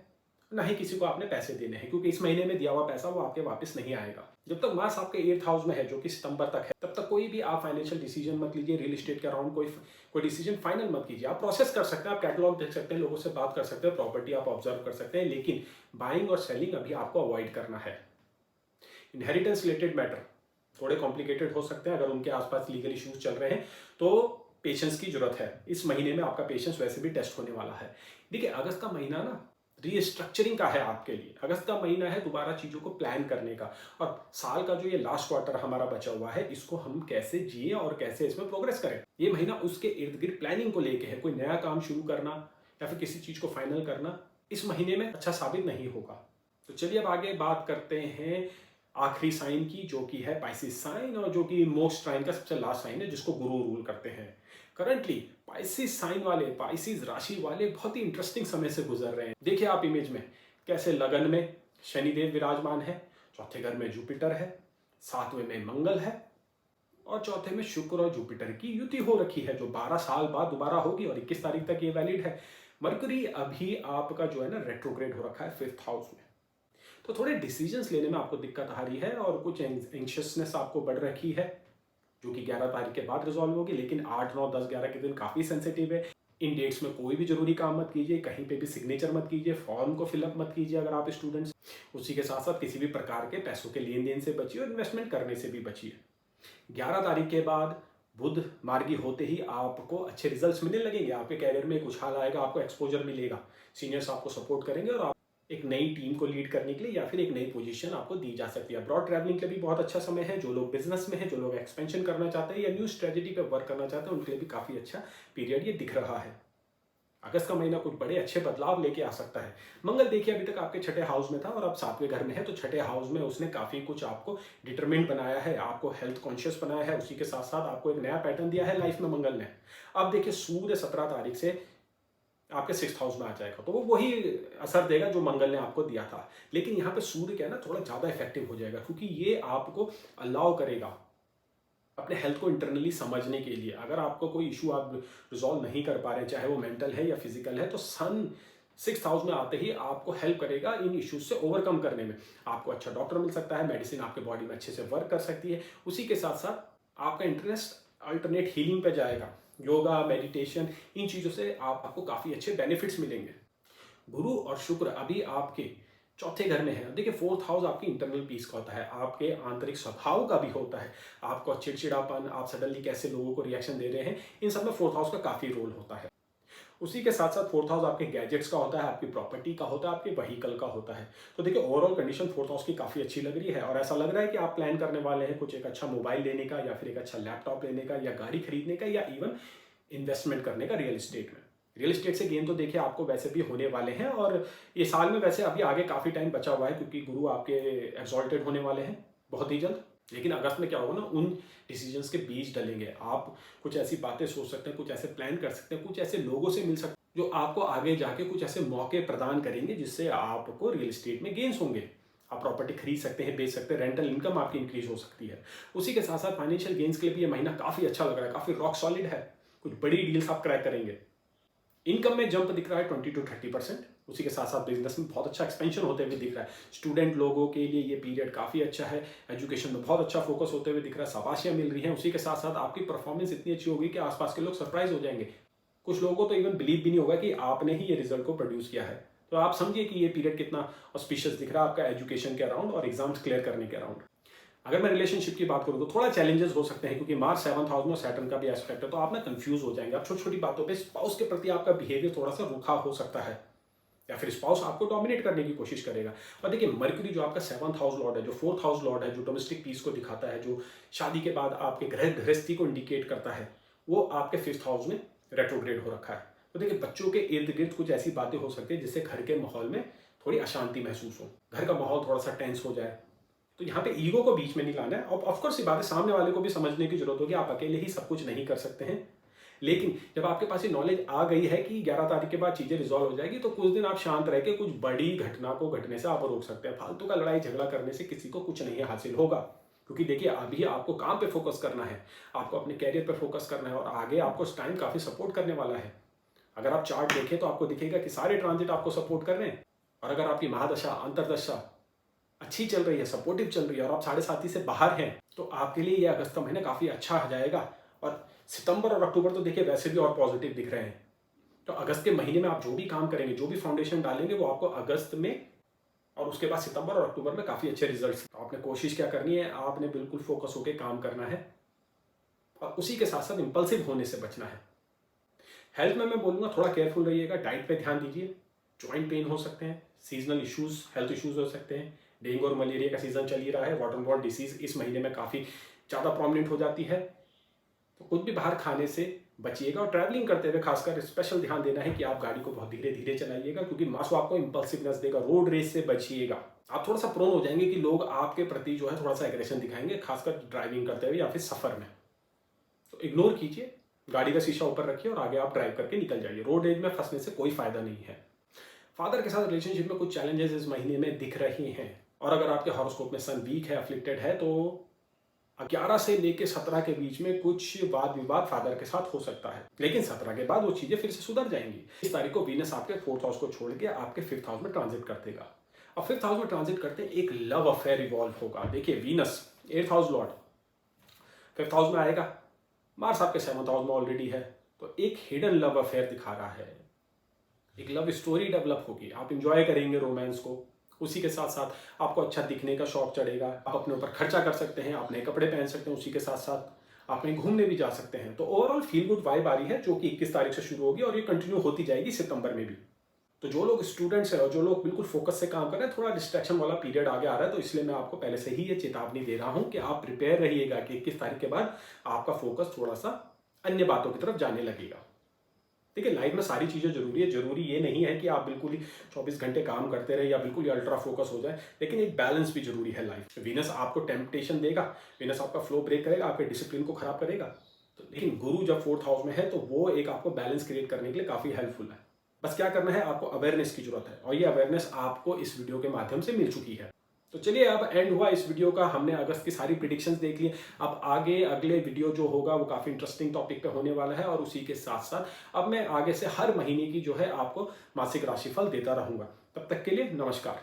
ना ही किसी को आपने पैसे देने हैं, क्योंकि इस महीने में दिया हुआ पैसा वो आपके वापस नहीं आएगा। जब तक मार्स आपके 8th हाउस में है, जो कि सितंबर तक है, तब तक कोई भी आप फाइनेंशियल डिसीजन मत लीजिए, रियल एस्टेट के अराउंड कोई डिसीजन फाइनल मत कीजिए। आप प्रोसेस कर सकते हैं, आप कैटलॉग देख सकते हैं, लोगों से बात कर सकते हैं, प्रॉपर्टी आप ऑब्जर्व कर सकते हैं, लेकिन बाइंग और सेलिंग अभी आपको अवॉइड करना है। इनहेरिटेंस रिलेटेड मैटर थोड़े कॉम्प्लिकेटेड हो सकते हैं, अगर उनके आसपास लीगल इश्यूज चल रहे हैं तो पेशेंस की जरूरत है। इस महीने में आपका पेशेंस वैसे भी टेस्ट होने वाला है। देखिए अगस्त का महीना ना रीस्ट्रक्चरिंग का है आपके लिए। अगस्त का महीना है दोबारा चीजों को प्लान करने का, और साल का जो ये लास्ट क्वार्टर हमारा बचा हुआ है, इसको हम कैसे जिए और कैसे इसमें प्रोग्रेस करें। ये महीना उसके इर्द गिर्द प्लानिंग को लेके है। कोई नया काम शुरू करना या फिर किसी चीज को फाइनल करना इस महीने में अच्छा साबित नहीं होगा। तो चलिए अब आगे बात करते हैं आखिरी साइन की, जो कि है पाइसिस साइन, और जो कि मोक्ष साइन का सबसे लास्ट साइन है, जिसको गुरु रूल करते हैं। करंटली पाइसिस साइन वाले, पाइसिस राशि वाले बहुत ही इंटरेस्टिंग समय से गुजर रहे हैं। देखिए आप इमेज में कैसे लगन में शनिदेव विराजमान है, चौथे घर में जुपिटर है, 7वें में मंगल है, और चौथे में शुक्र और जुपिटर की युति हो रखी है, जो 12 साल बाद दोबारा होगी, और 21 तारीख तक ये वैलिड है। मरकरी अभी आपका जो है ना रेट्रोग्रेड हो रखा है 5th हाउस में, तो थोड़े डिसीजंस लेने में आपको दिक्कत आ रही है, और कुछ एंशियसनेस आपको बढ़ रखी है, जो कि 11 तारीख के बाद रिजॉल्व होगी। लेकिन 8, 9, 10, 11 के दिन काफी सेंसिटिव है। इन डेट्स में कोई भी जरूरी काम मत कीजिए, कहीं पे भी सिग्नेचर मत कीजिए, फॉर्म को फिलअप मत कीजिए अगर आप स्टूडेंट्स। उसी के साथ साथ किसी भी प्रकार के पैसों के लेन देन से बचिए, और इन्वेस्टमेंट करने से भी बचिए। 11 तारीख के बाद बुध मार्गी होते ही आपको अच्छे रिजल्ट्स मिलने लगेंगे, आपके कैरियर में एक उछाल आएगा, आपको एक्सपोजर मिलेगा, सीनियर्स आपको सपोर्ट करेंगे, और आप एक नई टीम को लीड करने के लिए या फिर एक नई पोजीशन आपको दी जा सकती है। अब्रॉड ट्रैवलिंग के लिए भी बहुत अच्छा समय है। जो लोग बिजनेस में हैं, जो लोग एक्सपेंशन करना चाहते हैं या न्यू स्ट्रेटजी पे वर्क करना चाहते हैं, उनके लिए भी काफी अच्छा पीरियड ये दिख रहा है। अगस्त का महीना कुछ बड़े अच्छे बदलाव लेके आ सकता है। मंगल देखिए अभी तक आपके छठे हाउस में था और अब 7वें घर में है, तो छठे हाउस में उसने काफी कुछ आपको डिटरमिनेट बनाया है, आपको हेल्थ कॉन्शियस बनाया है, उसी के साथ साथ आपको एक नया पैटर्न दिया है लाइफ में मंगल ने। अब देखिए सूर्य 17 तारीख से आपके 6th हाउस में आ जाएगा, तो वो वही असर देगा जो मंगल ने आपको दिया था। लेकिन यहाँ पे सूर्य क्या है ना, थोड़ा ज़्यादा इफेक्टिव हो जाएगा, क्योंकि ये आपको अलाउ करेगा अपने हेल्थ को इंटरनली समझने के लिए। अगर आपको कोई इशू आप रिजॉल्व नहीं कर पा रहे, चाहे वो मेंटल है या फिजिकल है, तो सन 6th हाउस में आते ही आपको हेल्प करेगा इन इश्यूज से ओवरकम करने में। आपको अच्छा डॉक्टर मिल सकता है, मेडिसिन आपके बॉडी में अच्छे से वर्क कर सकती है। उसी के साथ साथ आपका इंटरेस्ट अल्टरनेट हीलिंग पे जाएगा, योगा, मेडिटेशन, इन चीज़ों से आपको काफ़ी अच्छे बेनिफिट्स मिलेंगे। गुरु और शुक्र अभी आपके चौथे घर में है। देखिए 4th हाउस आपकी इंटरनल पीस का होता है, आपके आंतरिक स्वभाव का भी होता है। आपको चिड़चिड़ापन, आप सडनली कैसे लोगों को रिएक्शन दे रहे हैं, इन सब में 4th हाउस का काफ़ी रोल होता है। उसी के साथ साथ 4th हाउस आपके गैजेट्स का होता है, आपकी प्रॉपर्टी का होता है, आपके व्हीकल का होता है। तो देखिए ओवरऑल कंडीशन 4th हाउस की काफ़ी अच्छी लग रही है, और ऐसा लग रहा है कि आप प्लान करने वाले हैं कुछ एक अच्छा मोबाइल लेने का, या फिर एक अच्छा लैपटॉप लेने का, या गाड़ी खरीदने का, या इवन इन्वेस्टमेंट करने का रियल इस्टेट में। रियल इस्टेट से गेन तो देखिए आपको वैसे भी होने वाले हैं, और ये साल में वैसे अभी आगे काफ़ी टाइम बचा हुआ है, क्योंकि गुरु आपके एक्सॉल्टेड होने वाले हैं बहुत ही जल्द। लेकिन अगस्त में क्या होगा ना, उन डिसीजंस के बीज डलेंगे। आप कुछ ऐसी बातें सोच सकते हैं, कुछ ऐसे प्लान कर सकते हैं, कुछ ऐसे लोगों से मिल सकते हैं जो आपको आगे जाके कुछ ऐसे मौके प्रदान करेंगे जिससे आपको रियल इस्टेट में गेन्स होंगे। आप प्रॉपर्टी खरीद सकते हैं, बेच सकते हैं, रेंटल इनकम आपकी इंक्रीज हो सकती है। उसी के साथ साथ फाइनेंशियल गेन्स के लिए भी ये महीना काफ़ी अच्छा लग रहा है, काफ़ी रॉक सॉलिड है। कुछ बड़ी डील्स आप क्रैक करेंगे। इनकम में जंप दिख रहा है 20 to 30%। उसी के साथ साथ बिजनेस में बहुत अच्छा एक्सपेंशन होते हुए दिख रहा है। स्टूडेंट लोगों के लिए ये पीरियड काफ़ी अच्छा है। एजुकेशन में बहुत अच्छा फोकस होते हुए दिख रहा है, शाबाशियाँ मिल रही हैं। उसी के साथ साथ आपकी परफॉर्मेंस इतनी अच्छी होगी कि आसपास के लोग सरप्राइज हो जाएंगे। कुछ लोगों को तो इवन बिलीव भी नहीं होगा कि आपने ही ये रिजल्ट को प्रोड्यूस किया है। तो आप समझिए कि ये पीरियड कितना ऑस्पिशियस दिख रहा है आपका एजुकेशन के अराउंड और एग्जाम्स क्लियर करने के अराउंड। अगर मैं रिलेशनशिप की बात करूँ तो थोड़ा चैलेंजेस हो सकते हैं, क्योंकि मार्च 7th हाउस में सैटर्न का भी एस्पेक्ट है, तो आप ना कंफ्यूज हो जाएंगे। आप छोटी छोटी बातों पे स्पाउस के प्रति आपका बिहेवियर थोड़ा सा रूखा हो सकता है, या फिर स्पाउस आपको डोमिनेट करने की कोशिश करेगा। और देखिए मर्क्यूरी जो आपका 7th हाउस लॉर्ड है, जो 4th हाउस लॉर्ड है, जो डोमेस्टिक पीस को दिखाता है, जो शादी के बाद आपके गृहस्थी को इंडिकेट करता है, वो आपके 5th हाउस में रेट्रोग्रेड हो रखा है। तो देखिए बच्चों के इर्द गिर्द कुछ ऐसी बातें हो सकती है जिससे घर के माहौल में थोड़ी अशांति महसूस हो, घर का माहौल थोड़ा सा टेंस हो जाए। तो यहाँ पे ईगो को बीच में नहीं लाना है। और ऑफकोर्स ये बातें सामने वाले को भी समझने की जरूरत होगी, आप अकेले ही सब कुछ नहीं कर सकते हैं। लेकिन जब आपके पास ये नॉलेज आ गई है कि 11 तारीख के बाद चीजें रिजॉल्व हो जाएगी, तो कुछ दिन आप शांत रह के कुछ बड़ी घटना को घटने से आप रोक सकते हैं। फालतू का लड़ाई झगड़ा करने से किसी को कुछ नहीं हासिल होगा, क्योंकि देखिए अभी आपको काम पे फोकस करना है, आपको अपने कैरियर पे फोकस करना है, और आगे आपको टाइम काफी सपोर्ट करने वाला है। अगर आप चार्ट देखें तो आपको दिखेगा कि सारे ट्रांजिट आपको सपोर्ट कर रहे हैं। और अगर आपकी महादशा अंतरदशा अच्छी चल रही है, सपोर्टिव चल रही है, और आप 7.5 से बाहर हैं, तो आपके लिए ये अगस्त का महीना काफ़ी अच्छा हो जाएगा। और सितंबर और अक्टूबर तो देखिए वैसे भी और पॉजिटिव दिख रहे हैं। तो अगस्त के महीने में आप जो भी काम करेंगे, जो भी फाउंडेशन डालेंगे, वो आपको अगस्त में और उसके बाद सितंबर और अक्टूबर में काफ़ी अच्छे रिजल्ट्स। तो आपने कोशिश क्या करनी है, आपने बिल्कुल फोकस होकर काम करना है, और उसी के साथ साथ इंपल्सिव होने से बचना है। हेल्थ में मैं बोलूँगा थोड़ा केयरफुल रहिएगा, डाइट पे ध्यान दीजिए। जॉइंट पेन हो सकते हैं, सीजनल इश्यूज, हेल्थ इश्यूज हो सकते हैं। डेंगू और मलेरिया का सीजन चल ही रहा है, वाटर बॉर्न डिसीज इस महीने में काफ़ी ज़्यादा प्रोमिनेंट हो जाती है। तो कुछ भी बाहर खाने से बचिएगा, और ट्रैवलिंग करते हुए खासकर स्पेशल ध्यान देना है कि आप गाड़ी को बहुत धीरे धीरे चलाइएगा, क्योंकि मासो आपको इंपल्सिवनेस देगा। रोड रेस से बचिएगा, आप थोड़ा सा प्रोन हो जाएंगे कि लोग आपके प्रति जो है थोड़ा सा एग्रेशन दिखाएंगे, खासकर ड्राइविंग करते हुए या फिर सफर में। तो इग्नोर कीजिए, गाड़ी का शीशा ऊपर रखिए और आगे आप ड्राइव करके निकल जाइए। रोड एज में फंसने से कोई फायदा नहीं है। फादर के साथ रिलेशनशिप में कुछ चैलेंजेस इस महीने में दिख रहे हैं, और अगर आपके हॉरोस्कोप में सन वीक है, अफ्लिक्टेड है, तो 11 से लेके 17 के बीच में कुछ वाद विवाद फादर के साथ हो सकता है। लेकिन 17 के बाद वो चीजें फिर से सुधर जाएंगी। इस तारीख को वीनस आपके 4th हाउस को छोड़ के आपके 5th हाउस में ट्रांजिट कर देगा, और 5th हाउस में ट्रांजिट करते एक लव अफेयर इवॉल्व होगा। देखिए Venus 8th house Lord 5th house में आएगा, मार्स आपके 7th हाउस में ऑलरेडी है, तो एक हिडन लव अफेयर दिखा रहा है। एक लव स्टोरी डेवलप होगी, आप इंजॉय करेंगे रोमांस को। उसी के साथ साथ आपको अच्छा दिखने का शौक चढ़ेगा, आप अपने ऊपर खर्चा कर सकते हैं, आप नए कपड़े पहन सकते हैं। उसी के साथ साथ आप कहीं घूमने भी जा सकते हैं। तो ओवरऑल फील गुड वाइब आ रही है, जो कि 21 तारीख से शुरू होगी और ये कंटिन्यू होती जाएगी सितंबर में भी। तो जो लोग स्टूडेंट्स हैं और जो लोग बिल्कुल फोकस से काम कर रहे हैं, थोड़ा डिस्ट्रैक्शन वाला पीरियड आगे आ रहा है, तो इसलिए मैं आपको पहले से ही ये चेतावनी दे रहा हूं कि आप प्रिपेयर रहिएगा कि 21 तारीख के बाद आपका फोकस थोड़ा सा अन्य बातों की तरफ जाने लगेगा। देखिए लाइफ में सारी चीज़ें जरूरी है, जरूरी ये नहीं है कि आप बिल्कुल ही 24 घंटे काम करते रहे या बिल्कुल ही अल्ट्रा फोकस हो जाए, लेकिन एक बैलेंस भी जरूरी है लाइफ। वीनस आपको टेम्पटेशन देगा, वीनस आपका फ्लो ब्रेक करेगा, आपके डिसिप्लिन को खराब करेगा। तो लेकिन गुरु जब 4th हाउस में है तो वो एक आपको बैलेंस क्रिएट करने के लिए काफ़ी हेल्पफुल है। बस क्या करना है, आपको अवेयरनेस की जरूरत है और ये अवेयरनेस आपको इस वीडियो के माध्यम से मिल चुकी है। तो चलिए अब एंड हुआ इस वीडियो का, हमने अगस्त की सारी प्रिडिक्शंस देख ली। अब आगे अगले वीडियो जो होगा वो काफ़ी इंटरेस्टिंग टॉपिक पे होने वाला है और उसी के साथ साथ अब मैं आगे से हर महीने की जो है आपको मासिक राशिफल देता रहूंगा। तब तक के लिए नमस्कार।